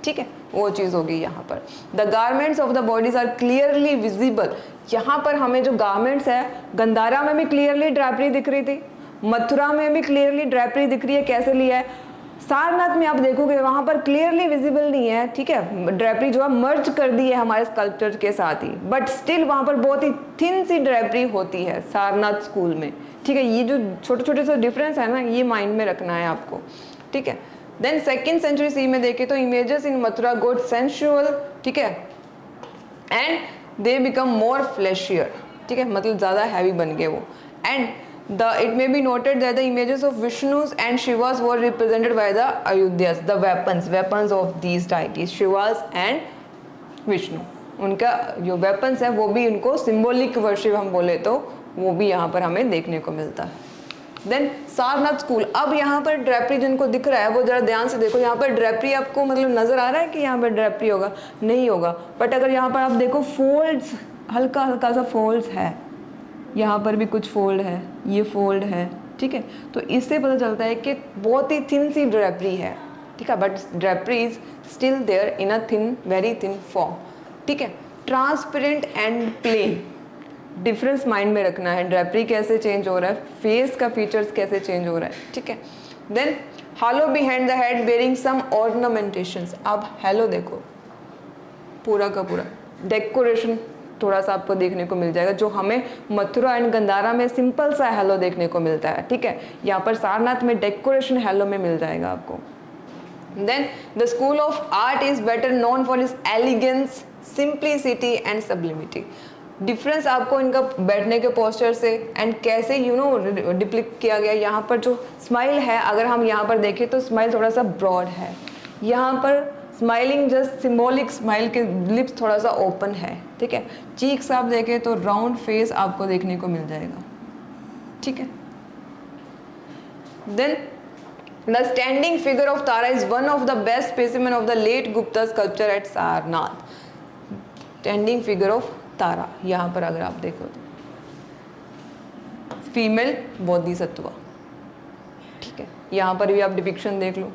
ठीक है, वो चीज़ होगी यहाँ पर। The garments of the bodies are clearly visible. यहाँ पर हमें जो गारमेंट्स है, गंधारा में भी क्लियरली ड्रेपरी दिख रही थी, मथुरा में भी क्लियरली ड्रेपरी दिख रही है। कैसे लिया है, सारनाथ में आप देखोगे वहाँ पर क्लियरली विजिबल नहीं है, ठीक है, ड्रेपरी जो है मर्ज कर दी है हमारे स्कल्पचर के साथ ही, बट स्टिल वहाँ पर बहुत ही थिन सी ड्रेपरी होती है सारनाथ स्कूल में, ठीक है। ये जो छोटे छोटे से डिफरेंस है ना, ये माइंड में रखना है आपको, ठीक है। देन सेकेंड सेंचुरी सी में देखें तो images in Mathura got sensual, ठीक है, एंड दे बिकम मोर फ्लैशियर, ठीक है, मतलब ज़्यादा हैवी बन गए वो। And it may be noted that the images of Vishnus and Shivas were represented by the Ayodhyas, the weapons of these deities, Shivas and Vishnu, उनका जो weapons है वो भी उनको symbolic worship हम बोले तो वो भी यहाँ पर हमें देखने को मिलता है। देन सारनाथ स्कूल, अब यहाँ पर ड्रेपरी जिनको दिख रहा है वो जरा ध्यान से देखो, यहाँ पर ड्रेपरी आपको मतलब नजर आ रहा है कि यहाँ पर ड्रेपरी होगा, नहीं होगा, बट अगर यहाँ पर आप देखो फोल्ड्स, हल्का हल्का सा फोल्ड्स है, यहाँ पर भी कुछ फोल्ड है, ये फोल्ड है, ठीक है। तो इससे पता चलता है कि बहुत ही थिन सी ड्रेपरी है, ठीक है, but drapery is still there in a thin, very thin form, ठीक है। Transparent and plain, difference mind में रखना है, ड्रेपरी कैसे चेंज हो रहा है, फेस का फीचर्स कैसे चेंज हो रहा है, ठीक है। Then halo behind the head bearing some ornamentations. अब हेलो देखो, पूरा का पूरा डेकोरेशन थोड़ा सा आपको देखने को मिल जाएगा, जो हमें मथुरा एंड गंधारा में सिंपल सा हेलो देखने को मिलता है, ठीक है। यहाँ पर सारनाथ में डेकोरेशन हेलो में मिल जाएगा आपको। Then the school of art is better known for its elegance, simplicity and sublimity. Difference आपको इनका बैठने के पोस्चर से एंड कैसे डिप्लिक्ट किया गया। यहाँ पर जो स्माइल है, अगर हम यहाँ पर देखें तो स्माइल थोड़ा सा ब्रॉड है, यहाँ पर स्माइलिंग जस्ट सिंबॉलिक स्माइल के लिप्स थोड़ा सा ओपन है, ठीक है। चीक्स आप देखें तो राउंड फेस आपको देखने को मिल जाएगा, ठीक है। Then the standing figure of Tara is one of the best specimen of the late Gupta sculpture at Sarnath. Standing figure of Tara, यहाँ पर अगर आप देखो तो फीमेल बोधिसत्व, ठीक है। यहाँ पर भी आप डिपिक्शन देख लो,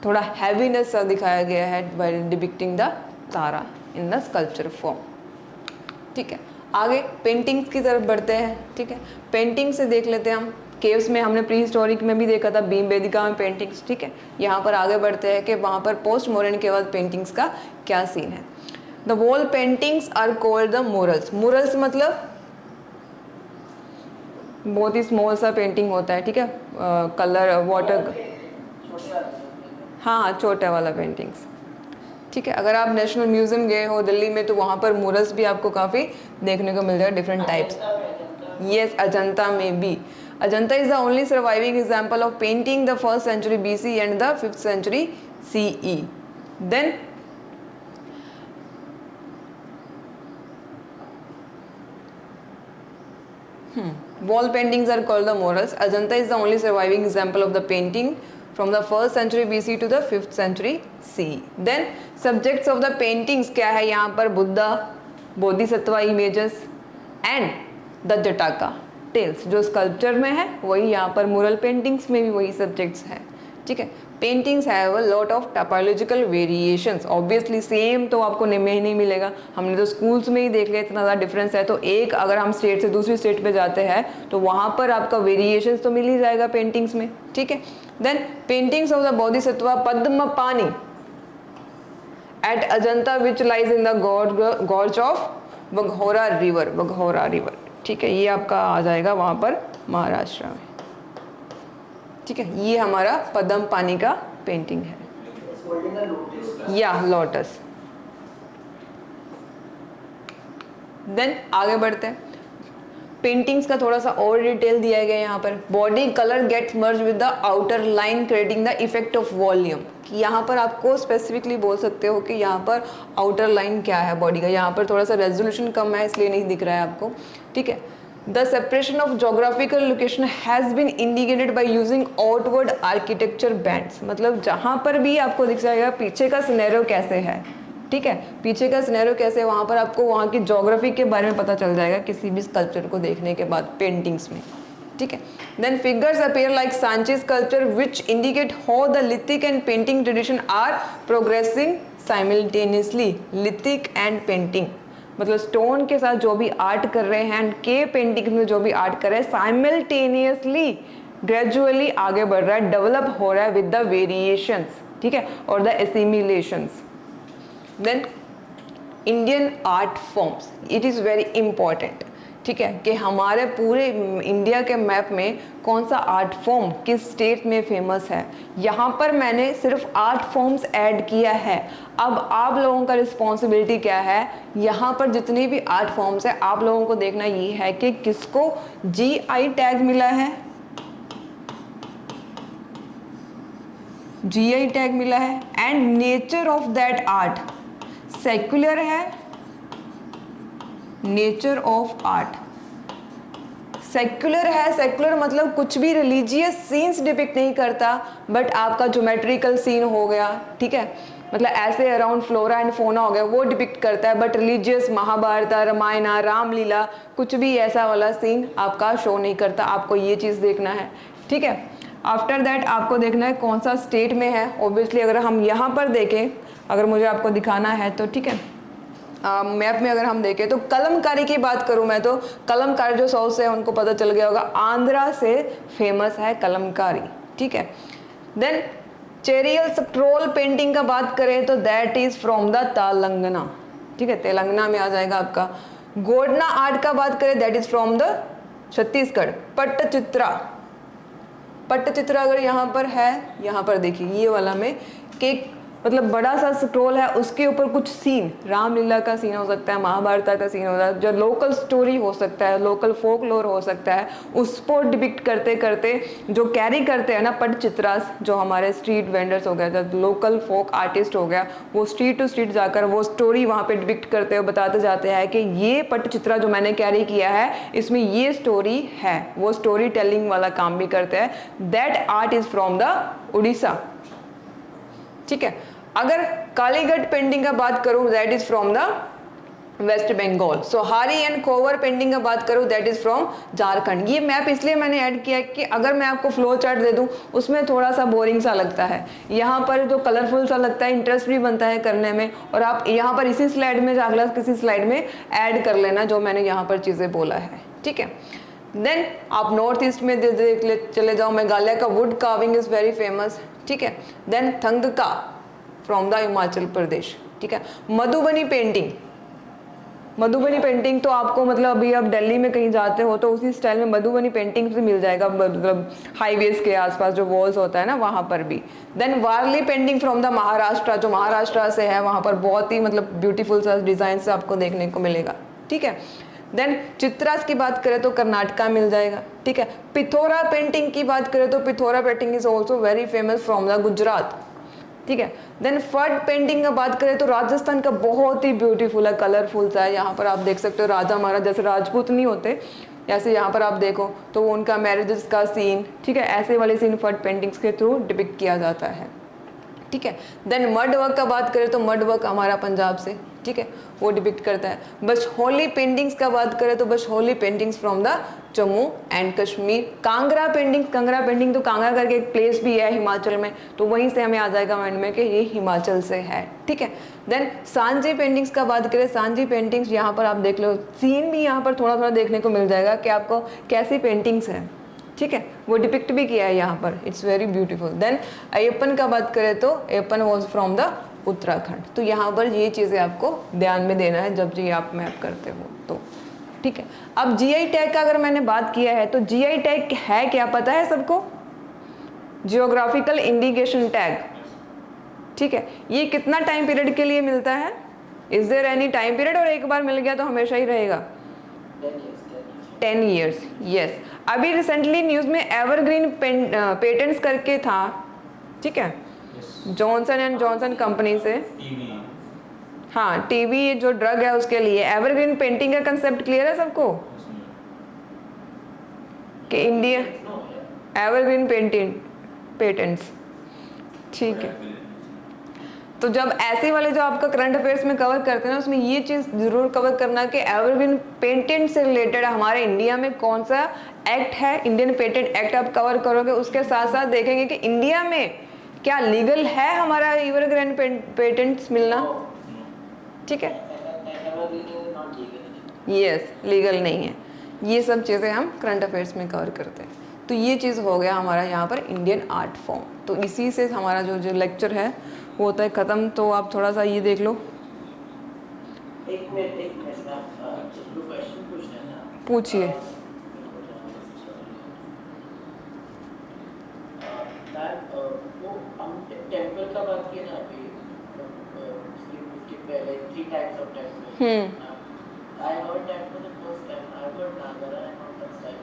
थोड़ा हैवीनेस सा दिखाया गया है by depicting the Tara in the sculpture form, ठीक है। आगे पेंटिंग्स की तरफ बढ़ते हैं, ठीक है। पेंटिंग से देख लेते हैं हम, केव्स में हमने प्री हिस्टोरिक में भी देखा था, भीम वेदिका में पेंटिंग्स, ठीक है। यहाँ पर आगे बढ़ते हैं कि वहाँ पर पोस्ट मॉडर्न के बाद पेंटिंग्स का क्या सीन है। The wall paintings are called the murals. Murals मतलब बहुत ही स्मॉल सा पेंटिंग होता है, ठीक है, कलर वाटर, हाँ छोटा वाला पेंटिंग्स, ठीक है। अगर आप नेशनल म्यूजियम गए हो दिल्ली में तो वहाँ पर मुरल्स भी आपको काफ़ी देखने को मिल जाएगा, डिफरेंट टाइप्स। यस, अजंता में भी। Ajanta is the only surviving example of painting the 1st century BC and the 5th century CE। Then Wall paintings are called the murals. Ajanta is the only surviving example of the painting from the 1st century BC to the 5th century CE. Then subjects of the paintings क्या है यहाँ पर? Buddha, Bodhisattva images and the Jataka tales. जो स्कल्पचर में है वही यहाँ पर मुरल पेंटिंग्स में भी वही सब्जेक्ट्स है. ठीक है. Paintings have a lot of topological variations. Obviously same तो आपको नहीं मिलेगा. हमने तो स्कूल्स में ही देख लिया इतना ज़्यादा डिफरेंस है. तो एक अगर हम स्टेट से दूसरी स्टेट पे जाते हैं तो वहाँ पर आपका वेरिएशंस तो मिल ही जाएगा पेंटिंग्स में. ठीक है. Then paintings of the Bodhisattva Padmapani at Ajanta which lies in the gorge of बघौरा रिवर. ठीक है. ये आपका आ जाएगा वहाँ पर महाराष्ट्र में. ठीक है. ये हमारा पद्म पानी का पेंटिंग है. या लोटस. देन आगे बढ़ते हैं. पेंटिंग्स का थोड़ा सा और डिटेल दिया गया है यहाँ पर. Body colour gets merge with the outer line creating the effect of volume. यहाँ पर आपको स्पेसिफिकली बोल सकते हो कि यहाँ पर आउटर लाइन क्या है बॉडी का. यहाँ पर थोड़ा सा रेजोल्यूशन कम है इसलिए नहीं दिख रहा है आपको. ठीक है. The separation of geographical location has been indicated by using outward architecture bands. मतलब जहाँ पर भी आपको दिख जाएगा पीछे का सिनेरियो कैसे है. ठीक है. पीछे का सिनेरियो कैसे है वहाँ पर आपको वहाँ की ज्योग्राफी के बारे में पता चल जाएगा किसी भी स्कल्पचर को देखने के बाद पेंटिंग्स में. ठीक है. Then figures appear like Sanchi's sculpture which indicate how the lithic and painting tradition are progressing simultaneously. lithic and painting मतलब स्टोन के साथ जो भी आर्ट कर रहे हैं एंड के पेंटिंग में जो भी आर्ट कर रहे हैं साइमल्टेनियसली ग्रेजुअली आगे बढ़ रहा है, डेवलप हो रहा है विद द वेरिएशंस. ठीक है. और the assimilations. Then Indian art forms. It is very important. ठीक है. कि हमारे पूरे इंडिया के मैप में कौन सा आर्ट फॉर्म किस स्टेट में फेमस है. यहाँ पर मैंने सिर्फ आर्ट फॉर्म्स ऐड किया है. अब आप लोगों का रिस्पॉन्सिबिलिटी क्या है. यहाँ पर जितनी भी आर्ट फॉर्म्स है आप लोगों को देखना ये है कि किसको GI टैग मिला है. GI टैग मिला है. And nature of that art secular है. नेचर ऑफ आर्ट सेक्युलर है. सेक्युलर मतलब कुछ भी रिलीजियस सीन्स डिपिक्ट नहीं करता बट आपका ज्योमेट्रिकल सीन हो गया. ठीक है. मतलब ऐसे अराउंड फ्लोरा एंड फोना हो गया वो डिपिक्ट करता है बट रिलीजियस महाभारत रामायण रामलीला कुछ भी ऐसा वाला सीन आपका शो नहीं करता. आपको ये चीज़ देखना है. ठीक है. आफ्टर दैट आपको देखना है कौन सा स्टेट में है. ऑब्वियसली अगर हम यहाँ पर देखें अगर मुझे आपको दिखाना है तो ठीक है मैप में अगर हम देखें तो कलमकारी की बात करूं मैं तो कलमकारी जो साउथ से है उनको पता चल गया होगा. आंध्रा से फेमस है कलमकारी. ठीक है. देन चेरियल स्ट्रोल पेंटिंग का बात करें तो that is from the Telangana. ठीक है. तेलंगाना में आ जाएगा आपका. गोडना आर्ट का बात करें that is from the Chhattisgarh. Pattachitra अगर यहाँ पर है यहाँ पर देखिए ये वाला में कि मतलब बड़ा सा स्क्रोल है उसके ऊपर कुछ सीन रामलीला का सीन हो सकता है महाभारत का सीन हो सकता है जो लोकल स्टोरी हो सकता है लोकल फोक लोर हो सकता है उसको डिपिक्ट करते करते जो कैरी करते हैं ना पट्टचित्रास जो हमारे स्ट्रीट वेंडर्स हो गया जो लोकल फोक आर्टिस्ट हो गया वो स्ट्रीट टू स्ट्रीट जाकर वो स्टोरी वहाँ पे डिपिक्ट करते हुए बताते जाते हैं कि ये पट्टचित्रा जो मैंने कैरी किया है इसमें ये स्टोरी है. वो स्टोरी टेलिंग वाला काम भी करते हैं. That art is from the Orissa. ठीक है. अगर कालीघट पेंटिंग का बात करूं that is from the West Bengal. Sohrai and cover painting का बात करूं दैट इज फ्रॉम झारखंड. ये मैप इसलिए मैंने ऐड किया कि अगर मैं आपको फ्लो चार्ट दे दूं उसमें थोड़ा सा बोरिंग सा लगता है. यहाँ पर जो कलरफुल सा लगता है इंटरेस्ट भी बनता है करने में और आप यहाँ पर इसी स्लाइड में अगला किसी स्लाइड में ऐड कर लेना जो मैंने यहाँ पर चीज़ें बोला है. ठीक है. देन आप नॉर्थ ईस्ट में चले जाओ. मेघालय का wood carving is very famous. ठीक है. Then thangka from the Himachal Pradesh. ठीक है. मधुबनी पेंटिंग तो आपको मतलब अभी आप दिल्ली में कहीं जाते हो तो उसी स्टाइल में मधुबनी पेंटिंग से मिल जाएगा मतलब हाईवेज के आसपास जो वॉल्स होता है ना वहाँ पर भी. Then Warli painting from the Maharashtra जो महाराष्ट्र से है वहाँ पर बहुत ही मतलब ब्यूटीफुल सा डिज़ाइन से आपको देखने को मिलेगा. ठीक है. देन चित्रास की बात करें तो कर्नाटका मिल जाएगा. ठीक है. पिथोरा पेंटिंग की बात करें तो Pithora painting is also very famous from the Gujarat. ठीक है. देन फर्ड पेंटिंग का बात करें तो राजस्थान का बहुत ही ब्यूटीफुल है कलरफुल सा है. यहाँ पर आप देख सकते हो राजा महाराज जैसे राजपूत नहीं होते जैसे यहाँ पर आप देखो तो वो उनका मैरिजेस का सीन, ठीक है, ऐसे वाले सीन फट पेंटिंग्स के थ्रू डिपिक्ट किया जाता है, ठीक है। देन मड वर्क का बात करें तो मड वर्क हमारा पंजाब से, ठीक है, वो डिपिक्ट करता है। बस होली पेंटिंग्स का बात करें तो बस Holi paintings from the Jammu and Kashmir. Kangra paintings, Kangra painting तो कांगड़ा करके एक प्लेस भी है हिमाचल में, तो वहीं से हमें आ जाएगा माइंड में कि ये हिमाचल से है, ठीक है। देन सांची पेंटिंग्स का बात करें, सांची पेंटिंग्स यहाँ पर आप देख लो, सीन भी यहाँ पर थोड़ा थोड़ा देखने को मिल जाएगा कि आपको कैसी पेंटिंग्स है, ठीक है, वो डिपिक्ट भी किया है यहाँ पर, it's very beautiful. Then Aipan का बात करें तो Aipan was from the Uttarakhand. तो यहाँ पर ये चीज़ें आपको ध्यान में देना है जब ये आप मैप करते हो तो, ठीक है। अब जीआई टैग का अगर मैंने बात किया है तो जीआई टैग है क्या पता है सबको? जियोग्राफिकल इंडिकेशन टैग, ठीक है। ये कितना टाइम पीरियड के लिए मिलता है? Is there any time period, और एक बार मिल गया तो हमेशा ही रहेगा? 10 years, यस। अभी रिसेंटली न्यूज़ में एवरग्रीन पेटेंट्स करके था, ठीक है, जॉनसन एंड जॉनसन कंपनी से, हाँ, टीबी जो ड्रग है उसके लिए। एवरग्रीन पेंटिंग का कंसेप्ट क्लियर है सबको कि इंडिया एवरग्रीन पेंटिंग पेटेंट्स, ठीक है। तो जब ऐसे वाले जो आपका करंट अफेयर्स में कवर करते हैं ना, उसमें ये चीज़ ज़रूर कवर करना कि एवरग्रीन पेटेंट से रिलेटेड हमारे इंडिया में कौन सा एक्ट है, इंडियन पेटेंट एक्ट आप कवर करोगे। उसके साथ साथ देखेंगे कि इंडिया में क्या लीगल है हमारा एवरग्रीन पेटेंट्स मिलना, ठीक है, यस, लीगल नहीं है। ये सब चीज़ें हम करंट अफेयर्स में कवर करते हैं। तो ये चीज़ हो गया हमारा यहाँ पर इंडियन आर्ट फॉर्म। तो इसी से हमारा जो लेक्चर है वो होता है ख़त्म। तो आप थोड़ा सा ये देख लो। एक मिनट मैं आपको क्वेश्चन पूछना था। पूछिए। वो हम टेम्पल का बात किया ना अभी, उसके पहले 3 types of temple. I heard that for the first time. I heard Nagara and not that style.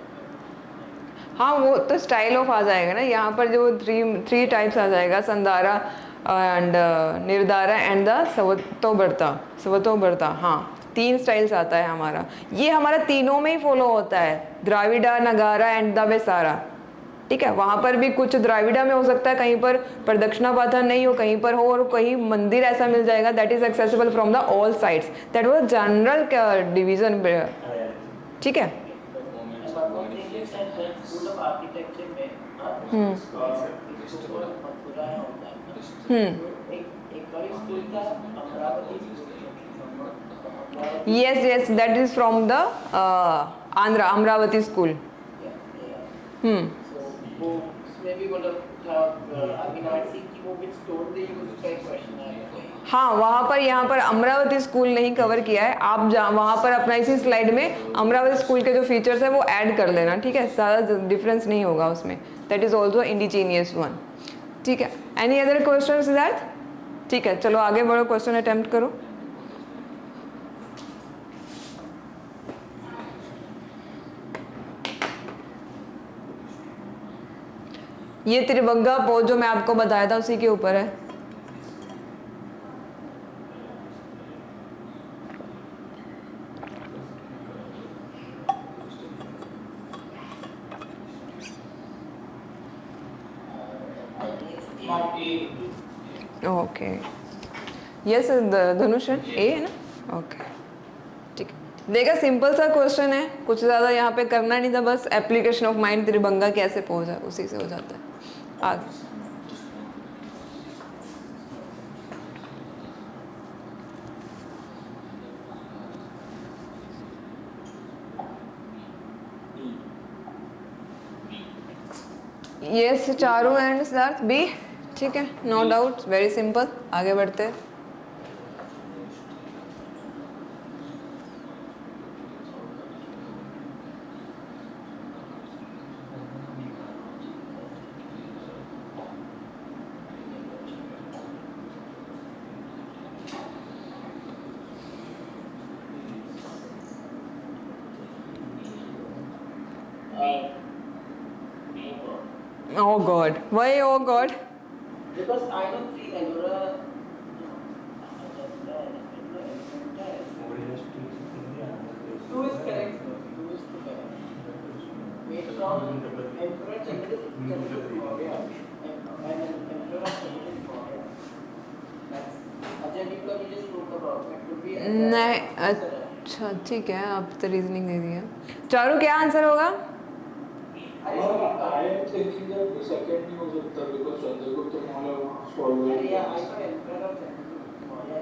हाँ, वो तो स्टाइल ऑफ आ जाएगा ना, यहाँ पर जो थ्री टाइप्स आ जाएगा, संदारा एंड निर्धारा एंड द सवतोबर्ता। हाँ, 3 स्टाइल्स आता है हमारा। ये हमारा तीनों में ही फॉलो होता है, द्राविड़ा, नगारा एंड द वेसारा, ठीक है। वहाँ पर भी कुछ द्राविड़ा में हो सकता है, कहीं पर प्रदक्षिणापाथन नहीं हो, कहीं पर हो, और कहीं मंदिर ऐसा मिल जाएगा that is accessible from the all sides. That was general division, ठीक है। yes, that is from the Andhra, Amravati school. वो उसमें भी मतलब था, अमीनासी की वो भी स्टोर दी, उसका एक क्वेश्चन आया। हाँ, वहाँ पर, यहाँ पर अमरावती स्कूल नहीं कवर किया है। आप वहाँ पर अपना इसी स्लाइड में अमरावती स्कूल के जो फीचर्स है वो ऐड कर लेना, ठीक है, ज़्यादा डिफरेंस नहीं होगा उसमें। That is also indigenous one, ठीक है। Any other question is that? ठीक है, चलो आगे बढ़ो, क्वेश्चन अटेम्प्ट करो। ये त्रिभंगा पोज जो मैं आपको बताया था उसी के ऊपर है। ओके, यस, धनुष ए है ना, ओके, ठीक है। देखा, सिंपल सा क्वेश्चन है, कुछ ज़्यादा यहाँ पे करना नहीं था, बस एप्लीकेशन ऑफ माइंड त्रिभंगा कैसे पहुँचा उसी से हो जाता है। आगे yes, Charu and Siddharth B, ठीक है, नो डाउट, वेरी सिंपल। आगे बढ़ते हैं। Oh God, why oh God? Because I know 3 Ellora. Two is correct. from Emperor Chandragupta Maurya and Emperor of Chandragupta Maurya. That's Ajay Bikla we just spoke about. That could be नहीं, अच्छा ठीक है, आप तो रीजनिंग दे दिया। चारू क्या आंसर होगा? I am thinking that the second नहीं हो सकता because Chandragupta Maurya was following. Yeah, I saw Emperor of Chandragupta Maurya.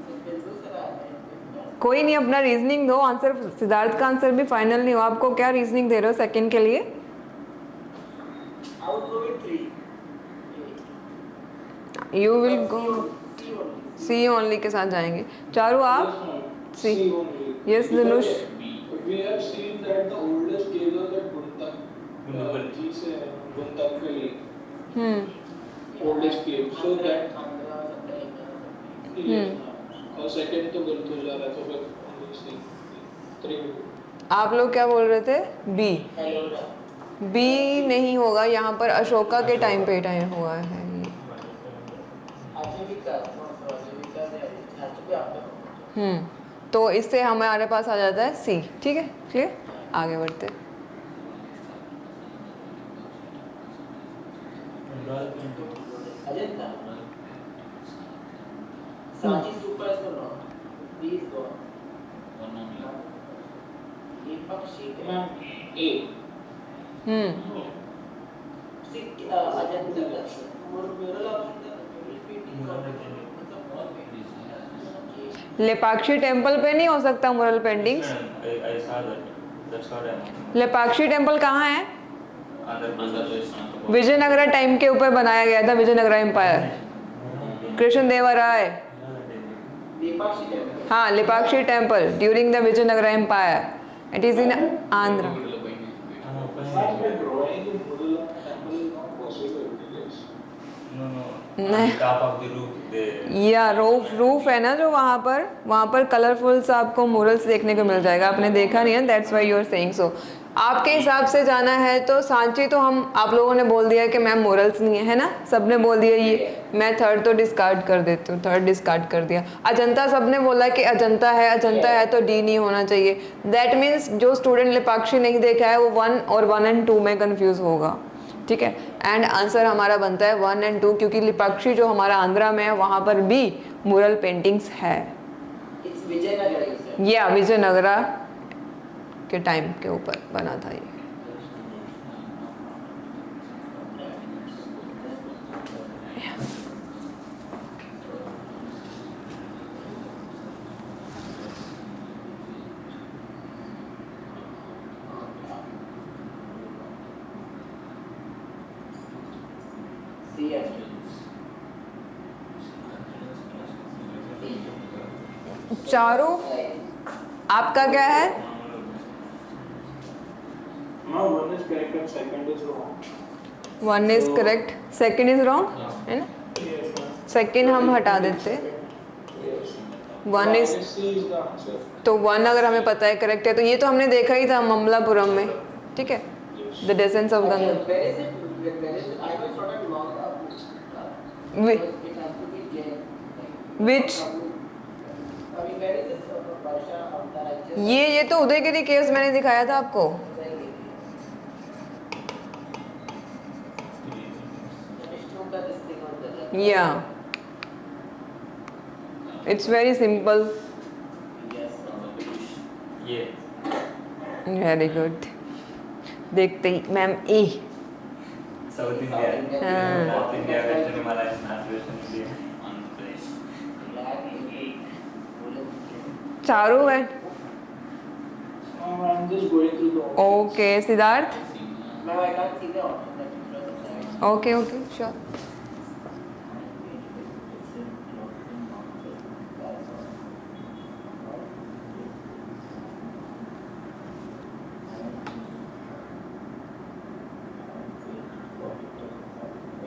So बिल्कुल सर है। कोई नहीं, अपना रीजनिंग दो। आंसर सिद्धार्थ का आंसर भी फाइनल नहीं हुआ। आपको क्या रीजनिंग दे रहे हो सेकंड के लिए? I would go with 3. You will go C only. C only के साथ जाएंगे। चारू आप? C only. Yes, Dhanush. We have seen that the oldest caves are at Guntak. जी से Guntak Valley. Oldest cave. So that Andhra or something. yes. और second तो गलत हो जा रहा है तो फिर only C. 3. आप लोग क्या बोल रहे थे? बी। Ellora. बी नहीं होगा, यहाँ पर अशोका के टाइम पे टाइम हुआ है ये। Ajivika, no, so Ajivika there, it has to be after. तो इससे हमारे पास आ जाता है सी। ठीक है, क्लियर? आगे बढ़ते। Ajanta. Sanchi Stupa is the law. Please go. Vipakshi. Ma'am, A. Ajanta. Mural option the repeating. Lepakshi temple पे नहीं हो सकता मुरल paintings. I saw that. That's what I'm. Lepakshi temple कहाँ है? Andhra Pradesh. विजयनगरा टाइम के ऊपर बनाया गया था, Vijayanagara empire. Krishnadevaraya. Vipakshi temple. हाँ, Lepakshi temple during the Vijayanagara empire. It is in Andhra. Ma'am, the drawing in Mural temple is not possible. Yes. No. नहीं। Top of the roof there. या रूफ है ना जो वहाँ पर कलरफुल सा आपको मुरल्स देखने को मिल जाएगा। आपने देखा नहीं है, that's why you are saying so. आपके हिसाब से जाना है तो सांची तो आप लोगों ने बोल दिया कि मैम मुरल्स नहीं है ना, सबने बोल दिया ये। मैं थर्ड तो डिस्कार्ड कर देती हूँ, थर्ड डिस्कार्ड कर दिया। अजंता सबने बोला कि अजंता है तो डी नहीं होना चाहिए। दैट मीन्स जो स्टूडेंट लेपाक्षी नहीं देखा है वो 1 और 1 and 2 में कन्फ्यूज़ होगा। ठीक है, एंड आंसर हमारा बनता है 1 and 2 क्योंकि लेपाक्षी जो हमारा आंध्रा में है वहाँ पर भी मुरल पेंटिंग्स है। It's Vijayanagara, you said. या विजयनगरा के टाइम के ऊपर बना था ये। C actually. चारों आपका क्या है? Ma'am, 1 is correct and second is wrong. 1 is correct, second is wrong, है ना? Yes, ma'am. सेकंड हम हटा देते। Yes. 1 is C is the answer. तो 1 अगर हमें पता है करेक्ट है तो ये तो हमने देखा ही था ममलापुरम में। ठीक है, the descent of Ganga. Where is it? Where is it? I was not at long. Whi- It has to be J. Which? I mean, where is this Varsha Avatar? I just. ये तो उदयगिरी केव्स मैंने दिखाया था आपको। विष्णु का this thing on the left. या it's very simple. Yes. Yeah. Very good. देखते ही मैम ए। South India. हाँ। North India, Western Himalayas, Northwestern India. Andhra Pradesh. चारों है। Ma'am, I'm just going through the options. Okay Siddharth. Now I can't see the option that you present. Okay okay sure.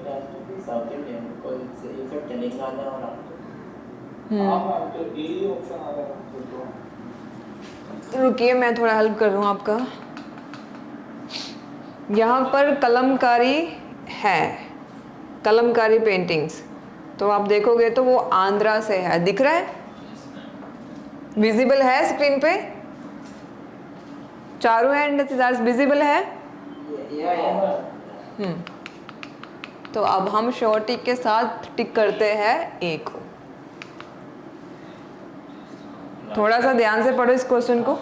It has to be South Indian because it's either Telangana or Andhra. हाँ, ma'am, तो A option आ रहा है तो रुकिए मैं थोड़ा हेल्प कर रहा हूँ आपका। यहाँ पर कलमकारी है, कलमकारी पेंटिंग्स, तो आप देखोगे तो वो आंध्रा से है। दिख रहा है? विजिबल है स्क्रीन पे? चारों एंड सिद्धार्थ विजिबल है? तो अब हम श्योर टिक के साथ टिक करते हैं ए को। थोड़ा सा ध्यान से पढ़ो इस क्वेश्चन को।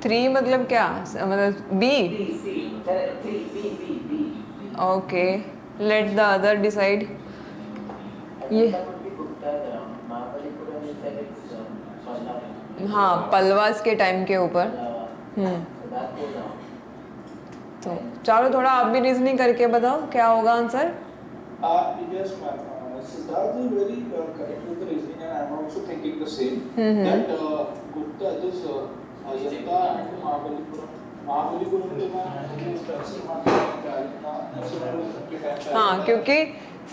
थ्री मतलब क्या, मतलब B? Okay, let the other decide. ये हाँ, पल्वास के टाइम के ऊपर। तो चलो थोड़ा आप भी रीजनिंग करके बताओ क्या होगा answer. Yes, ma'am. Siddharth is very correct with the reasoning, and I'm also thinking the same. That Gupta, this Ajanta and Mahabalipuram के बाद हाँ, क्योंकि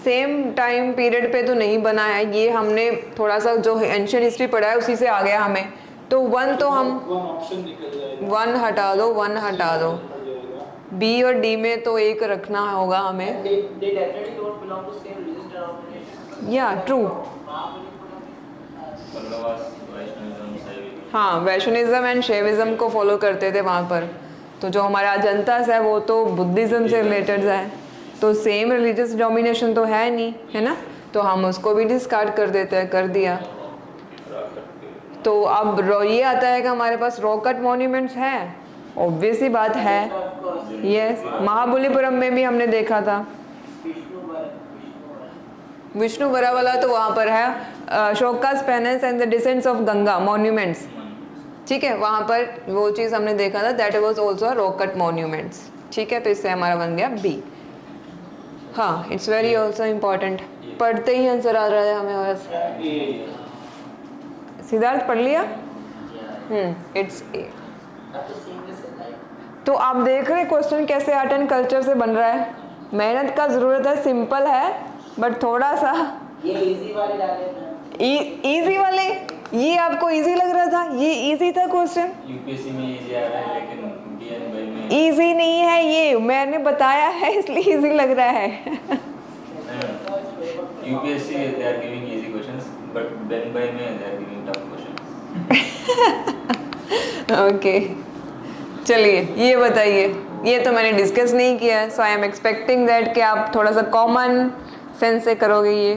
सेम टाइम पीरियड पे तो नहीं बना है ये, हमने थोड़ा सा जो एंशियंट हिस्ट्री पढ़ा है उसी से आ गया हमें। तो वन तो हम ऑप्शन निकल जाएगा, वन हटा दो, वन हटा दो। बी और डी में तो एक रखना होगा हमें। या ट्रू। हाँ, वैष्णविज्म एंड शैविज्म को फॉलो करते थे वहाँ पर। तो जो हमारा अजंता है वो तो बुद्धिज्म से रिलेटेड है, तो सेम रिलीजियस डोमिनेशन तो है नहीं, है ना। तो हम उसको भी डिस्कार्ड कर देते हैं, कर दिया। तो अब ये आता है कि हमारे पास रॉकेट मॉन्यूमेंट्स हैं, ऑब्वियस ही बात है। यस, महाबलीपुरम में भी हमने देखा था। विष्णुवरा वाला तो वहाँ पर है, Ashoka's penance and the descents of Ganga monuments, ठीक है, वहाँ पर वो चीज़ हमने देखा था। That was also rocket monuments, ठीक है। तो इससे हमारा बन गया बी। हाँ, इट्स वेरी आल्सो इम्पॉर्टेंट, पढ़ते ही आंसर आ रहा है हमें। बस सिद्धार्थ पढ़ लिया? It's a. तो आप देख रहे क्वेश्चन कैसे आर्ट एंड कल्चर से बन रहा है। मेहनत का ज़रूरत है, सिंपल है, बट थोड़ा सा ये इजी वाले डाले हैं। इजी वाले, ये आपको इजी लग रहा था? ये इजी था क्वेश्चन? यूपीएससी में इजी आ रहा है, लेकिन बीएनबी में इजी नहीं है, ये मैंने बताया है इसलिए इजी लग रहा है। UPSC they are giving easy questions, but BNB में they are giving tough questions. Okay, चलिए ये बताइए, ये तो मैंने डिस्कस नहीं किया, so I am expecting that कि आप थोड़ा सा कॉमन सेंस से करोगे ये।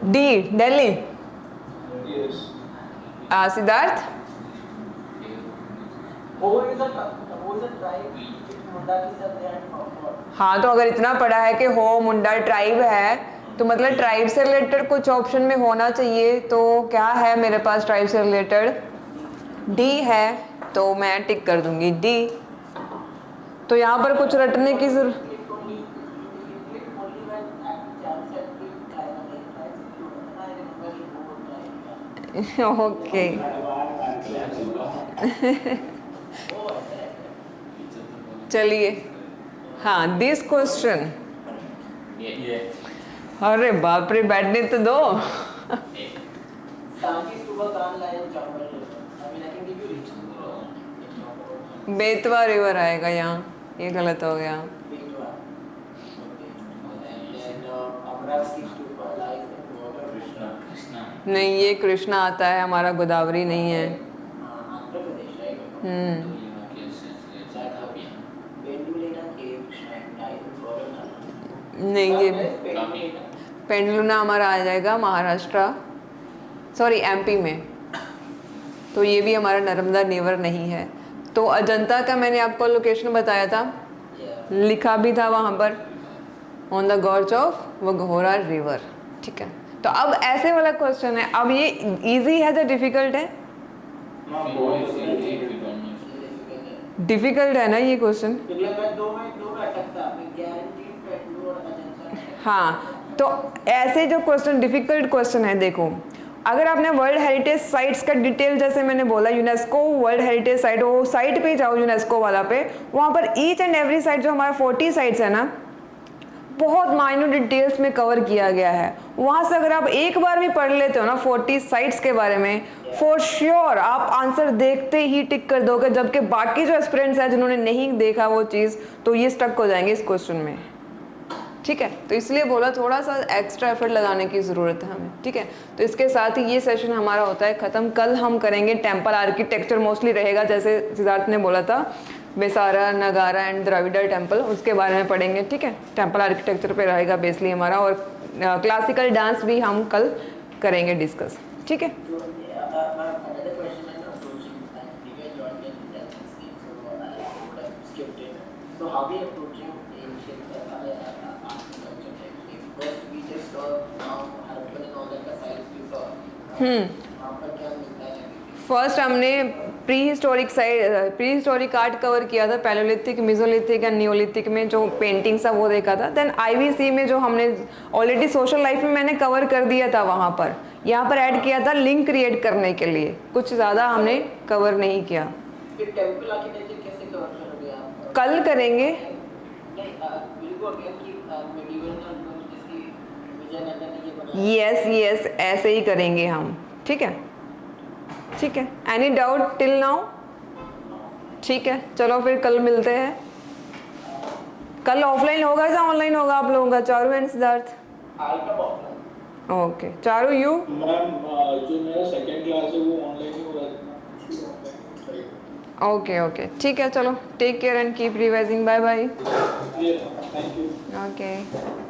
डी, दिल्ली। सिद्धार्थ? हाँ, तो अगर इतना पढ़ा है कि हो मुंडा ट्राइब है, तो मतलब ट्राइब से रिलेटेड कुछ ऑप्शन में होना चाहिए। तो क्या है मेरे पास ट्राइब से रिलेटेड? डी है, तो मैं टिक कर दूंगी डी। तो यहाँ पर कुछ रटने की जरूरत। ओके, चलिए। हाँ, दिस क्वेश्चन, ये अरे बाप रे, बैठने तो दो। बेतवा रिवर आएगा यहाँ, ये गलत हो गया। नहीं, ये कृष्णा आता है हमारा, गोदावरी नहीं है। नहीं, ये पेंडलुना हमारा आ जाएगा महाराष्ट्र, सॉरी एमपी में। तो ये भी हमारा नर्मदा रिवर नहीं है। तो अजंता का मैंने आपको लोकेशन बताया था, लिखा भी था वहाँ पर, on the gorge of Waghora river, ठीक है। तो अब ऐसे वाला क्वेश्चन है, अब ये इजी है या डिफिकल्ट है? डिफिकल्ट है ना ये क्वेश्चन। हाँ, तो ऐसे जो क्वेश्चन डिफिकल्ट क्वेश्चन है, देखो अगर आपने वर्ल्ड हेरिटेज साइट्स का डिटेल, जैसे मैंने बोला यूनेस्को वर्ल्ड हेरिटेज साइट, वो साइट पे जाओ यूनेस्को वाला पे, वहाँ पर ईच एंड एवरी साइट जो हमारा 40 साइट्स है ना, बहुत माइन्यूट डिटेल्स में कवर किया गया है। वहाँ से अगर आप एक बार भी पढ़ लेते हो ना 40 साइट्स के बारे में, फॉर श्योर आप आंसर देखते ही टिक कर दोगे, जबकि बाकी जो एस्पिरेंट्स हैं जिन्होंने नहीं देखा वो चीज़, तो ये स्टक हो जाएंगे इस क्वेश्चन में। ठीक है, तो इसलिए बोला थोड़ा सा एक्स्ट्रा एफर्ट लगाने की ज़रूरत है हमें। ठीक है, तो इसके साथ ही ये सेशन हमारा होता है ख़त्म। कल हम करेंगे टेम्पल आर्किटेक्चर, मोस्टली रहेगा जैसे सिद्धार्थ ने बोला था, बेसारा, नगारा एंड द्रविड़ टेम्पल, उसके बारे में पढ़ेंगे। ठीक है, टेम्पल आर्किटेक्चर पे रहेगा बेसली हमारा, और क्लासिकल डांस भी हम कल करेंगे डिस्कस। ठीक है, So how we approaching ancient architecture techniques? First we just saw now Harappan and all that the sites we saw. वहाँ पर क्या मिलता है? फर्स्ट हमने प्री हिस्टोरिक आर्ट कवर किया था, पैलोलिथिक, मेसोलिथिक एंड नियोलिथिक में जो पेंटिंग्स था वो देखा था। देन आईवीसी में जो हमने ऑलरेडी सोशल लाइफ में मैंने कवर कर दिया था, वहाँ पर यहाँ पर ऐड किया था लिंक क्रिएट करने के लिए, कुछ ज़्यादा हमने कवर नहीं किया। फिर टेम्पल आर्किटेक्चर कैसे कवर करोगे आप? कल करेंगे। नहीं, will go again कि medieval में जिसकी विजयनगर ने ये बनाया। यस ऐसे ही करेंगे हम। ठीक है, ठीक है, एनी डाउट टिल नाउ? ठीक है, चलो फिर कल मिलते हैं। कल ऑफलाइन होगा या ऑनलाइन होगा आप लोगों का, Charu and Siddharth? Okay, Charu you? Ma'am जो मेरा सेकंड क्लास है वो ऑनलाइन ही हो रहा है। ओके, ठीक है, चलो take care and keep revising. Bye bye. Thank you. Okay.